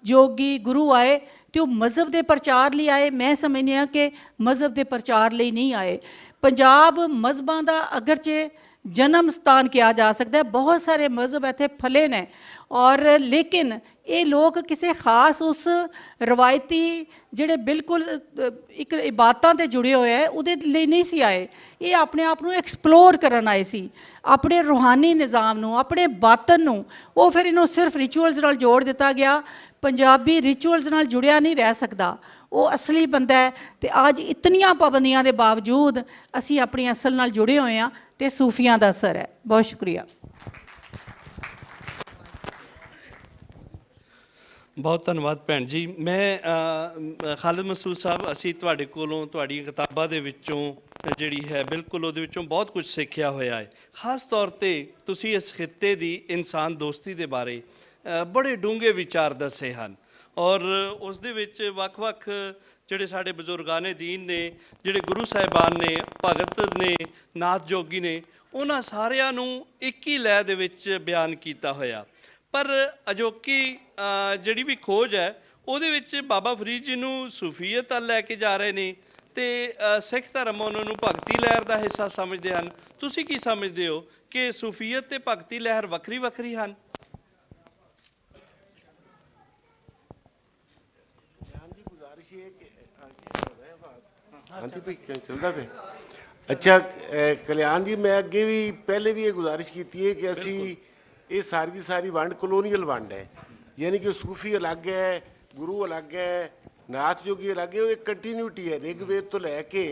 जोगी गुरु आए तो मज़हब के प्रचार लिए आए? मैं समझनी हाँ कि मज़हब के प्रचार लिए नहीं आए। पंजाब मज़हबां का अगरचे जन्म स्थान किया जा सकता है, बहुत सारे मज़हब इत्थे फले ने, और लेकिन ये लोग किसी खास उस रवायती ਜਿਹੜੇ बिल्कुल एक इबादतां ते जुड़े हुए है ਉਹਦੇ ਲਈ नहीं सी आए। ये अपने आप ਨੂੰ एक्सप्लोर ਕਰਨ ਆਏ ਸੀ, ਆਪਣੇ रूहानी निज़ाम ਨੂੰ, ਆਪਣੇ ਬਾਤਨ ਨੂੰ। ਉਹ ਫਿਰ ਇਹਨੂੰ ਸਿਰਫ ਰਿਚੁਅਲਸ ਨਾਲ ਜੋੜ ਦਿੱਤਾ ਗਿਆ। ਪੰਜਾਬੀ ਰਿਚੁਅਲਸ ਨਾਲ ਜੁੜਿਆ ਨਹੀਂ ਰਹਿ ਸਕਦਾ, ਉਹ ਅਸਲੀ ਬੰਦਾ ਹੈ। ਤੇ ਅੱਜ ਇਤਨੀਆਂ ਪਾਬੰਦੀਆਂ ਦੇ ਬਾਵਜੂਦ ਅਸੀਂ ਆਪਣੀ ਅਸਲ ਨਾਲ ਜੁੜੇ ਹੋਏ ਹਾਂ ਤੇ ਸੂਫੀਆਂ ਦਾ ਅਸਰ ਹੈ। ਬਹੁਤ ਸ਼ੁਕਰੀਆ। ਬਹੁਤ ਧੰਨਵਾਦ ਭੈਣ ਜੀ। ਮੈਂ ਖਾਲਿਦ ਮਸੂਦ ਸਾਹਿਬ, ਅਸੀਂ ਤੁਹਾਡੇ ਕੋਲੋਂ ਤੁਹਾਡੀਆਂ ਕਿਤਾਬਾਂ ਦੇ ਵਿੱਚੋਂ ਜਿਹੜੀ ਹੈ ਬਿਲਕੁਲ ਉਹਦੇ ਵਿੱਚੋਂ ਬਹੁਤ ਕੁਝ ਸਿੱਖਿਆ ਹੋਇਆ ਹੈ। ਖਾਸ ਤੌਰ 'ਤੇ ਤੁਸੀਂ ਇਸ ਖਿੱਤੇ ਦੀ ਇਨਸਾਨ ਦੋਸਤੀ ਦੇ ਬਾਰੇ ਬੜੇ ਡੂੰਘੇ ਵਿਚਾਰ ਦੱਸੇ ਹਨ, ਔਰ ਉਸ ਦੇ ਵਿੱਚ ਵੱਖ-ਵੱਖ ਜਿਹੜੇ ਸਾਡੇ ਬਜ਼ੁਰਗਾਨੇ ਦੀਨ ਨੇ, ਜਿਹੜੇ ਗੁਰੂ ਸਾਹਿਬਾਨ ਨੇ, ਭਗਤ ਨੇ, ਨਾਥ ਜੋਗੀ ਨੇ, ਉਹਨਾਂ ਸਾਰਿਆਂ ਨੂੰ ਇੱਕ ਹੀ ਲੈਅ ਦੇ ਵਿੱਚ ਬਿਆਨ ਕੀਤਾ ਹੋਇਆ। ਪਰ ਅਜੋਕੀ ਜਿਹੜੀ ਵੀ ਖੋਜ ਹੈ ਉਹਦੇ ਵਿੱਚ ਬਾਬਾ ਫਰੀਦ ਜੀ ਨੂੰ ਸੂਫੀਅਤ ਵੱਲ ਲੈ ਕੇ ਜਾ ਰਹੇ ਨੇ ਤੇ ਸਿੱਖ ਧਰਮ ਉਹਨਾਂ ਨੂੰ ਭਗਤੀ ਲਹਿਰ ਦਾ ਹਿੱਸਾ ਸਮਝਦੇ ਹਨ। ਤੁਸੀਂ ਕੀ ਸਮਝਦੇ ਹੋ ਕਿ ਸੂਫੀਅਤ ਤੇ ਭਗਤੀ ਲਹਿਰ ਵੱਖਰੀ ਵੱਖਰੀ ਹਨ? ਹਾਂਜੀ ਭਾਈ ਚੱਲਦਾ ਪਿਆ। ਅੱਛਾ ਕਲਿਆਣ ਜੀ, ਮੈਂ ਅੱਗੇ ਵੀ ਪਹਿਲੇ ਵੀ ਇਹ ਗੁਜ਼ਾਰਿਸ਼ ਕੀਤੀ ਹੈ ਕਿ ਅਸੀਂ ਇਹ ਸਾਰੀ ਦੀ ਸਾਰੀ ਵੰਡ ਕਲੋਨੀਅਲ ਵੰਡ ਹੈ, ਯਾਨੀ ਕਿ ਸੂਫੀ ਅਲੱਗ ਹੈ, ਗੁਰੂ ਅਲੱਗ ਹੈ, ਨਾਥ ਜੋਗੀ ਅਲੱਗ ਹੈ। ਉਹ ਇੱਕ ਕੰਟੀਨਿਊਟੀ ਹੈ ਰਿਗਵੇਦ ਤੋਂ ਲੈ ਕੇ,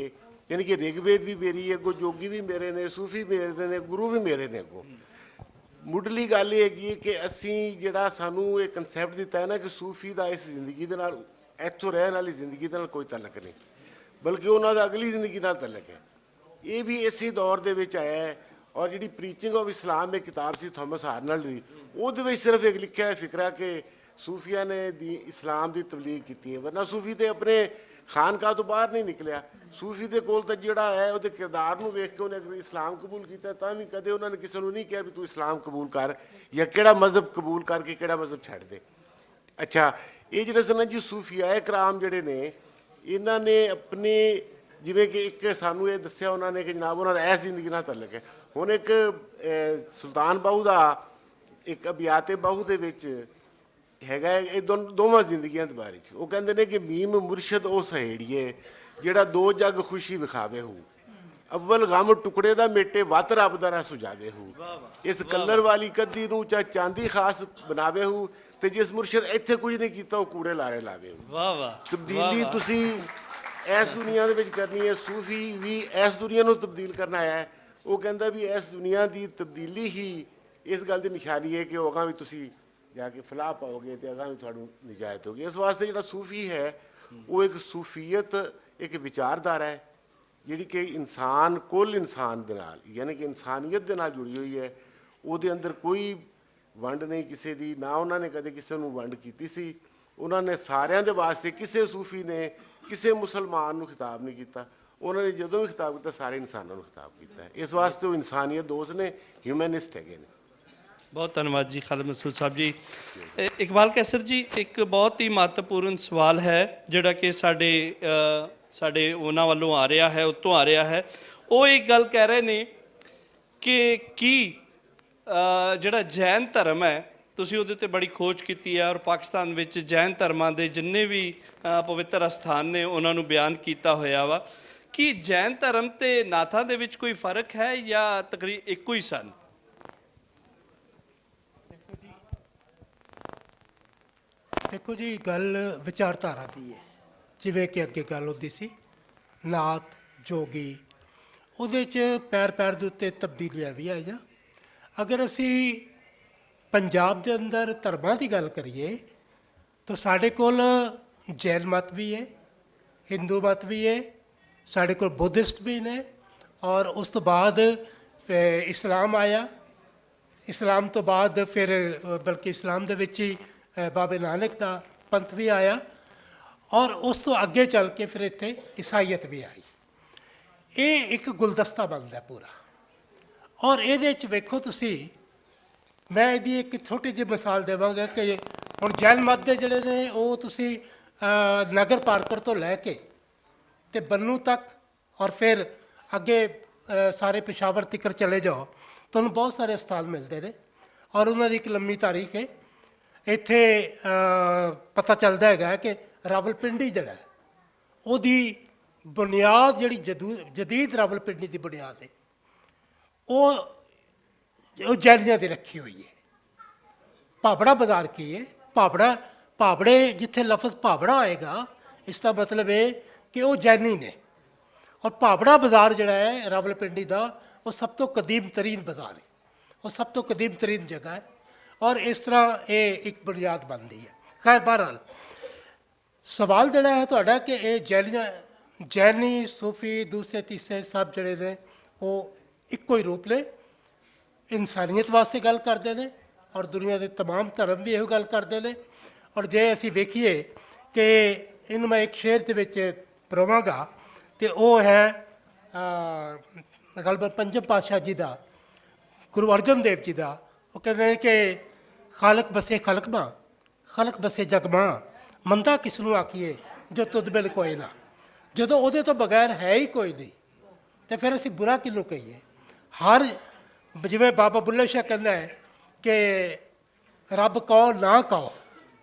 ਯਾਨੀ ਕਿ ਰਿਗਵੇਦ ਵੀ ਮੇਰੀ ਹੈ, ਅੱਗੋਂ ਜੋਗੀ ਵੀ ਮੇਰੇ ਨੇ, ਸੂਫੀ ਮੇਰੇ ਨੇ, ਗੁਰੂ ਵੀ ਮੇਰੇ ਨੇ। ਅੱਗੋਂ ਮੁੱਢਲੀ ਗੱਲ ਇਹ ਹੈਗੀ ਹੈ ਕਿ ਅਸੀਂ ਜਿਹੜਾ ਸਾਨੂੰ ਇਹ ਕਨਸੈਪਟ ਦਿੱਤਾ ਹੈ ਨਾ ਕਿ ਸੂਫੀ ਦਾ ਇਸ ਜ਼ਿੰਦਗੀ ਦੇ ਨਾਲ, ਇੱਥੋਂ ਰਹਿਣ ਵਾਲੀ ਜ਼ਿੰਦਗੀ ਦੇ ਨਾਲ ਕੋਈ ਤਾਲੁਕ ਨਹੀਂ, ਬਲਕਿ ਉਹਨਾਂ ਦਾ ਅਗਲੀ ਜ਼ਿੰਦਗੀ ਨਾਲ ਤਾਲੁਕ ਹੈ। ਇਹ ਵੀ ਇਸੇ ਦੌਰ ਦੇ ਵਿੱਚ ਆਇਆ ਹੈ। ਔਰ ਜਿਹੜੀ ਪ੍ਰੀਚਿੰਗ ਆਫ ਇਸਲਾਮ ਇੱਕ ਕਿਤਾਬ ਸੀ ਥੋਮਸ ਹਾਰਨਲ ਦੀ, ਉਹਦੇ ਵਿੱਚ ਸਿਰਫ ਇੱਕ ਲਿਖਿਆ ਹੈ ਫਿਕਰਾ ਕਿ ਸੂਫੀਆਂ ਨੇ ਇਸਲਾਮ ਦੀ ਤਬਲੀਗ ਕੀਤੀ ਹੈ, ਵਰਨਾ ਸੂਫੀ ਤੇ ਆਪਣੇ ਖਾਨਕਾਹ ਤੋਂ ਬਾਹਰ ਨਹੀਂ ਨਿਕਲਿਆ। ਸੂਫੀ ਦੇ ਕੋਲ ਤਾਂ ਜਿਹੜਾ ਹੈ ਉਹਦੇ ਕਿਰਦਾਰ ਨੂੰ ਵੇਖ ਕੇ ਉਹਨੇ ਅਗਰ ਇਸਲਾਮ ਕਬੂਲ ਕੀਤਾ ਤਾਂ ਵੀ ਕਦੇ ਉਹਨਾਂ ਨੇ ਕਿਸੇ ਨੂੰ ਨਹੀਂ ਕਿਹਾ ਵੀ ਤੂੰ ਇਸਲਾਮ ਕਬੂਲ ਕਰ ਜਾਂ ਕਿਹੜਾ ਮਜ਼ਹਬ ਕਬੂਲ ਕਰਕੇ ਕਿਹੜਾ ਮਜ਼ਹਬ ਛੱਡ ਦੇ। ਅੱਛਾ, ਇਹ ਜਿਹੜੇ ਸਨ ਜੀ ਸੂਫੀਆਏ ਕਰਾਮ ਜਿਹੜੇ ਨੇ, ਇਹਨਾਂ ਨੇ ਆਪਣੇ ਜਿਵੇਂ ਕਿ ਇੱਕ ਸਾਨੂੰ ਇਹ ਦੱਸਿਆ ਉਹਨਾਂ ਨੇ ਕਿ ਜਨਾਬ ਉਹਨਾਂ ਦਾ ਐਸ ਜ਼ਿੰਦਗੀ ਨਾਲ ਤਾਲੁਕ ਹੈ। ਹੁਣ ਇੱਕ ਸੁਲਤਾਨ ਬਾਹੂ ਦਾ ਇੱਕ ਅਬਿਆਤੇ ਬਾਹੂ ਦੇ ਵਿੱਚ ਹੈਗਾ ਇਹ ਦੋਵਾਂ ਜ਼ਿੰਦਗੀਆਂ ਦੇ ਬਾਰੇ 'ਚ। ਉਹ ਕਹਿੰਦੇ ਨੇ ਕਿ ਮੀਮ ਮੁਰਸ਼ਦ ਉਹ ਸਹੇੜੀਏ ਜਿਹੜਾ ਦੋ ਜੱਗ ਖੁਸ਼ੀ ਵਿਖਾਵੇ ਹੂ, ਅਵਲ ਗਮ ਟੁਕੜੇ ਦਾ ਮੇਟੇ ਵੱਤ ਰੱਬ ਦਾ ਰਾ ਸੁਝਾਵੇ ਹੂ, ਇਸ ਕਲਰ ਵਾਲੀ ਕੱਦੀ ਨੂੰ ਚਾ ਚਾਂਦੀ ਖਾਸ ਬਣਾਵੇ ਹੂ, ਤੇ ਜਿਸ ਮੁਰਸ਼ਦ ਇੱਥੇ ਕੁਝ ਨਹੀਂ ਕੀਤਾ ਉਹ ਕੂੜੇ ਲਾਰੇ ਲਾਵੇ ਹੂ। ਵਾਹ ਵਾਹ। ਤਬਦੀਲੀ ਤੁਸੀਂ ਇਸ ਦੁਨੀਆ ਦੇ ਵਿੱਚ ਕਰਨੀ ਹੈ। ਸੂਫੀ ਵੀ ਇਸ ਦੁਨੀਆ ਨੂੰ ਤਬਦੀਲ ਕਰਨਾ ਹੈ। ਉਹ ਕਹਿੰਦਾ ਵੀ ਇਸ ਦੁਨੀਆ ਦੀ ਤਬਦੀਲੀ ਹੀ ਇਸ ਗੱਲ ਦੀ ਨਿਸ਼ਾਨੀ ਹੈ ਕਿ ਉਹ ਅਗਾਂਹ ਵੀ ਤੁਸੀਂ ਜਾ ਕੇ ਫਲਾਹ ਪਾਓਗੇ ਤੇ ਅਗਾਂਹ ਵੀ ਤੁਹਾਨੂੰ ਨਿਜਾਤ ਹੋਗੀ। ਇਸ ਵਾਸਤੇ ਜਿਹੜਾ ਸੂਫੀ ਹੈ ਉਹ ਇੱਕ ਸੂਫੀਅਤ ਇੱਕ ਵਿਚਾਰਧਾਰਾ ਹੈ ਜਿਹੜੀ ਕਿ ਇਨਸਾਨ ਕੁੱਲ ਇਨਸਾਨ ਦੇ ਨਾਲ, ਯਾਨੀ ਕਿ ਇਨਸਾਨੀਅਤ ਦੇ ਨਾਲ ਜੁੜੀ ਹੋਈ ਹੈ। ਉਹਦੇ ਅੰਦਰ ਕੋਈ ਵੰਡ ਨਹੀਂ ਕਿਸੇ ਦੀ, ਨਾ ਉਹਨਾਂ ਨੇ ਕਦੇ ਕਿਸੇ ਨੂੰ ਵੰਡ ਕੀਤੀ ਸੀ। ਉਹਨਾਂ ਨੇ ਸਾਰਿਆਂ ਦੇ ਵਾਸਤੇ, ਕਿਸੇ ਸੂਫੀ ਨੇ ਕਿਸੇ ਮੁਸਲਮਾਨ ਨੂੰ ਖਿਤਾਬ ਨਹੀਂ ਕੀਤਾ। ਉਹਨਾਂ ਨੇ ਜਦੋਂ ਵੀ ਖਿਤਾਬ ਕੀਤਾ ਸਾਰੇ ਇਨਸਾਨਾਂ ਨੂੰ ਖਿਤਾਬ ਕੀਤਾ ਹੈ। ਇਸ ਵਾਸਤੇ ਉਹ ਇਨਸਾਨੀਅਤ ਦੋਸਤ ਨੇ, ਹਿਊਮੈਨਿਸਟ ਹੈਗੇ ਨੇ। ਬਹੁਤ ਧੰਨਵਾਦ ਜੀ ਖਾਲਿਦ ਮਸੂਦ ਸਾਹਿਬ ਜੀ। ਇਕਬਾਲ ਕੈਸਰ ਜੀ, ਇੱਕ ਬਹੁਤ ਹੀ ਮਹੱਤਵਪੂਰਨ ਸਵਾਲ ਹੈ ਜਿਹੜਾ ਕਿ ਸਾਡੇ ਉਹਨਾਂ ਵੱਲੋਂ ਆ ਰਿਹਾ ਹੈ, ਉੱਤੋਂ ਆ ਰਿਹਾ ਹੈ। ਉਹ ਇੱਕ ਗੱਲ ਕਹਿ ਰਹੇ ਨੇ ਕਿ ਕੀ ਜਿਹੜਾ ਜੈਨ ਧਰਮ ਹੈ, ਤੁਸੀਂ ਉਹਦੇ 'ਤੇ ਬੜੀ ਖੋਜ ਕੀਤੀ ਹੈ ਔਰ ਪਾਕਿਸਤਾਨ ਵਿੱਚ ਜੈਨ ਧਰਮਾਂ ਦੇ ਜਿੰਨੇ ਵੀ ਪਵਿੱਤਰ ਅਸਥਾਨ ਨੇ ਉਹਨਾਂ ਨੂੰ ਬਿਆਨ ਕੀਤਾ ਹੋਇਆ ਵਾ, ਕੀ ਜੈਨ ਧਰਮ ਤੇ ਨਾਥਾਂ ਦੇ ਵਿੱਚ ਕੋਈ ਫਰਕ ਹੈ ਜਾਂ ਤਕਰੀਬਨ ਇੱਕੋ ਹੀ ਸਨ? ਦੇਖੋ ਜੀ, ਗੱਲ ਵਿਚਾਰਧਾਰਾ ਦੀ ਹੈ। ਜਿਵੇਂ ਕਿ ਅੱਗੇ ਗੱਲ ਹੁੰਦੀ ਸੀ ਨਾਥ ਜੋਗੀ, ਉਹਦੇ 'ਚ ਪੈਰ ਦੇ ਉੱਤੇ ਤਬਦੀਲੀਆਂ ਵੀ ਆਈਆਂ। ਅਗਰ ਅਸੀਂ ਪੰਜਾਬ ਦੇ ਅੰਦਰ ਧਰਮਾਂ ਦੀ ਗੱਲ ਕਰੀਏ ਤਾਂ ਸਾਡੇ ਕੋਲ ਜੈਨ ਮਤ ਵੀ ਹੈ, ਹਿੰਦੂ ਮਤ ਵੀ ਹੈ, ਸਾਡੇ ਕੋਲ ਬੁੱਧਿਸਟ ਵੀ ਨੇ, ਔਰ ਉਸ ਤੋਂ ਬਾਅਦ ਇਸਲਾਮ ਆਇਆ। ਇਸਲਾਮ ਤੋਂ ਬਾਅਦ ਫਿਰ ਬਲਕਿ ਇਸਲਾਮ ਦੇ ਵਿੱਚ ਹੀ ਬਾਬੇ ਨਾਨਕ ਦਾ ਪੰਥ ਵੀ ਆਇਆ, ਔਰ ਉਸ ਤੋਂ ਅੱਗੇ ਚੱਲ ਕੇ ਫਿਰ ਇੱਥੇ ਈਸਾਈਅਤ ਵੀ ਆਈ। ਇਹ ਇੱਕ ਗੁਲਦਸਤਾ ਬਣਦਾ ਪੂਰਾ। ਔਰ ਇਹਦੇ 'ਚ ਵੇਖੋ ਤੁਸੀਂ ਮੈਂ ਇਹਦੀ ਇੱਕ ਛੋਟੀ ਜਿਹੀ ਮਿਸਾਲ ਦੇਵਾਂਗਾ ਕਿ ਹੁਣ ਜੈਨ ਮਤ ਦੇ ਜਿਹੜੇ ਨੇ ਉਹ ਤੁਸੀਂ ਨਗਰ ਪਾਰਕਰ ਤੋਂ ਲੈ ਕੇ ਤੇ ਬੰਨੂ ਤੱਕ ਔਰ ਫਿਰ ਅੱਗੇ ਸਾਰੇ ਪਿਸ਼ਾਵਰ ਤੱਕ ਚਲੇ ਜਾਓ, ਤੁਹਾਨੂੰ ਬਹੁਤ ਸਾਰੇ ਸਥਾਨ ਮਿਲਦੇ ਨੇ ਔਰ ਉਹਨਾਂ ਦੀ ਇੱਕ ਲੰਮੀ ਤਾਰੀਖ ਹੈ। ਇੱਥੇ ਪਤਾ ਚੱਲਦਾ ਹੈਗਾ ਕਿ ਰਾਵਲਪਿੰਡੀ ਜਿਹੜਾ ਹੈ, ਉਹਦੀ ਬੁਨਿਆਦ ਜਿਹੜੀ ਜਦੀਦ ਰਾਵਲਪਿੰਡੀ ਦੀ ਬੁਨਿਆਦ ਹੈ ਉਹ ਜੈਨੀਆਂ ਦੀ ਰੱਖੀ ਹੋਈ ਹੈ। ਭਾਬੜਾ ਬਾਜ਼ਾਰ ਕੀ ਹੈ? ਭਾਬੜੇ ਜਿੱਥੇ ਲਫ਼ਜ਼ ਭਾਬੜਾ ਆਏਗਾ ਇਸ ਦਾ ਮਤਲਬ ਹੈ ਕਿ ਉਹ ਜੈਨੀ ਨੇ। ਔਰ ਭਾਬੜਾ ਬਾਜ਼ਾਰ ਜਿਹੜਾ ਹੈ ਰਾਵਲਪਿੰਡੀ ਦਾ, ਉਹ ਸਭ ਤੋਂ ਕਦੀਮ ਤਰੀਨ ਬਾਜ਼ਾਰ ਹੈ, ਉਹ ਸਭ ਤੋਂ ਕਦੀਮ ਤਰੀਨ ਜਗ੍ਹਾ ਹੈ ਔਰ ਇਸ ਤਰ੍ਹਾਂ ਇਹ ਇੱਕ ਬੁਨਿਆਦ ਬਣਦੀ ਹੈ। ਖੈਰ ਬਹਰਹਾਲ ਸਵਾਲ ਜਿਹੜਾ ਹੈ ਤੁਹਾਡਾ ਕਿ ਇਹ ਜੈਨੀ ਸੂਫੀ ਦੂਸਰੇ ਤੀਸਰੇ ਸਭ ਜਿਹੜੇ ਨੇ ਉਹ ਇੱਕੋ ਹੀ ਰੂਪ ਨੇ, ਇਨਸਾਨੀਅਤ ਵਾਸਤੇ ਗੱਲ ਕਰਦੇ ਨੇ ਔਰ ਦੁਨੀਆ ਦੇ तमाम ਧਰਮ ਵੀ ਇਹੋ ਗੱਲ ਕਰਦੇ ਨੇ। ਔਰ ਜੇ ਅਸੀਂ ਵੇਖੀਏ ਕਿ ਇਹਨੂੰ ਮੈਂ ਇੱਕ ਸ਼ੇਰ ਦੇ ਵਿੱਚ ਪਰਵਾਂਗਾ ਤੇ ਉਹ ਹੈ ਗਲਬਨ ਪੰਜਮ ਪਾਤਸ਼ਾਹ ਜੀ ਦਾ, ਗੁਰੂ ਅਰਜਨ ਦੇਵ ਜੀ ਦਾ। ਉਹ ਕਹਿੰਦੇ ਨੇ ਕਿ ਖਾਲਕ ਬਸੇ ਖਲਕ ਮਾਂ, ਖਲਕ ਬਸੇ ਜਗ ਮਾਂ, ਮੰਦਾ ਕਿਸ ਨੂੰ ਆਖੀਏ ਜੋ ਤੁਧ ਬਿਨ ਕੋਈ ਨਾ। ਜਦੋਂ ਉਹਦੇ ਤੋਂ ਬਗੈਰ ਹੈ ਹੀ ਕੋਈ ਨਹੀਂ ਤੇ ਫਿਰ ਅਸੀਂ ਬੁਰਾ ਕਿਹਨੂੰ ਕਹੀਏ। ਹਰ ਜਿਵੇਂ ਬਾਬਾ ਬੁੱਲੇ ਸ਼ਾਹ ਕਹਿੰਦਾ ਹੈ ਕਿ ਰੱਬ ਕਹੋ ਨਾ ਕਹੋ,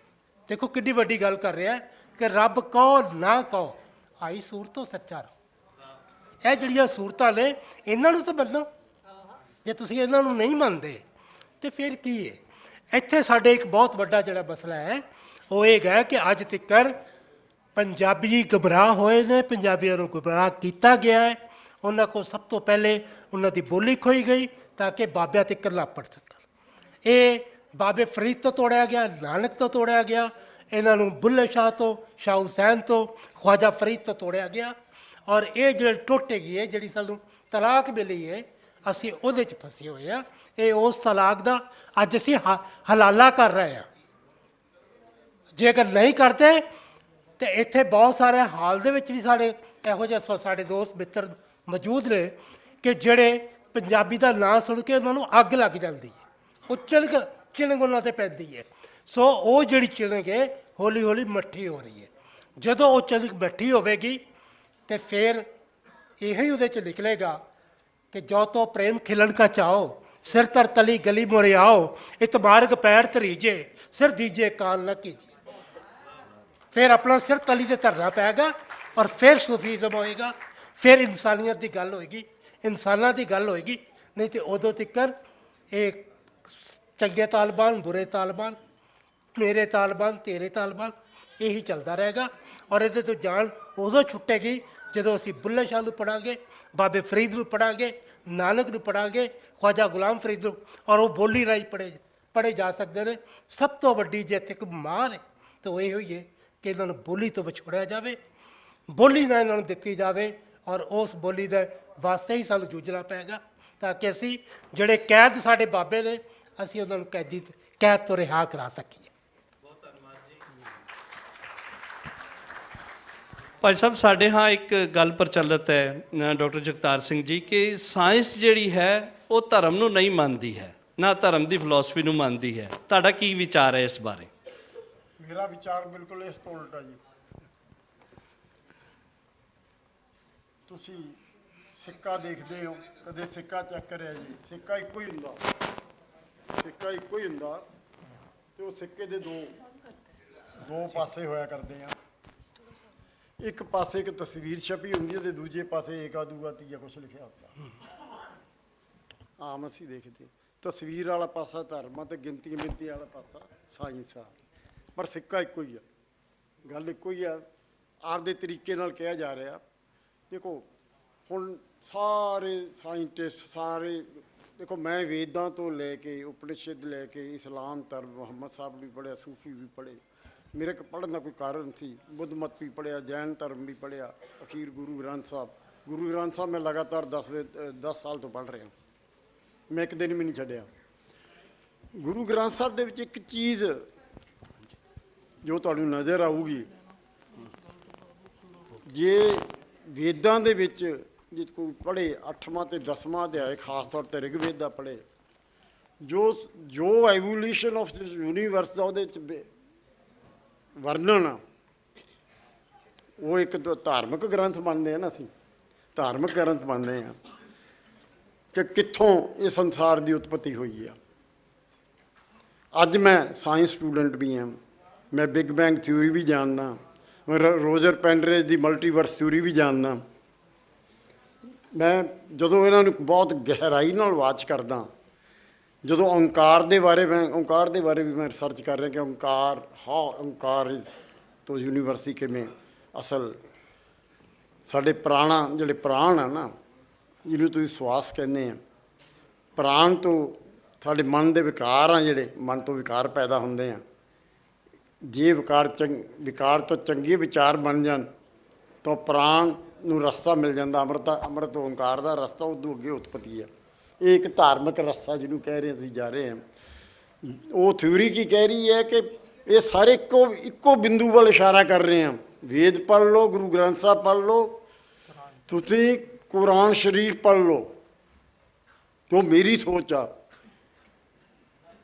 ਦੇਖੋ ਕਿੰਨੀ ਵੱਡੀ ਗੱਲ ਕਰ ਰਿਹਾ ਕਿ ਰੱਬ ਕਹੋ ਨਾ ਕਹੋ, ਆਈ ਸੂਰਤੋਂ ਸੱਚਾ ਰਹੋ। ਇਹ ਜਿਹੜੀਆਂ ਸੂਰਤਾਂ ਨੇ ਇਹਨਾਂ ਨੂੰ ਤਾਂ ਮੰਨੋ, ਜੇ ਤੁਸੀਂ ਇਹਨਾਂ ਨੂੰ ਨਹੀਂ ਮੰਨਦੇ ਤੇ ਫਿਰ ਕੀ ਹੈ। ਇੱਥੇ ਸਾਡੇ ਇੱਕ ਬਹੁਤ ਵੱਡਾ ਜਿਹੜਾ ਮਸਲਾ ਹੈ ਉਹ ਇਹ ਹੈ ਕਿ ਅੱਜ ਤੱਕ ਪੰਜਾਬੀ ਗੁੰਮਰਾਹ ਹੋਏ ਨੇ, ਪੰਜਾਬੀਆਂ ਨੂੰ ਗੁੰਮਰਾਹ ਕੀਤਾ ਗਿਆ ਹੈ। ਉਹਨਾਂ ਕੋਲ ਸਭ ਤੋਂ ਪਹਿਲੇ ਉਹਨਾਂ ਦੀ ਬੋਲੀ ਖੋਈ ਗਈ ਤਾਂ ਕਿ ਬਾਬਿਆਂ ਤੱਕ ਨਾ ਪੜ ਸਕਣ। ਇਹ ਬਾਬੇ ਫਰੀਦ ਤੋਂ ਤੋੜਿਆ ਗਿਆ, ਨਾਨਕ ਤੋਂ ਤੋੜਿਆ ਗਿਆ, ਇਹਨਾਂ ਨੂੰ ਬੁੱਲੇ ਸ਼ਾਹ ਤੋਂ, ਸ਼ਾਹ ਹੁਸੈਨ ਤੋਂ, ਖਵਾਜਾ ਫਰੀਦ ਤੋਂ ਤੋੜਿਆ ਗਿਆ। ਔਰ ਇਹ ਜਿਹੜੇ ਟੁੱਟ ਗਈ ਹੈ, ਜਿਹੜੀ ਸਾਨੂੰ ਤਲਾਕ ਮਿਲੀ ਹੈ, ਅਸੀਂ ਉਹਦੇ 'ਚ ਫਸੇ ਹੋਏ ਹਾਂ। ਇਹ ਉਸ ਤਲਾਕ ਦਾ ਅੱਜ ਅਸੀਂ ਹਲਾਲਾ ਕਰ ਰਹੇ ਹਾਂ। ਜੇਕਰ ਨਹੀਂ ਕਰਦੇ ਤੇ ਇੱਥੇ ਬਹੁਤ ਸਾਰੇ ਹਾਲ ਦੇ ਵਿੱਚ ਵੀ ਸਾਡੇ ਇਹੋ ਜਿਹੇ ਸਾਡੇ ਦੋਸਤ ਮਿੱਤਰ ਮੌਜੂਦ ਨੇ ਕਿ ਜਿਹੜੇ ਪੰਜਾਬੀ ਦਾ ਨਾਂ ਸੁਣ ਕੇ ਉਹਨਾਂ ਨੂੰ ਅੱਗ ਲੱਗ ਜਾਂਦੀ ਹੈ, ਉਹ ਚਿਣਗ ਉਹਨਾਂ 'ਤੇ ਪੈਂਦੀ ਹੈ। ਸੋ ਉਹ ਜਿਹੜੀ ਚਿਣਗ ਹੈ ਹੌਲੀ ਹੌਲੀ ਮੱਠੀ ਹੋ ਰਹੀ ਹੈ। ਜਦੋਂ ਉਹ ਚਿਣਗ ਮੱਠੀ ਹੋਵੇਗੀ ਤੇ ਫਿਰ ਇਹੀ ਉਹਦੇ 'ਚ ਨਿਕਲੇਗਾ ਕਿ ਜੋ ਤੋ ਪ੍ਰੇਮ ਖਿਲਣ ਕਾ ਚਾਓ, ਸਿਰ ਤਰ ਤਲੀ ਗਲੀ ਮੋਰੇ ਆਓ, ਇਤਮਾਰਗ ਪੈਰ ਧਰੀਜੇ, ਸਿਰ ਦੀਜੇ ਕਾਲ ਨਾ ਕੀਜੇ। ਫਿਰ ਆਪਣਾ ਸਿਰ ਤਲੀ ਤੇ ਧਰਨਾ ਪਏਗਾ ਔਰ ਫਿਰ ਸੂਫੀਜ਼ਮ ਹੋਏਗਾ, ਫਿਰ ਇਨਸਾਨੀਅਤ ਦੀ ਗੱਲ ਹੋਏਗੀ, ਇਨਸਾਨਾਂ ਦੀ ਗੱਲ ਹੋਏਗੀ। ਨਹੀਂ ਤੇ ਉਦੋਂ ਤੱਕ ਇਹ ਚੰਗੇ ਤਾਲਬਾਨ, ਬੁਰੇ ਤਾਲਬਾਨ, ਮੇਰੇ ਤਾਲਬਾਨ, ਤੇਰੇ ਤਾਲਬਾਨ, ਇਹੀ ਚੱਲਦਾ ਰਹੇਗਾ। ਔਰ ਇਹਦੇ ਤੋਂ ਜਾਨ ਉਦੋਂ ਛੁੱਟੇਗੀ ਜਦੋਂ ਅਸੀਂ ਬੁੱਲੇ ਸ਼ਾਹ ਨੂੰ ਪੜ੍ਹਾਂਗੇ, ਬਾਬੇ ਫਰੀਦ ਨੂੰ ਪੜ੍ਹਾਂਗੇ, ਨਾਨਕ ਨੂੰ ਪੜ੍ਹਾਂਗੇ, ਖਵਾਜਾ ਗੁਲਾਮ ਫਰੀਦ ਨੂੰ, ਔਰ ਉਹ ਬੋਲੀ ਰਾਹੀਂ ਪੜ੍ਹੇ ਜਾ ਸਕਦੇ ਨੇ। ਸਭ ਤੋਂ ਵੱਡੀ ਜੇ ਇੱਥੇ ਇੱਕ ਮਾਰ ਹੈ ਤਾਂ ਉਹ ਇਹ ਹੋਈ ਹੈ ਕਿ ਇਹਨਾਂ ਨੂੰ ਬੋਲੀ ਤੋਂ ਵਿਛੋੜਿਆ ਜਾਵੇ, ਬੋਲੀ ਨਾ ਇਹਨਾਂ ਨੂੰ ਦਿੱਤੀ ਜਾਵੇ ਔਰ ਉਸ ਬੋਲੀ ਦੇ ਵਾਸਤੇ ਹੀ ਸਾਨੂੰ ਜੂਝਣਾ ਪਏਗਾ ਤਾਂ ਕਿ ਅਸੀਂ ਜਿਹੜੇ ਕੈਦ ਸਾਡੇ ਬਾਬੇ ਨੇ ਅਸੀਂ ਉਹਨਾਂ ਨੂੰ ਕੈਦ ਤੋਂ ਰਿਹਾ ਕਰਾ ਸਕੀਏ। ਭਾਈ ਸਾਹਿਬ ਸਾਡੇ ਹਾਂ ਇੱਕ ਗੱਲ ਪ੍ਰਚਲਿਤ ਹੈ ਡਾਕਟਰ ਜਗਤਾਰ ਸਿੰਘ ਜੀ ਕਿ ਸਾਇੰਸ ਜਿਹੜੀ ਹੈ ਉਹ ਧਰਮ ਨੂੰ ਨਹੀਂ ਮੰਨਦੀ ਹੈ, ਨਾ ਧਰਮ ਦੀ ਫਿਲਾਸਫੀ ਨੂੰ ਮੰਨਦੀ ਹੈ। ਤੁਹਾਡਾ ਕੀ ਵਿਚਾਰ ਹੈ ਇਸ ਬਾਰੇ? ਮੇਰਾ ਵਿਚਾਰ ਬਿਲਕੁਲ ਇਸ ਤੋਂ ਉਲਟਾ ਜੀ। ਤੁਸੀਂ ਸਿੱਕਾ ਦੇਖਦੇ ਹੋ, ਕਦੇ ਸਿੱਕਾ ਚੈੱਕ ਕਰਿਆ ਜੀ? ਸਿੱਕਾ ਇੱਕੋ ਹੀ ਹੁੰਦਾ, ਸਿੱਕਾ ਇੱਕੋ ਹੀ ਹੁੰਦਾ ਤੇ ਉਹ ਸਿੱਕੇ ਦੇ ਦੋ ਪਾਸੇ ਹੋਇਆ ਕਰਦੇ ਆ। ਇੱਕ ਪਾਸੇ ਇੱਕ ਤਸਵੀਰ ਛਪੀ ਹੁੰਦੀ ਹੈ ਤੇ ਦੂਜੇ ਪਾਸੇ ਏਕਾ ਦੂਆ ਤੀਆ ਕੁਛ ਲਿਖਿਆ ਹੁੰਦਾ। ਆਮ ਅਸੀਂ ਦੇਖਦੇ ਤਸਵੀਰ ਵਾਲਾ ਪਾਸਾ ਧਰਮ ਆ ਤੇ ਗਿਣਤੀ ਵਾਲਾ ਪਾਸਾ ਸਾਇੰਸ ਆ, ਪਰ ਸਿੱਕਾ ਇੱਕੋ ਹੀ ਆ, ਗੱਲ ਇੱਕੋ ਹੀ ਆ। ਆਪਦੇ ਤਰੀਕੇ ਨਾਲ ਕਿਹਾ ਜਾ ਰਿਹਾ। ਦੇਖੋ ਹੁਣ ਸਾਰੇ ਸਾਇੰਟਿਸਟ ਸਾਰੇ ਦੇਖੋ, ਮੈਂ ਵੇਦਾਂ ਤੋਂ ਲੈ ਕੇ ਉਪਨਿਸ਼ਦ ਲੈ ਕੇ ਇਸਲਾਮ ਧਰਮ ਮੁਹੰਮਦ ਸਾਹਿਬ ਵੀ ਪੜ੍ਹਿਆ, ਸੂਫੀ ਵੀ ਪੜ੍ਹੇ। ਮੇਰੇ ਕੋਲ ਪੜ੍ਹਨ ਦਾ ਕੋਈ ਕਾਰਨ ਸੀ, ਬੁੱਧ ਮਤ ਵੀ ਪੜ੍ਹਿਆ, ਜੈਨ ਧਰਮ ਵੀ ਪੜ੍ਹਿਆ, ਅਖੀਰ ਗੁਰੂ ਗ੍ਰੰਥ ਸਾਹਿਬ ਮੈਂ ਲਗਾਤਾਰ 10 ਸਾਲ ਤੋਂ ਪੜ੍ਹ ਰਿਹਾ। ਮੈਂ ਇੱਕ ਦਿਨ ਵੀ ਨਹੀਂ ਛੱਡਿਆ। ਗੁਰੂ ਗ੍ਰੰਥ ਸਾਹਿਬ ਦੇ ਵਿੱਚ ਇੱਕ ਚੀਜ਼ ਜੋ ਤੁਹਾਨੂੰ ਨਜ਼ਰ ਆਊਗੀ, ਜੇ ਵੇਦਾਂ ਦੇ ਵਿੱਚ ਜੇ ਕੋਈ ਪੜ੍ਹੇ 8ਵਾਂ ਤੇ 10ਵਾਂ ਅਧਿਆਇ, ਖਾਸ ਤੌਰ 'ਤੇ ਰਿਗਵੇਦ ਦਾ ਪੜ੍ਹੇ, ਜੋ ਐਵੋਲੂਸ਼ਨ ਆਫ ਦਿਸ ਯੂਨੀਵਰਸ ਦਾ ਉਹਦੇ 'ਚ ਵਰਣਨ ਆ, ਉਹ ਇੱਕ ਧਾਰਮਿਕ ਗ੍ਰੰਥ ਮੰਨਦੇ ਆ ਨਾ, ਅਸੀਂ ਧਾਰਮਿਕ ਗ੍ਰੰਥ ਮੰਨਦੇ ਆ ਕਿ ਕਿੱਥੋਂ ਇਹ ਸੰਸਾਰ ਦੀ ਉਤਪਤੀ ਹੋਈ ਆ। ਅੱਜ ਮੈਂ ਸਾਇੰਸ ਸਟੂਡੈਂਟ ਵੀ ਹਾਂ, ਮੈਂ ਬਿਗ ਬੈਂਗ ਥਿਊਰੀ ਵੀ ਜਾਣਦਾ, ਮੈਂ ਰੋਜਰ ਪੈਂਡਰੇਜ ਦੀ ਮਲਟੀਵਰਸ ਥਿਊਰੀ ਵੀ ਜਾਣਦਾ। ਮੈਂ ਜਦੋਂ ਇਹਨਾਂ ਨੂੰ ਬਹੁਤ ਗਹਿਰਾਈ ਨਾਲ ਵਾਚ ਕਰਦਾ, ਜਦੋਂ ਓਂਕਾਰ ਦੇ ਬਾਰੇ ਵੀ ਮੈਂ ਰਿਸਰਚ ਕਰ ਰਿਹਾ ਕਿ ਓਂਕਾਰ ਤੋਂ ਯੂਨੀਵਰਸਿਟੀ ਕਿਵੇਂ ਅਸਲ ਸਾਡੇ ਜਿਹੜੇ ਪ੍ਰਾਣ ਆ ਨਾ, ਜਿਹਨੂੰ ਤੁਸੀਂ ਸਵਾਸ ਕਹਿੰਦੇ ਆ, ਪ੍ਰਾਣ ਤੋਂ ਸਾਡੇ ਮਨ ਦੇ ਵਿਕਾਰ ਆ, ਜਿਹੜੇ ਮਨ ਤੋਂ ਵਿਕਾਰ ਪੈਦਾ ਹੁੰਦੇ ਆ, ਜੇ ਵਿਕਾਰ ਤੋਂ ਚੰਗੇ ਵਿਚਾਰ ਬਣ ਜਾਣ ਤਾਂ ਪ੍ਰਾਣ ਨੂੰ ਰਸਤਾ ਮਿਲ ਜਾਂਦਾ, ਅੰਮ੍ਰਿਤ ਓਂਕਾਰ ਦਾ ਰਸਤਾ ਉਦੋਂ ਅੱਗੇ ਉਤਪਤੀ ਆ। ਇਹ ਇੱਕ ਧਾਰਮਿਕ ਰਸਤਾ ਜਿਹਨੂੰ ਕਹਿ ਰਹੇ ਅਸੀਂ ਜਾ ਰਹੇ ਹਾਂ। ਉਹ ਥਿਊਰੀ ਕੀ ਕਹਿ ਰਹੀ ਹੈ ਕਿ ਇਹ ਸਾਰੇ ਇੱਕੋ ਬਿੰਦੂ ਵੱਲ ਇਸ਼ਾਰਾ ਕਰ ਰਹੇ ਹਾਂ। ਵੇਦ ਪੜ੍ਹ ਲਓ, ਗੁਰੂ ਗ੍ਰੰਥ ਸਾਹਿਬ ਪੜ੍ਹ ਲਓ, ਤੁਸੀਂ ਕੁਰਾਨ ਸ਼ਰੀਫ ਪੜ੍ਹ ਲਓ, ਜੋ ਮੇਰੀ ਸੋਚ ਆ।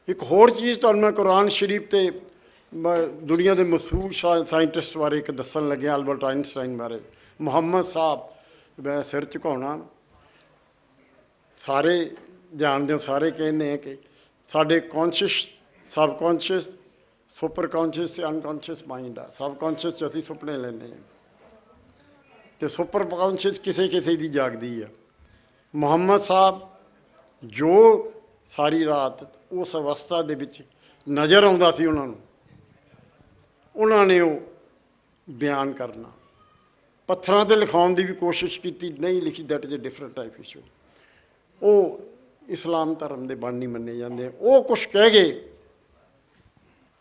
ਇੱਕ ਹੋਰ ਚੀਜ਼ ਤੁਹਾਨੂੰ ਮੈਂ ਕੁਰਾਨ ਸ਼ਰੀਫ ਤੇ ਦੁਨੀਆ ਦੇ ਮਸ਼ਹੂਰ ਸਾਇੰਟਿਸਟ ਬਾਰੇ ਇੱਕ ਦੱਸਣ ਲੱਗਿਆ, ਐਲਬਰਟ ਆਇਨਸਟਾਈਨ ਬਾਰੇ। ਮੁਹੰਮਦ ਸਾਹਿਬ, ਮੈਂ ਸਿਰ ਝੁਕਾਉਣਾ, ਸਾਰੇ ਜਾਣਦੇ ਹੋ, ਸਾਰੇ ਕਹਿੰਦੇ ਆ ਕਿ ਸਾਡੇ ਕੌਨਸ਼ੀਅਸ, ਸਬਕੌਨਸ਼ੀਅਸ, ਸੁਪਰ ਕੌਨਸ਼ੀਅਸ ਅਤੇ ਅਨਕੌਨਸ਼ੀਅਸ ਮਾਈਂਡ ਆ। ਸਬਕੌਨਸ਼ੀਅਸ 'ਚ ਅਸੀਂ ਸੁਪਨੇ ਲੈਂਦੇ ਹਾਂ ਅਤੇ ਸੁਪਰ ਕੌਨਸ਼ੀਅਸ ਕਿਸੇ ਦੀ ਜਾਗਦੀ ਆ। ਮੁਹੰਮਦ ਸਾਹਿਬ ਜੋ ਸਾਰੀ ਰਾਤ ਉਸ ਅਵਸਥਾ ਦੇ ਵਿੱਚ ਨਜ਼ਰ ਆਉਂਦਾ ਸੀ ਉਹਨਾਂ ਨੇ ਉਹ ਬਿਆਨ ਕਰਨਾ, ਪੱਥਰਾਂ 'ਤੇ ਲਿਖਾਉਣ ਦੀ ਵੀ ਕੋਸ਼ਿਸ਼ ਕੀਤੀ, ਨਹੀਂ ਲਿਖੀ। That is a different type issue. ਉਹ ਇਸਲਾਮ ਧਰਮ ਦੇ ਬਾਨੀ ਮੰਨੇ ਜਾਂਦੇ ਆ। ਉਹ ਕੁਛ ਕਹਿ ਗਏ,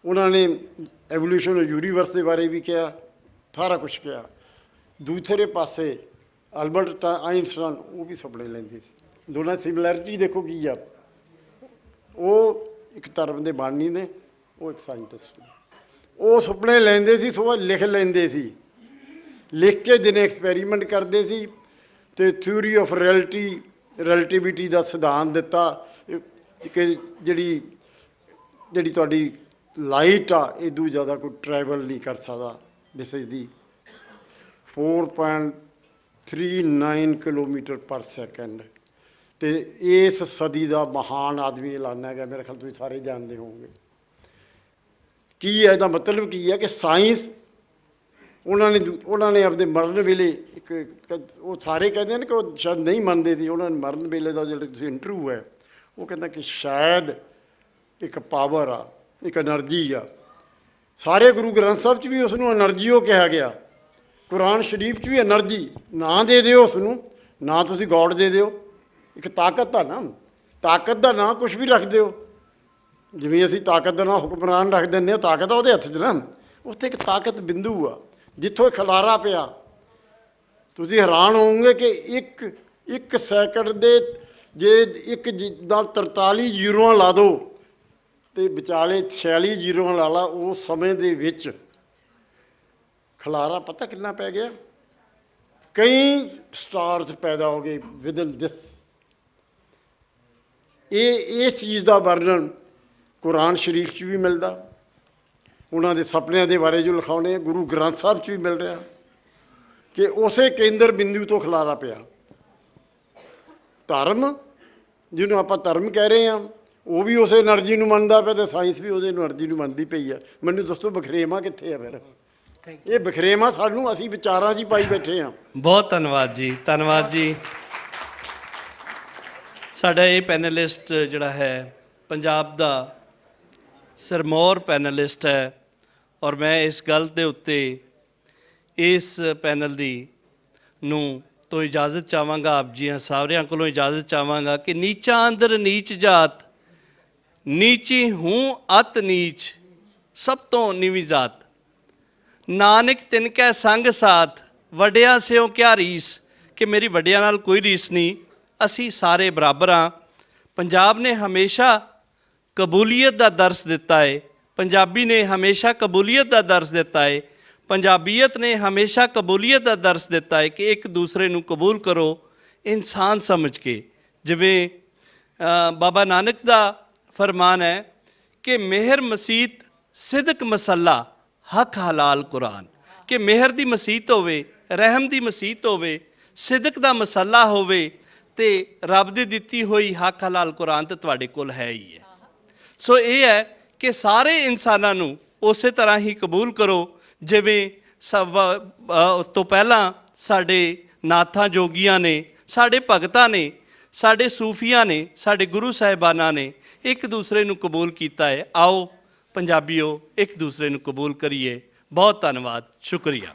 ਉਹਨਾਂ ਨੇ ਐਵੋਲੂਸ਼ਨ ਯੂਨੀਵਰਸ ਦੇ ਬਾਰੇ ਵੀ ਕਿਹਾ, ਸਾਰਾ ਕੁਛ ਕਿਹਾ। ਦੂਸਰੇ ਪਾਸੇ ਐਲਬਰਟ ਆਇਨਸਟਾਈਨ, ਉਹ ਵੀ ਸੁਪਨੇ ਲੈਂਦੇ ਸੀ। ਦੋਨਾਂ ਦੀ ਸਿਮਿਲੈਰਿਟੀ ਦੇਖੋ ਕੀ ਆ। ਉਹ ਇੱਕ ਧਰਮ ਦੇ ਬਾਨੀ ਨੇ, ਉਹ ਇੱਕ ਸਾਇੰਟਿਸਟ ਨੇ। ਉਹ ਸੁਪਨੇ ਲੈਂਦੇ ਸੀ, ਸੁਬਾਹ ਲਿਖ ਲੈਂਦੇ ਸੀ, ਲਿਖ ਕੇ ਦਿਨੇ ਐਕਸਪੈਰੀਮੈਂਟ ਕਰਦੇ ਸੀ ਅਤੇ ਥਿਊਰੀ ਆਫ ਰਿਲੇਟੀਵਿਟੀ ਦਾ ਸਿਧਾਂਤ ਦਿੱਤਾ ਕਿ ਜਿਹੜੀ ਤੁਹਾਡੀ ਲਾਈਟ ਆ, ਇਦੋਂ ਜ਼ਿਆਦਾ ਕੋਈ ਟਰੈਵਲ ਨਹੀਂ ਕਰ ਸਕਦਾ। ਦਿਸ ਇਜ਼ ਦੀ 4.39 ਕਿਲੋਮੀਟਰ ਪਰ ਸੈਕਿੰਡ। ਅਤੇ ਇਸ ਸਦੀ ਦਾ ਮਹਾਨ ਆਦਮੀ ਐਲਾਨਿਆ ਗਿਆ। ਮੇਰੇ ਖਿਆਲ ਤੁਸੀਂ ਸਾਰੇ ਜਾਣਦੇ ਹੋਵੋਗੇ। ਕੀ ਹੈ ਇਹਦਾ ਮਤਲਬ? ਕੀ ਹੈ ਕਿ ਸਾਇੰਸ ਉਹਨਾਂ ਨੇ ਆਪਣੇ ਮਰਨ ਵੇਲੇ ਉਹ ਸਾਰੇ ਕਹਿੰਦੇ ਨੇ ਕਿ ਉਹ ਸ਼ਾਇਦ ਨਹੀਂ ਮੰਨਦੇ ਸੀ। ਉਹਨਾਂ ਨੇ ਮਰਨ ਵੇਲੇ ਦਾ ਜਿਹੜਾ ਤੁਸੀਂ ਇੰਟਰਵਿਊ ਹੈ, ਉਹ ਕਹਿੰਦਾ ਕਿ ਸ਼ਾਇਦ ਇੱਕ ਪਾਵਰ ਆ, ਇੱਕ ਐਨਰਜੀ ਆ। ਸਾਰੇ ਗੁਰੂ ਗ੍ਰੰਥ ਸਾਹਿਬ 'ਚ ਵੀ ਉਸ ਨੂੰ ਐਨਰਜੀ ਉਹ ਕਿਹਾ ਗਿਆ, ਕੁਰਾਨ ਸ਼ਰੀਫ 'ਚ ਵੀ ਐਨਰਜੀ। ਨਾ ਦੇ ਦਿਓ ਉਸ ਨੂੰ, ਨਾ ਤੁਸੀਂ ਗੋਡ ਦੇ ਦਿਓ, ਇੱਕ ਤਾਕਤ ਆ ਨਾ। ਤਾਕਤ ਦਾ ਨਾਂ ਕੁਛ ਵੀ ਰੱਖ ਦਿਓ, ਜਿਵੇਂ ਅਸੀਂ ਤਾਕਤ ਦਾ ਨਾਂ ਹੁਕਮਰਾਨ ਰੱਖ ਦਿੰਦੇ ਹਾਂ, ਤਾਕਤ ਆ ਉਹਦੇ ਹੱਥ 'ਚ ਨਾ। ਉੱਥੇ ਇੱਕ ਤਾਕਤ ਬਿੰਦੂ ਆ ਜਿੱਥੋਂ ਖਲਾਰਾ ਪਿਆ। ਤੁਸੀਂ ਹੈਰਾਨ ਹੋਵੋਗੇ ਕਿ ਇੱਕ ਸੈਕਿੰਡ ਦੇ ਜੇ ਇੱਕ ਦਾ 43 ਜ਼ੀਰੋਆਂ ਲਾ ਦਿਓ ਅਤੇ ਵਿਚਾਲੇ 46 ਜ਼ੀਰੋਆਂ ਲਾ ਲਾ, ਉਸ ਸਮੇਂ ਦੇ ਵਿੱਚ ਖਲਾਰਾ ਪਤਾ ਕਿੰਨਾ ਪੈ ਗਿਆ? ਕਈ ਸਟਾਰਸ ਪੈਦਾ ਹੋ ਗਏ ਵਿਦਨ ਦਿਸ। ਇਸ ਚੀਜ਼ ਦਾ ਵਰਣਨ ਕੁਰਾਨ ਸ਼ਰੀਫ 'ਚ ਵੀ ਮਿਲਦਾ। ਉਹਨਾਂ ਦੇ ਸੁਪਨਿਆਂ ਦੇ ਬਾਰੇ ਜੋ ਲਿਖਾਉਣੇ ਆ, ਗੁਰੂ ਗ੍ਰੰਥ ਸਾਹਿਬ 'ਚ ਵੀ ਮਿਲ ਰਿਹਾ ਕਿ ਉਸੇ ਕੇਂਦਰ ਬਿੰਦੂ ਤੋਂ ਖਲਾਰਾ ਪਿਆ। ਧਰਮ, ਜਿਹਨੂੰ ਆਪਾਂ ਧਰਮ ਕਹਿ ਰਹੇ ਹਾਂ, ਉਹ ਵੀ ਉਸੇ ਐਨਰਜੀ ਨੂੰ ਮੰਨਦਾ ਪਿਆ ਅਤੇ ਸਾਇੰਸ ਵੀ ਉਹਦੇ ਐਨਰਜੀ ਨੂੰ ਮੰਨਦੀ ਪਈ ਆ। ਮੈਨੂੰ ਦੱਸੋ ਬਖਰੇਵਾਂ ਕਿੱਥੇ ਆ? ਫਿਰ ਇਹ ਬਖਰੇਵਾਂ ਸਾਨੂੰ ਅਸੀਂ ਵਿਚਾਰਾਂ 'ਚ ਹੀ ਪਾਈ ਬੈਠੇ ਹਾਂ। ਬਹੁਤ ਧੰਨਵਾਦ ਜੀ, ਧੰਨਵਾਦ ਜੀ। ਸਾਡਾ ਇਹ ਪੈਨਲਿਸਟ ਜਿਹੜਾ ਹੈ ਪੰਜਾਬ ਦਾ ਸਿਰਮੌਰ ਪੈਨਲਿਸਟ ਹੈ, ਔਰ ਮੈਂ ਇਸ ਗੱਲ ਦੇ ਉੱਤੇ ਇਸ ਪੈਨਲ ਦੀ ਨੂੰ ਤੋਂ ਇਜਾਜ਼ਤ ਚਾਹਾਂਗਾ, ਆਪ ਜੀਆਂ ਸਾਰਿਆਂ ਕੋਲੋਂ ਇਜਾਜ਼ਤ ਚਾਹਾਂਗਾ ਕਿ ਨੀਚਾ ਅੰਦਰ ਨੀਚ ਜਾਤ, ਨੀਚੀ ਹੂੰ ਅਤ ਨੀਚ, ਸਭ ਤੋਂ ਨੀਵੀਂ ਜ਼ਾਤ। ਨਾਨਕ ਤਿਨ ਕੈ ਸੰਗ ਸਾਥ, ਵੱਡਿਆਂ ਸਿਓ ਕਿਆ ਰੀਸ, ਕਿ ਮੇਰੀ ਵੱਡਿਆਂ ਨਾਲ ਕੋਈ ਰੀਸ ਨਹੀਂ, ਅਸੀਂ ਸਾਰੇ ਬਰਾਬਰ ਹਾਂ। ਪੰਜਾਬ ਨੇ ਹਮੇਸ਼ਾ ਕਬੂਲੀਅਤ ਦਾ ਦਰਸ ਦਿੱਤਾ ਹੈ, ਪੰਜਾਬੀ ਨੇ ਹਮੇਸ਼ਾ ਕਬੂਲੀਅਤ ਦਾ ਦਰਸ ਦਿੱਤਾ ਹੈ, ਪੰਜਾਬੀਅਤ ਨੇ ਹਮੇਸ਼ਾ ਕਬੂਲੀਅਤ ਦਾ ਦਰਸ ਦਿੱਤਾ ਹੈ ਕਿ ਇੱਕ ਦੂਸਰੇ ਨੂੰ ਕਬੂਲ ਕਰੋ ਇਨਸਾਨ ਸਮਝ ਕੇ। ਜਿਵੇਂ ਬਾਬਾ ਨਾਨਕ ਦਾ फरमान है कि मेहर मसीत सिदक मसला हक हलाल कुरान, कि मेहर दी मसीत होवे, रहम दी मसीत होवे, सिदक दा मसला होवे ते रब दी दित्ती हुई हक हलाल कुरान ते तुहाडे कोल है ही है। सो ये है कि सारे इंसानां नूं उसे तरह ही कबूल करो जिवें तो पहला साडे नाथां जोगियां ने, साडे भगतां ने, साडे सूफियां ने, साडे गुरु साहिबाना ने एक दूसरे नूं कबूल कीता है। आओ पंजाबीओ एक दूसरे नूं कबूल करिए। बहुत धन्नवाद, शुक्रिया।